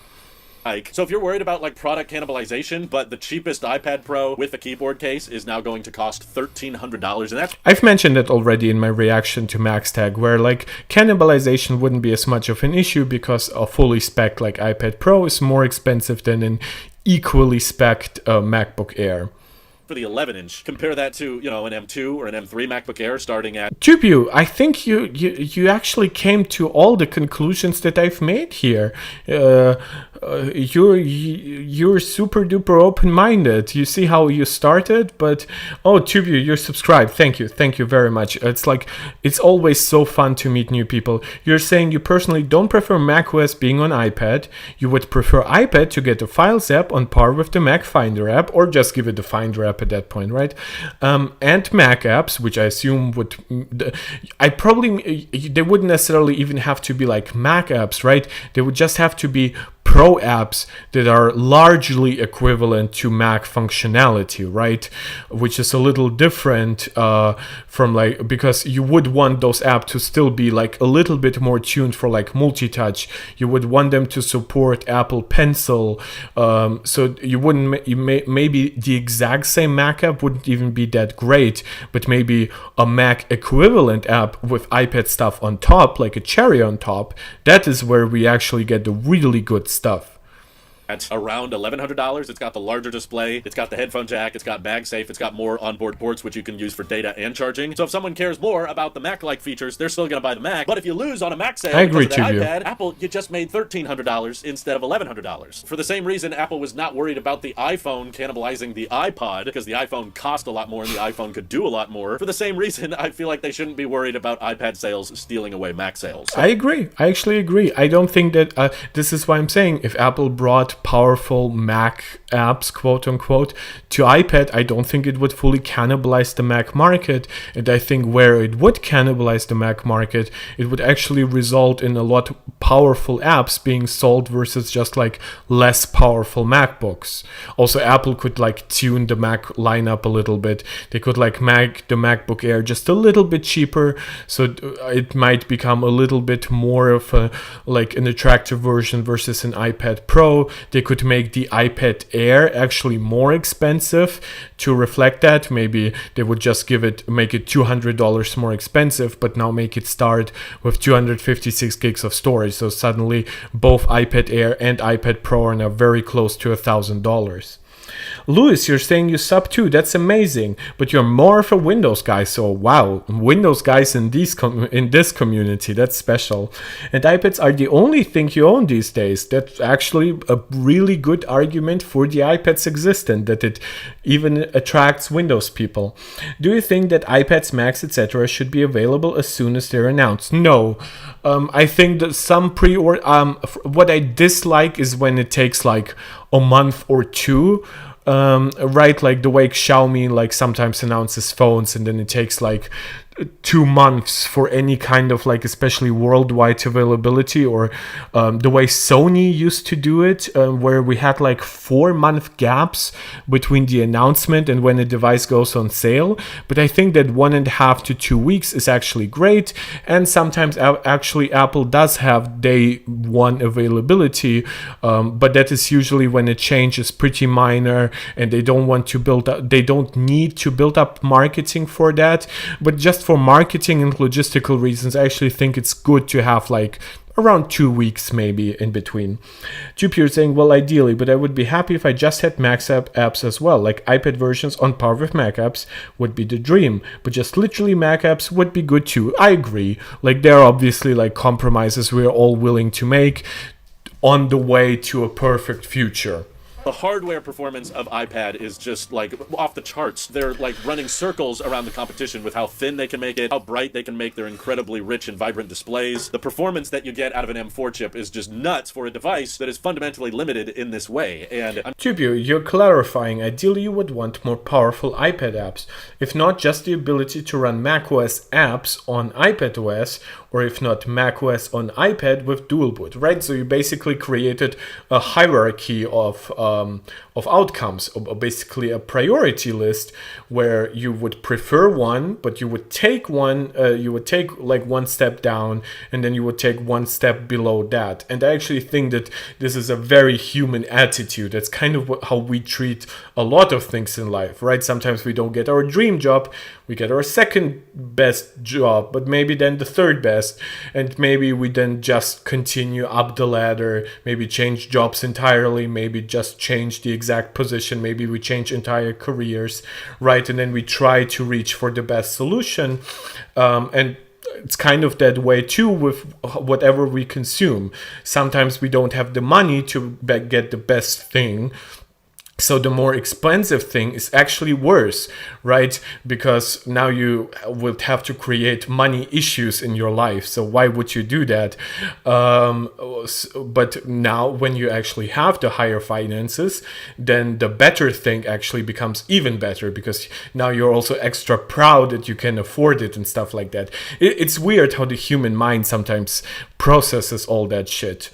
So if you're worried about like product cannibalization, but the cheapest iPad Pro with a keyboard case is now going to cost $1,300, and that's... I've mentioned it already in my reaction to MaxTag, where like cannibalization wouldn't be as much of an issue because a fully spec'd like iPad Pro is more expensive than an equally spec'd MacBook Air. For the 11-inch, compare that to, you know, an M2 or an M3 MacBook Air starting at... Tubu, I think you actually came to all the conclusions that I've made here. You're super duper open-minded. You see how you started, but Tubu, you're subscribed. Thank you very much. It's like, it's always so fun to meet new people. You're saying you personally don't prefer macOS being on iPad. You would prefer iPad to get the Files app on par with the Mac Finder app, or just give it the Finder app at that point, right? And Mac apps, which I assume would... they wouldn't necessarily even have to be like Mac apps, right? They would just have to be Pro apps that are largely equivalent to Mac functionality, right? Which is a little different from like, because you would want those apps to still be like a little bit more tuned for like multi-touch. You would want them to support Apple Pencil. So you wouldn't, maybe the exact same Mac app wouldn't even be that great, but maybe a Mac equivalent app with iPad stuff on top, like a cherry on top, that is where we actually get the really good stuff. At around $1,100, it's got the larger display, it's got the headphone jack, it's got MagSafe, it's got more onboard ports which you can use for data and charging. So if someone cares more about the Mac-like features, they're still going to buy the Mac. But if you lose on a Mac sale because of the iPad, Apple, you just made $1,300 instead of $1,100. For the same reason, Apple was not worried about the iPhone cannibalizing the iPod, because the iPhone cost a lot more and the iPhone could do a lot more. For the same reason, I feel like they shouldn't be worried about iPad sales stealing away Mac sales. I agree. I actually agree. I don't think that this is why I'm saying if Apple brought powerful Mac apps, quote unquote, to iPad, I don't think it would fully cannibalize the Mac market. And I think where it would cannibalize the Mac market, it would actually result in a lot powerful apps being sold versus just like less powerful MacBooks. Also, Apple could like tune the Mac lineup a little bit. They could like make the MacBook Air just a little bit cheaper, so it might become a little bit more of a like an attractive version versus an iPad Pro. They could make the iPad Air actually more expensive to reflect that. Maybe they would just make it $200 more expensive, but now make it start with 256 gigs of storage. So suddenly both iPad Air and iPad Pro are now very close to $1,000. Louis, you're saying you sub too. That's amazing. But you're more of a Windows guy. So wow, Windows guys in this community, that's special. And iPads are the only thing you own these days. That's actually a really good argument for the iPad's existence, that it even attracts Windows people. Do you think that iPads, Macs, etc. should be available as soon as they're announced? No. I think that some pre-order, what I dislike is when it takes like a month or two, right? Like the way Xiaomi like sometimes announces phones and then it takes like 2 months for any kind of like especially worldwide availability, or the way Sony used to do it, where we had like 4-month gaps between the announcement and when a device goes on sale. But I think that 1.5 to 2 weeks is actually great, and sometimes actually Apple does have day one availability, but that is usually when a change is pretty minor and they don't need to build up marketing for that. But just for marketing and logistical reasons, I actually think it's good to have like around 2 weeks maybe in between. Jupiter saying, well, ideally, but I would be happy if I just had Mac apps as well. Like iPad versions on par with Mac apps would be the dream, but just literally Mac apps would be good too. I agree. Like there are obviously like compromises we're all willing to make on the way to a perfect future. The hardware performance of iPad is just like off the charts. They're like running circles around the competition with how thin they can make it, how bright they can make their incredibly rich and vibrant displays. The performance that you get out of an M4 chip is just nuts for a device that is fundamentally limited in this way. And Tubio, you're clarifying. Ideally, you would want more powerful iPad apps. If not, just the ability to run macOS apps on iPadOS, or if not, macOS on iPad with dual boot, right? So you basically created a hierarchy of outcomes, or basically a priority list where you would prefer one, but you would take like one step down, and then you would take one step below that. And I actually think that this is a very human attitude. That's kind of how we treat a lot of things in life, right? Sometimes we don't get our dream job, we get our second best job, but maybe then the third best, and maybe we then just continue up the ladder, maybe change jobs entirely, maybe just change the exact position, maybe we change entire careers, right? And then we try to reach for the best solution, and it's kind of that way too with whatever we consume. Sometimes we don't have the money to get the best thing, so the more expensive thing is actually worse, right? Because now you will have to create money issues in your life. So why would you do that? But now when you actually have the higher finances, then the better thing actually becomes even better, because now you're also extra proud that you can afford it and stuff like that. It's weird how the human mind sometimes processes all that shit.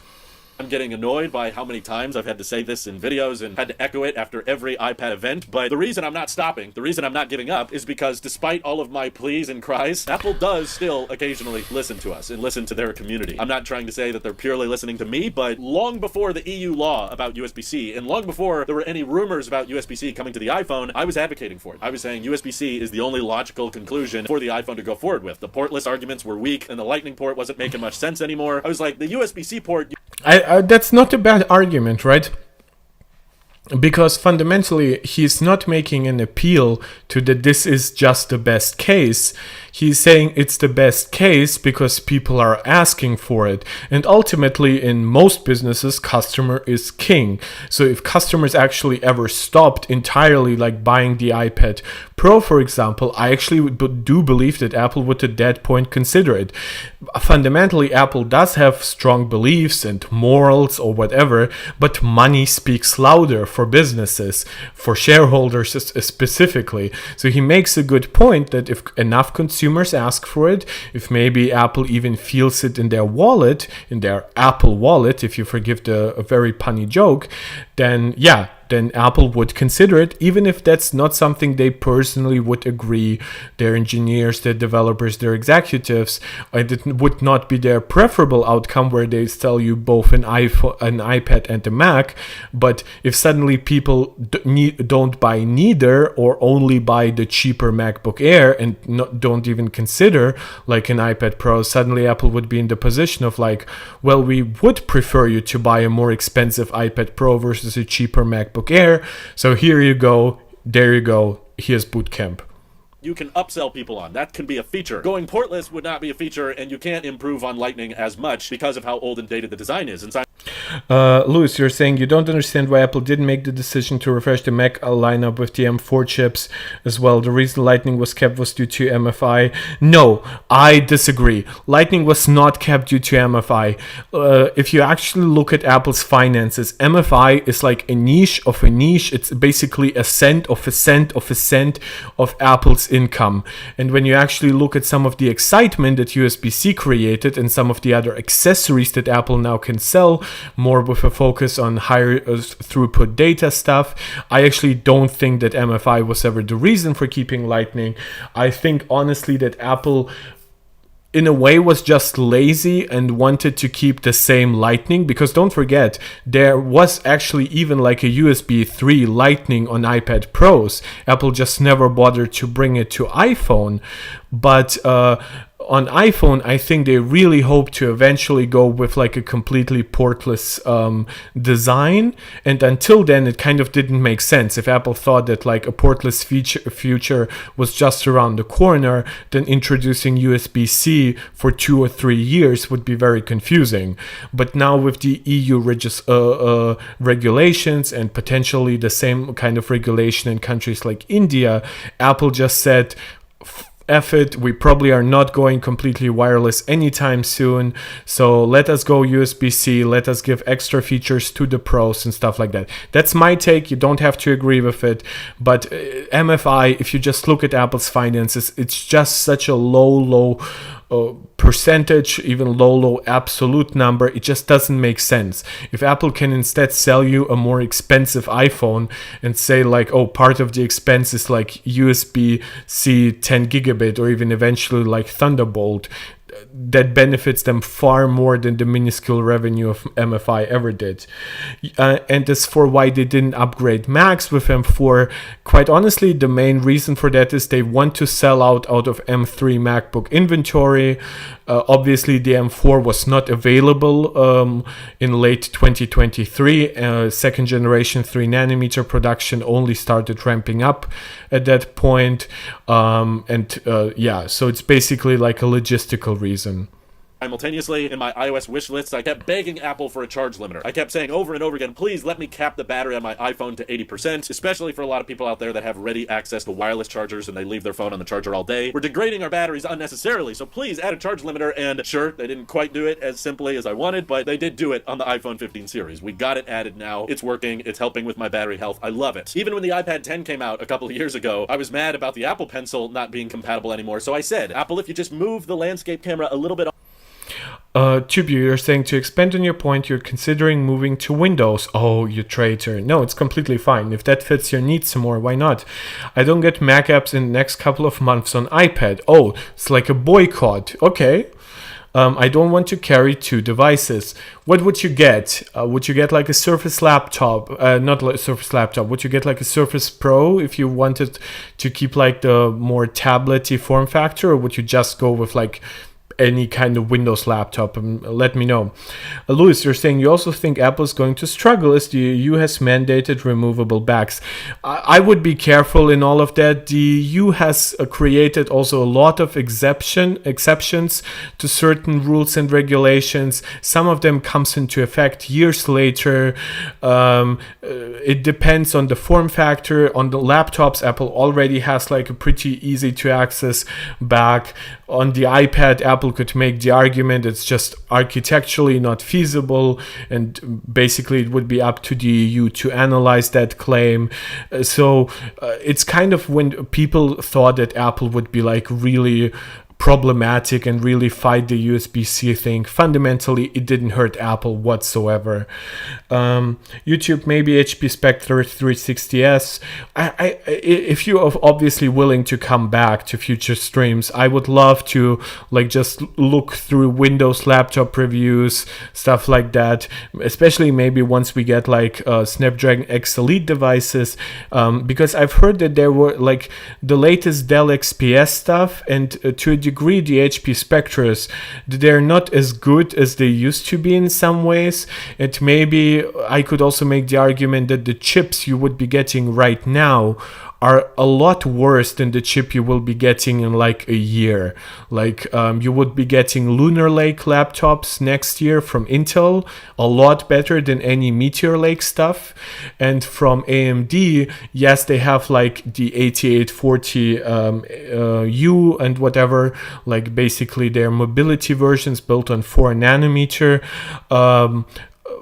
I'm getting annoyed by how many times I've had to say this in videos and had to echo it after every iPad event, but the reason I'm not stopping, the reason I'm not giving up, is because despite all of my pleas and cries, Apple does still occasionally listen to us and listen to their community. I'm not trying to say that they're purely listening to me, but long before the EU law about USB-C, and long before there were any rumors about USB-C coming to the iPhone, I was advocating for it. I was saying USB-C is the only logical conclusion for the iPhone to go forward with. The portless arguments were weak, and the Lightning port wasn't making much sense anymore. I was like, the USB-C port... That's not a bad argument, right? Because fundamentally, he's not making an appeal to that this is just the best case. He's saying it's the best case because people are asking for it. And ultimately, in most businesses, customer is king. So if customers actually ever stopped entirely like buying the iPad Pro, for example, I actually do believe that Apple would at that point consider it. Fundamentally, Apple does have strong beliefs and morals or whatever, but money speaks louder for businesses, for shareholders specifically. So he makes a good point that if enough consumers ask for it, if maybe Apple even feels it in their wallet, in their Apple wallet, if you forgive the very punny joke, then Apple would consider it, even if that's not something they personally would agree, their engineers, their developers, their executives, it would not be their preferable outcome where they sell you both an iPhone, an iPad and a Mac. But if suddenly people don't buy neither, or only buy the cheaper MacBook Air and don't even consider like an iPad Pro, suddenly Apple would be in the position of like, well, we would prefer you to buy a more expensive iPad Pro versus a cheaper MacBook Air. So here you go, there you go, here's Boot Camp. You can upsell people on. That can be a feature. Going portless would not be a feature, and you can't improve on Lightning as much because of how old and dated the design is. And Louis, you're saying you don't understand why Apple didn't make the decision to refresh the Mac lineup with the M4 chips as well. The reason Lightning was kept was due to MFI. No, I disagree. Lightning was not kept due to MFI. If you actually look at Apple's finances, MFI is like a niche of a niche. It's basically a cent of a cent of a cent of Apple's income. And when you actually look at some of the excitement that USB-C created and some of the other accessories that Apple now can sell, more with a focus on higher throughput data stuff, I actually don't think that MFI was ever the reason for keeping Lightning. I think honestly that Apple in a way was just lazy and wanted to keep the same Lightning, because don't forget, there was actually even like a USB 3 Lightning on iPad Pros. Apple just never bothered to bring it to iPhone. But on iPhone, I think they really hope to eventually go with like a completely portless design. And until then, it kind of didn't make sense. If Apple thought that like a portless future was just around the corner, then introducing USB-C for 2 or 3 years would be very confusing. But now with the EU regulations and potentially the same kind of regulation in countries like India, Apple just said, F it, we probably are not going completely wireless anytime soon, so let us go USB-C, let us give extra features to the pros and stuff like that. That's my take, you don't have to agree with it, but MFI, if you just look at Apple's finances, it's just such a low percentage, even low absolute number. It just doesn't make sense. If Apple can instead sell you a more expensive iPhone and say like, oh, part of the expense is like USB-C 10 gigabit or even eventually like Thunderbolt, that benefits them far more than the minuscule revenue of MFI ever did. And as for why they didn't upgrade Macs with M4, quite honestly, the main reason for that is they want to sell out of M3 MacBook inventory. Obviously, the M4 was not available in late 2023. Second generation 3nm production only started ramping up at that point. So it's basically like a logistical reason. Simultaneously, in my iOS wish list, I kept begging Apple for a charge limiter. I kept saying over and over again, please let me cap the battery on my iPhone to 80%, especially for a lot of people out there that have ready access to wireless chargers and they leave their phone on the charger all day. We're degrading our batteries unnecessarily, so please add a charge limiter. And sure, they didn't quite do it as simply as I wanted, but they did do it on the iPhone 15 series. We got it added now. It's working. It's helping with my battery health. I love it. Even when the iPad 10 came out a couple of years ago, I was mad about the Apple Pencil not being compatible anymore. So I said, Apple, if you just move the landscape camera a little bit. Tubu, you're saying to expand on your point, you're considering moving to Windows. Oh, you traitor. No, it's completely fine. If that fits your needs some more, why not? I don't get Mac apps in the next couple of months on iPad. Oh, it's like a boycott. Okay. I don't want to carry 2 devices. What would you get? Would you get like a Surface laptop? Not like a Surface laptop. Would you get like a Surface Pro if you wanted to keep like the more tablet-y form factor? Or would you just go with like any kind of Windows laptop, let me know. Louis, you're saying you also think Apple is going to struggle as the EU has mandated removable backs. I would be careful in all of that. The EU has created also a lot of exceptions to certain rules and regulations. Some of them comes into effect years later. It depends on the form factor. On the laptops, Apple already has like a pretty easy to access back. On the iPad, Apple could make the argument it's just architecturally not feasible, and basically it would be up to the EU to analyze that claim. So it's kind of when people thought that Apple would be like really problematic and really fight the USB-C thing. Fundamentally, it didn't hurt Apple whatsoever. YouTube, maybe HP Spectre 360S. If you are obviously willing to come back to future streams, I would love to like just look through Windows laptop reviews, stuff like that. Especially maybe once we get like Snapdragon X Elite devices, because I've heard that there were like the latest Dell XPS stuff, and to a degree the HP Spectres, they're not as good as they used to be in some ways. And maybe I could also make the argument that the chips you would be getting right now are a lot worse than the chip you will be getting in like a year. Like you would be getting Lunar Lake laptops next year from Intel, a lot better than any Meteor Lake stuff. And from AMD, yes, they have like the 8840 U and whatever, like basically their mobility versions built on 4 nanometer.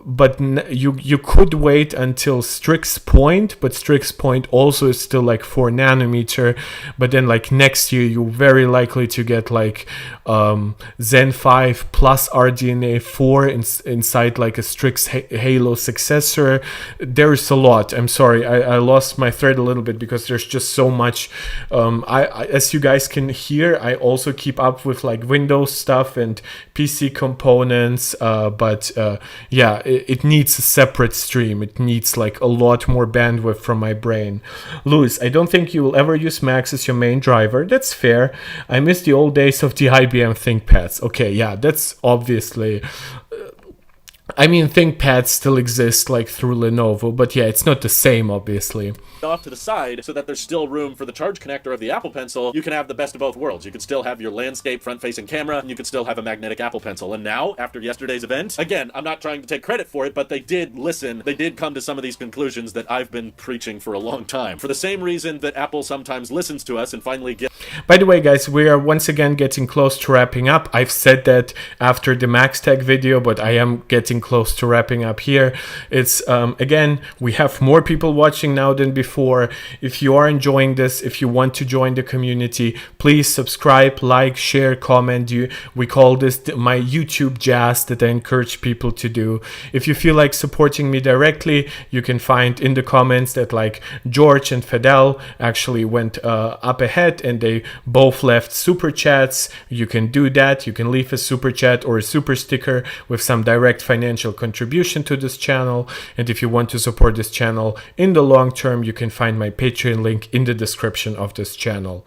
But you could wait until Strix Point, but Strix Point also is still like 4 nanometer. But then like next year, you're very likely to get like Zen 5 plus RDNA 4 inside like a Strix Halo successor. There's a lot. I'm sorry, I lost my thread a little bit because there's just so much. As you guys can hear, I also keep up with like Windows stuff and PC components. But yeah, it needs a separate stream. It needs like a lot more bandwidth from my brain. Louis, I don't think you will ever use Macs as your main driver. That's fair. I miss the old days of the IBM ThinkPads. Okay, yeah, that's obviously... I mean, ThinkPads still exist like through Lenovo, but yeah, it's not the same, obviously. Off to the side so that there's still room for the charge connector of the Apple Pencil. You can have the best of both worlds. You could still have your landscape front-facing camera, and you could still have a magnetic Apple Pencil. And now, after yesterday's event, again, I'm not trying to take credit for it, but they did listen. They did come to some of these conclusions that I've been preaching for a long time. For the same reason that Apple sometimes listens to us and finally gets... By the way, guys, we are once again getting close to wrapping up. I've said that after the Max Tech video, but I am getting close to wrapping up here. It's, again, we have more people watching now than before. If you are enjoying this, if you want to join the community, please subscribe, like, share, comment. We call this my YouTube jazz that I encourage people to do. If you feel like supporting me directly, you can find in the comments that like George and Fidel actually went up ahead and they both left super chats. You can do that. You can leave a super chat or a super sticker with some direct financial contribution to this channel. And if you want to support this channel in the long term, you can find my Patreon link in the description of this channel.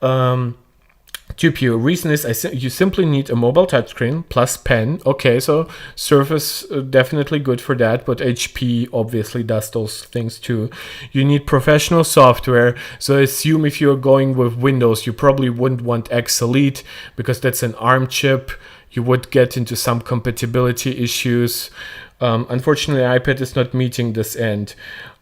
Tupio, reason is you simply need a mobile touchscreen plus pen. Okay, so Surface definitely good for that, but HP obviously does those things too. You need professional software, so assume if you're going with Windows, you probably wouldn't want X Elite because that's an ARM chip. You would get into some compatibility issues. Unfortunately, iPad is not meeting this end.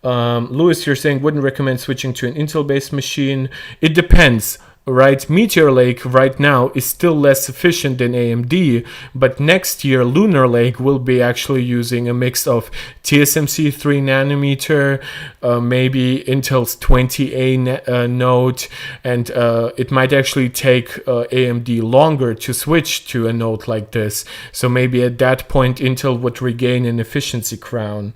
Louis, you're saying wouldn't recommend switching to an Intel-based machine. It depends. Right, Meteor Lake right now is still less efficient than AMD, but next year Lunar Lake will be actually using a mix of TSMC 3 nanometer, maybe Intel's 20A node, and it might actually take AMD longer to switch to a node like this. So maybe at that point Intel would regain an efficiency crown.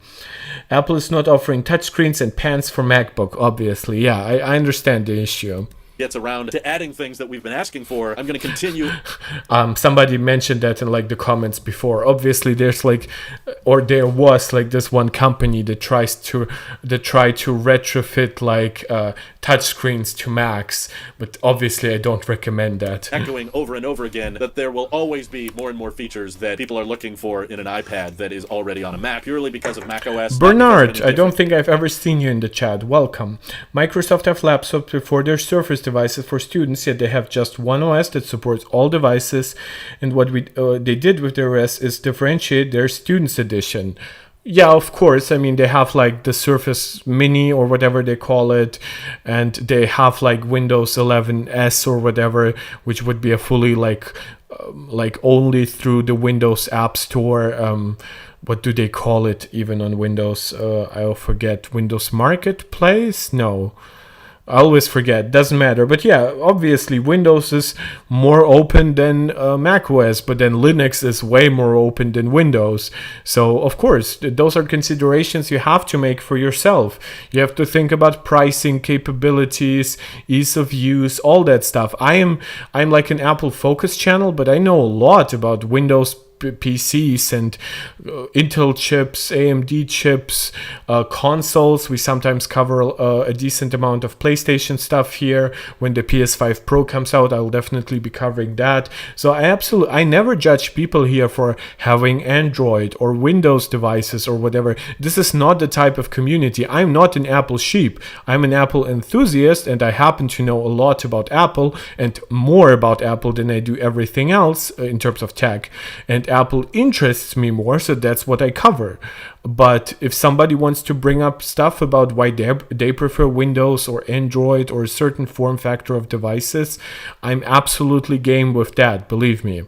Apple is not offering touchscreens and pens for MacBook, obviously. Yeah, I understand the issue. gets around to adding things that we've been asking for, I'm going to continue. Somebody mentioned that in like the comments before. Obviously there's like, or there was like this one company that tried to retrofit like touchscreens to Macs, but obviously I don't recommend that. Echoing over and over again that there will always be more and more features that people are looking for in an iPad that is already on a Mac, purely because of macOS. Bernard, I don't think I've ever seen you in the chat. Welcome. Microsoft have laptops before their Surface devices for students, yet they have just one OS that supports all devices, and what they did with their OS is differentiate their Students Edition. Yeah, of course. I mean, they have like the Surface Mini or whatever they call it, and they have like Windows 11s or whatever, which would be a fully like only through the Windows App Store. What do they call it even on Windows? I'll forget. Windows Marketplace? No. I always forget, doesn't matter. But yeah, obviously Windows is more open than macOS, but then Linux is way more open than Windows. So of course, those are considerations you have to make for yourself. You have to think about pricing, capabilities, ease of use, all that stuff. I'm like an Apple Focus channel, but I know a lot about Windows PCs and Intel chips, AMD chips, consoles. We sometimes cover a decent amount of PlayStation stuff here. When the PS5 Pro comes out, I'll definitely be covering that. So I never judge people here for having Android or Windows devices or whatever. This is not the type of community. I'm not an Apple sheep. I'm an Apple enthusiast, and I happen to know a lot about Apple and more about Apple than I do everything else in terms of tech. And Apple interests me more, so that's what I cover. But if somebody wants to bring up stuff about why they prefer Windows or Android or a certain form factor of devices, I'm absolutely game with that, believe me.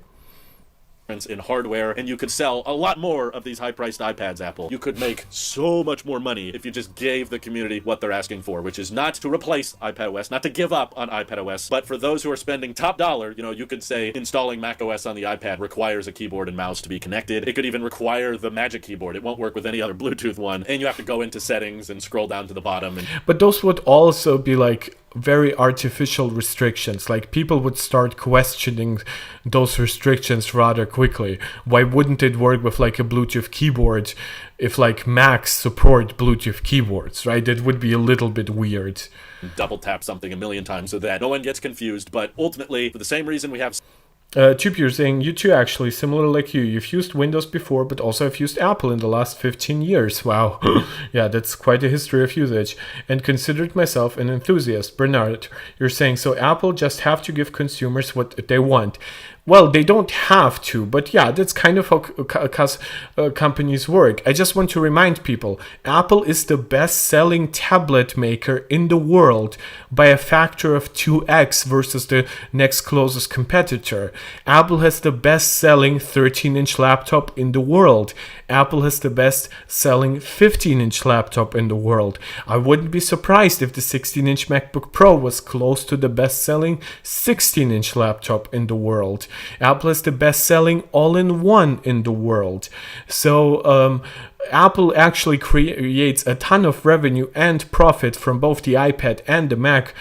In hardware, and you could sell a lot more of these high-priced iPads, Apple. You could make so much more money if you just gave the community what they're asking for, which is not to replace iPadOS, not to give up on iPadOS, but for those who are spending top dollar, you could say installing macOS on the iPad requires a keyboard and mouse to be connected. It could even require the Magic Keyboard. It won't work with any other Bluetooth one, and you have to go into settings and scroll down to the bottom. But those would also be like very artificial restrictions. Like people would start questioning those restrictions rather quickly. Why wouldn't it work with like a Bluetooth keyboard if like Macs support Bluetooth keyboards, right? It would be a little bit weird. Double tap something a million times so that no one gets confused, but ultimately for the same reason we have Chip, you're saying you too, actually, similar like you. You've used Windows before, but also have used Apple in the last 15 years. Wow. Yeah, that's quite a history of usage. And considered myself an enthusiast. Bernard, you're saying, so Apple just have to give consumers what they want. Well, they don't have to, but yeah, that's kind of how companies work. I just want to remind people, Apple is the best-selling tablet maker in the world by a factor of 2x versus the next closest competitor. Apple has the best-selling 13-inch laptop in the world. Apple has the best-selling 15-inch laptop in the world. I wouldn't be surprised if the 16-inch MacBook Pro was close to the best-selling 16-inch laptop in the world. Apple is the best-selling all-in-one in the world. So Apple actually creates a ton of revenue and profit from both the iPad and the Mac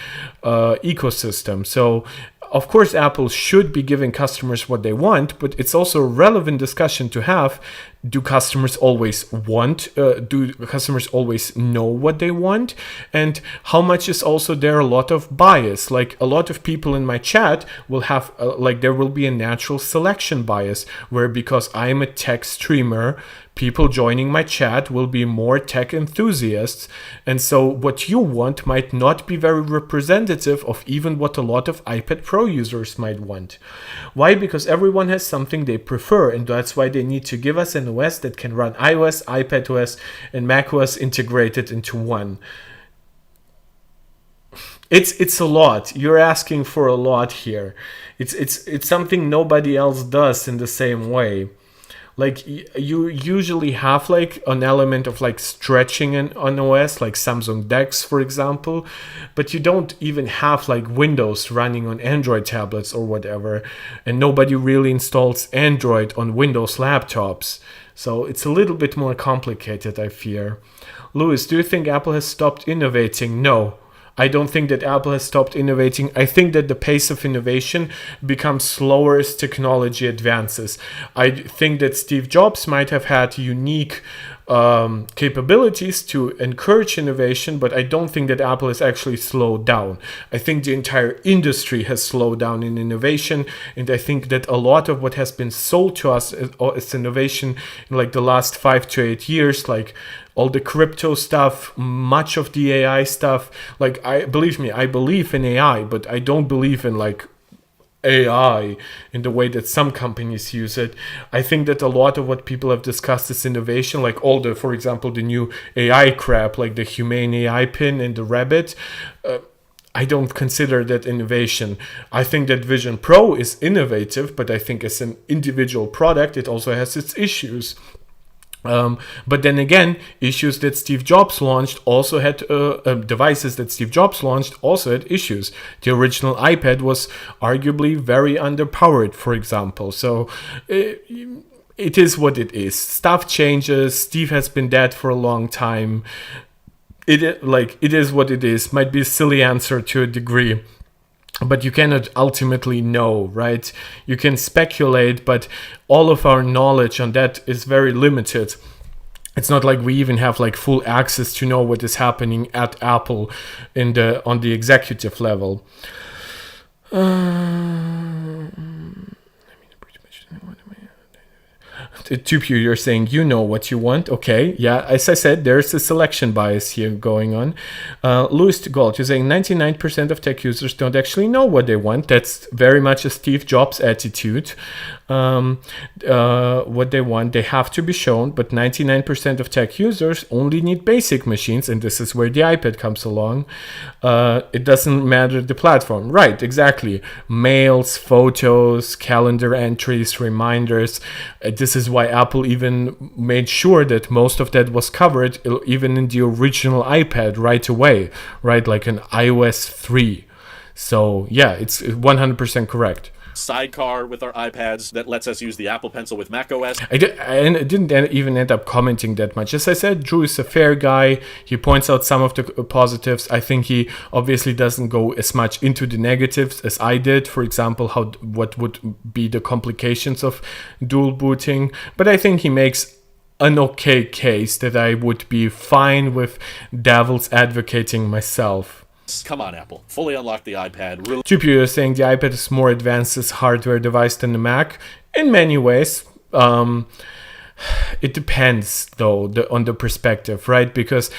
ecosystem. So of course, Apple should be giving customers what they want, but it's also a relevant discussion to have. Do customers always want? Do customers always know what they want? And how much is also there a lot of bias? Like a lot of people in my chat will have, there will be a natural selection bias where because I'm a tech streamer, people joining my chat will be more tech enthusiasts. And so what you want might not be very representative of even what a lot of iPad Pro users might want. Why? Because everyone has something they prefer, and that's why they need to give us an OS that can run iOS, iPadOS, and macOS integrated into one. It's a lot. You're asking for a lot here. It's something nobody else does in the same way. Like you usually have like an element of like stretching an OS, like Samsung DeX, for example, but you don't even have like Windows running on Android tablets or whatever, and nobody really installs Android on Windows laptops. So it's a little bit more complicated, I fear. Louis, do you think Apple has stopped innovating? No. I don't think that Apple has stopped innovating. I think that the pace of innovation becomes slower as technology advances. I think that Steve Jobs might have had unique capabilities to encourage innovation, but I don't think that Apple has actually slowed down. I think the entire industry has slowed down in innovation, and I think that a lot of what has been sold to us as innovation in like the last 5 to 8 years, like all the crypto stuff, much of the AI stuff, like I believe in AI, but I don't believe in like AI in the way that some companies use it. I think that a lot of what people have discussed is innovation, like all the, for example, the new AI crap, like the Humane AI pin and the rabbit. I don't consider that innovation. I think that Vision Pro is innovative, but I think as an individual product, it also has its issues. But then again, issues that Steve Jobs launched also had devices that Steve Jobs launched also had issues. The original iPad was arguably very underpowered, for example. So it is what it is. Stuff changes. Steve has been dead for a long time. It is what it is. Might be a silly answer to a degree, but you cannot ultimately know, right? You can speculate, but all of our knowledge on that is very limited. It's not like we even have like full access to know what is happening at Apple on the executive level. Tupu, you're saying you know what you want. Okay, yeah, as I said, there's a selection bias here going on. Louis Gold, you're saying 99% of tech users don't actually know what they want. That's very much a Steve Jobs attitude. What they want, they have to be shown, but 99% of tech users only need basic machines, and this is where the iPad comes along. It doesn't matter the platform. Right, exactly. Mails, photos, calendar entries, reminders. This is why Apple even made sure that most of that was covered even in the original iPad right away, right? Like an iOS 3. So yeah, it's 100% correct. Sidecar with our iPads that lets us use the Apple Pencil with macOS. I didn't even end up commenting that much. As I said, Drew is a fair guy. He points out some of the positives. I think he obviously doesn't go as much into the negatives as I did. For example, what would be the complications of dual booting. But I think he makes an okay case that I would be fine with devil's advocating myself. Come on, Apple. Fully unlock the iPad. Tupu is saying the iPad is more advanced as hardware device than the Mac. In many ways. It depends, though, on the perspective, right? Because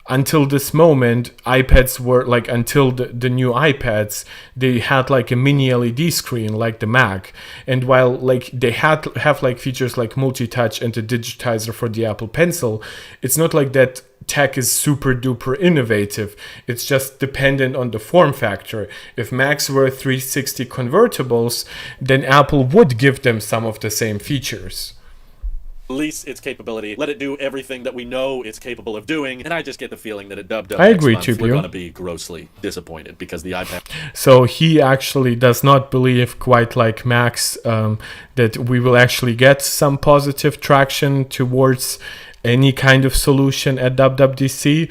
until this moment, iPads were like, until the new iPads, they had like a mini LED screen like the Mac. And while like they have like features like multi-touch and a digitizer for the Apple Pencil, it's not like that tech is super duper innovative. It's just dependent on the form factor. If Macs were 360 convertibles, then Apple would give them some of the same features. Release its capability, let it do everything that we know it's capable of doing, and I just get the feeling that at Dub I agree, next month, we're Tupu. going to be grossly disappointed because the iPad... So he actually does not believe, quite like Max, that we will actually get some positive traction towards any kind of solution at WWDC.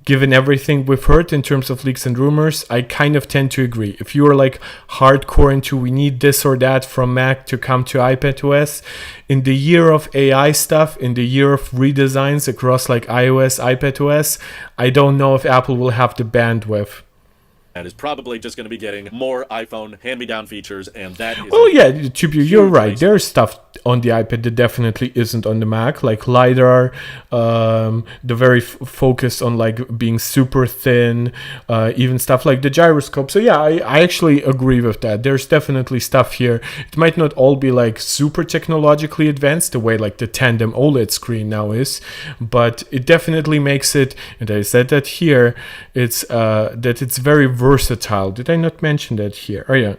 Given everything we've heard in terms of leaks and rumors, I kind of tend to agree. If you are like hardcore into we need this or that from Mac to come to iPadOS, in the year of AI stuff, in the year of redesigns across like iOS, iPadOS, I don't know if Apple will have the bandwidth. That is probably just going to be getting more iPhone hand-me-down features, and that is... Oh yeah, Tupu, you're right. There's stuff on the iPad that definitely isn't on the Mac, like LiDAR, the very focus on like being super thin, even stuff like the gyroscope. So yeah, I actually agree with that. There's definitely stuff here. It might not all be like super technologically advanced the way like the tandem OLED screen now is, but it definitely makes it, and I said that here, it's that it's very versatile. Did I not mention that here? Oh yeah,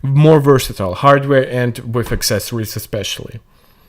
more versatile hardware and with accessories especially.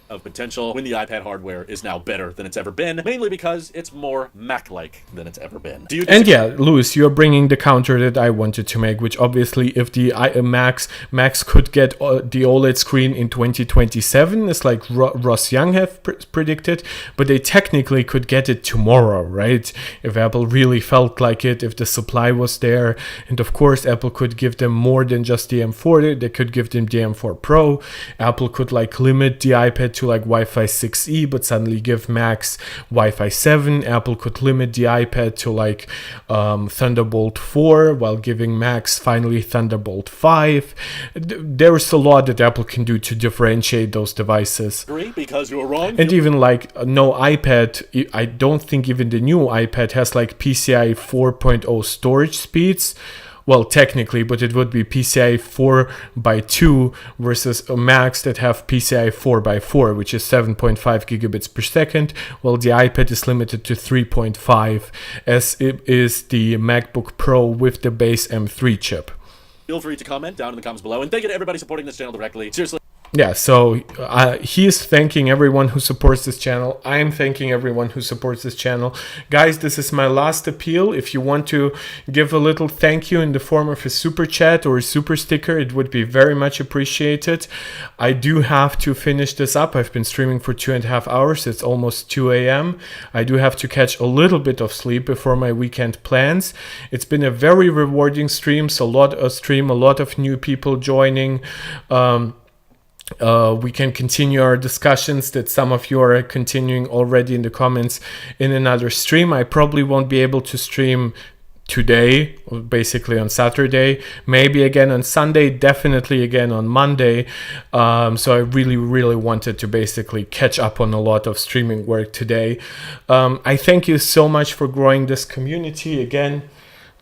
of potential when the iPad hardware is now better than it's ever been, mainly because it's more Mac-like than it's ever been. Do you disagree? And yeah, Louis, you're bringing the counter that I wanted to make, which obviously if the Macs could get the OLED screen in 2027, it's like Ross Young have predicted, but they technically could get it tomorrow, right? If Apple really felt like it, if the supply was there. And of course, Apple could give them more than just the M4. They could give them the M4 Pro. Apple could like limit the iPad to like Wi-Fi 6E, but suddenly give Macs Wi-Fi 7. Apple could limit the iPad to like Thunderbolt 4 while giving Macs finally Thunderbolt 5. There's a lot that Apple can do to differentiate those devices. Because you're wrong. And even like no iPad, I don't think even the new iPad has like PCI 4.0 storage speeds. Well, technically, but it would be PCI 4x2 versus Macs that have PCI 4x4, which is 7.5 gigabits per second, while the iPad is limited to 3.5, as it is the MacBook Pro with the base M3 chip. Feel free to comment down in the comments below, and thank you to everybody supporting this channel directly. Seriously. Yeah, so he is thanking everyone who supports this channel. I'm thanking everyone who supports this channel. Guys, this is my last appeal. If you want to give a little thank you in the form of a super chat or a super sticker, it would be very much appreciated. I do have to finish this up. I've been streaming for 2.5 hours. It's almost 2 a.m. I do have to catch a little bit of sleep before my weekend plans. It's been a very rewarding stream. So a lot of new people joining. We can continue our discussions that some of you are continuing already in the comments in another stream. I probably won't be able to stream today, basically on Saturday, maybe again on Sunday, definitely again on Monday. So I really wanted to basically catch up on a lot of streaming work today. I thank you so much for growing this community. Again,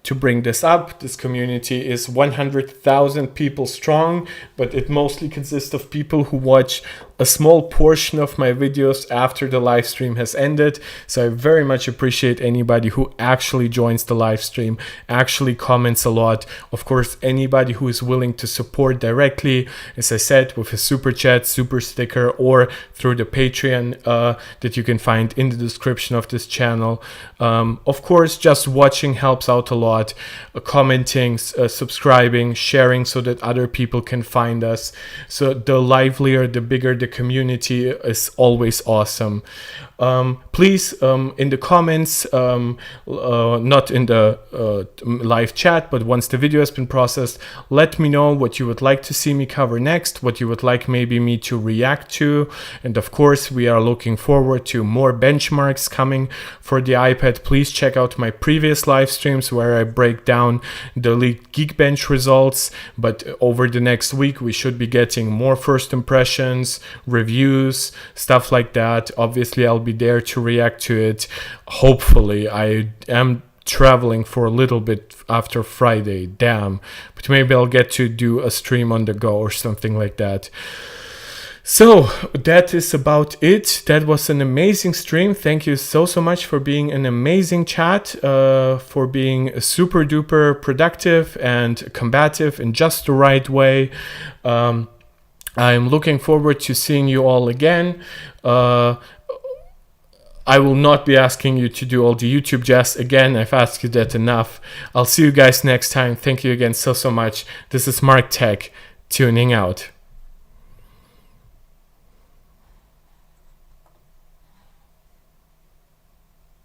to bring this up, this community is 100,000 people strong, but it mostly consists of people who watch a small portion of my videos after the live stream has ended. So I very much appreciate anybody who actually joins the live stream, actually comments a lot. Of course, anybody who is willing to support directly, as I said, with a super chat, super sticker, or through the Patreon that you can find in the description of this channel. Of course, just watching helps out a lot. Commenting, subscribing, sharing so that other people can find us. So the livelier, the bigger the community is always awesome. Please, in the comments, not in the live chat, but once the video has been processed, let me know what you would like to see me cover next, what you would like maybe me to react to. And of course, we are looking forward to more benchmarks coming for the iPad. Please check out my previous live streams where I break down the leaked Geekbench results. But over the next week, we should be getting more first impressions, reviews, stuff like that. Obviously, I'll be there to react to it. Hopefully, I am traveling for a little bit after Friday, damn, but maybe I'll get to do a stream on the go or something like that. So that is about it. That was an amazing stream. Thank you so much for being an amazing chat, for being super duper productive and combative in just the right way. I'm looking forward to seeing you all again. I will not be asking you to do all the YouTube jazz again. I've asked you that enough. I'll see you guys next time. Thank you again so much. This is Mark Tech, tuning out.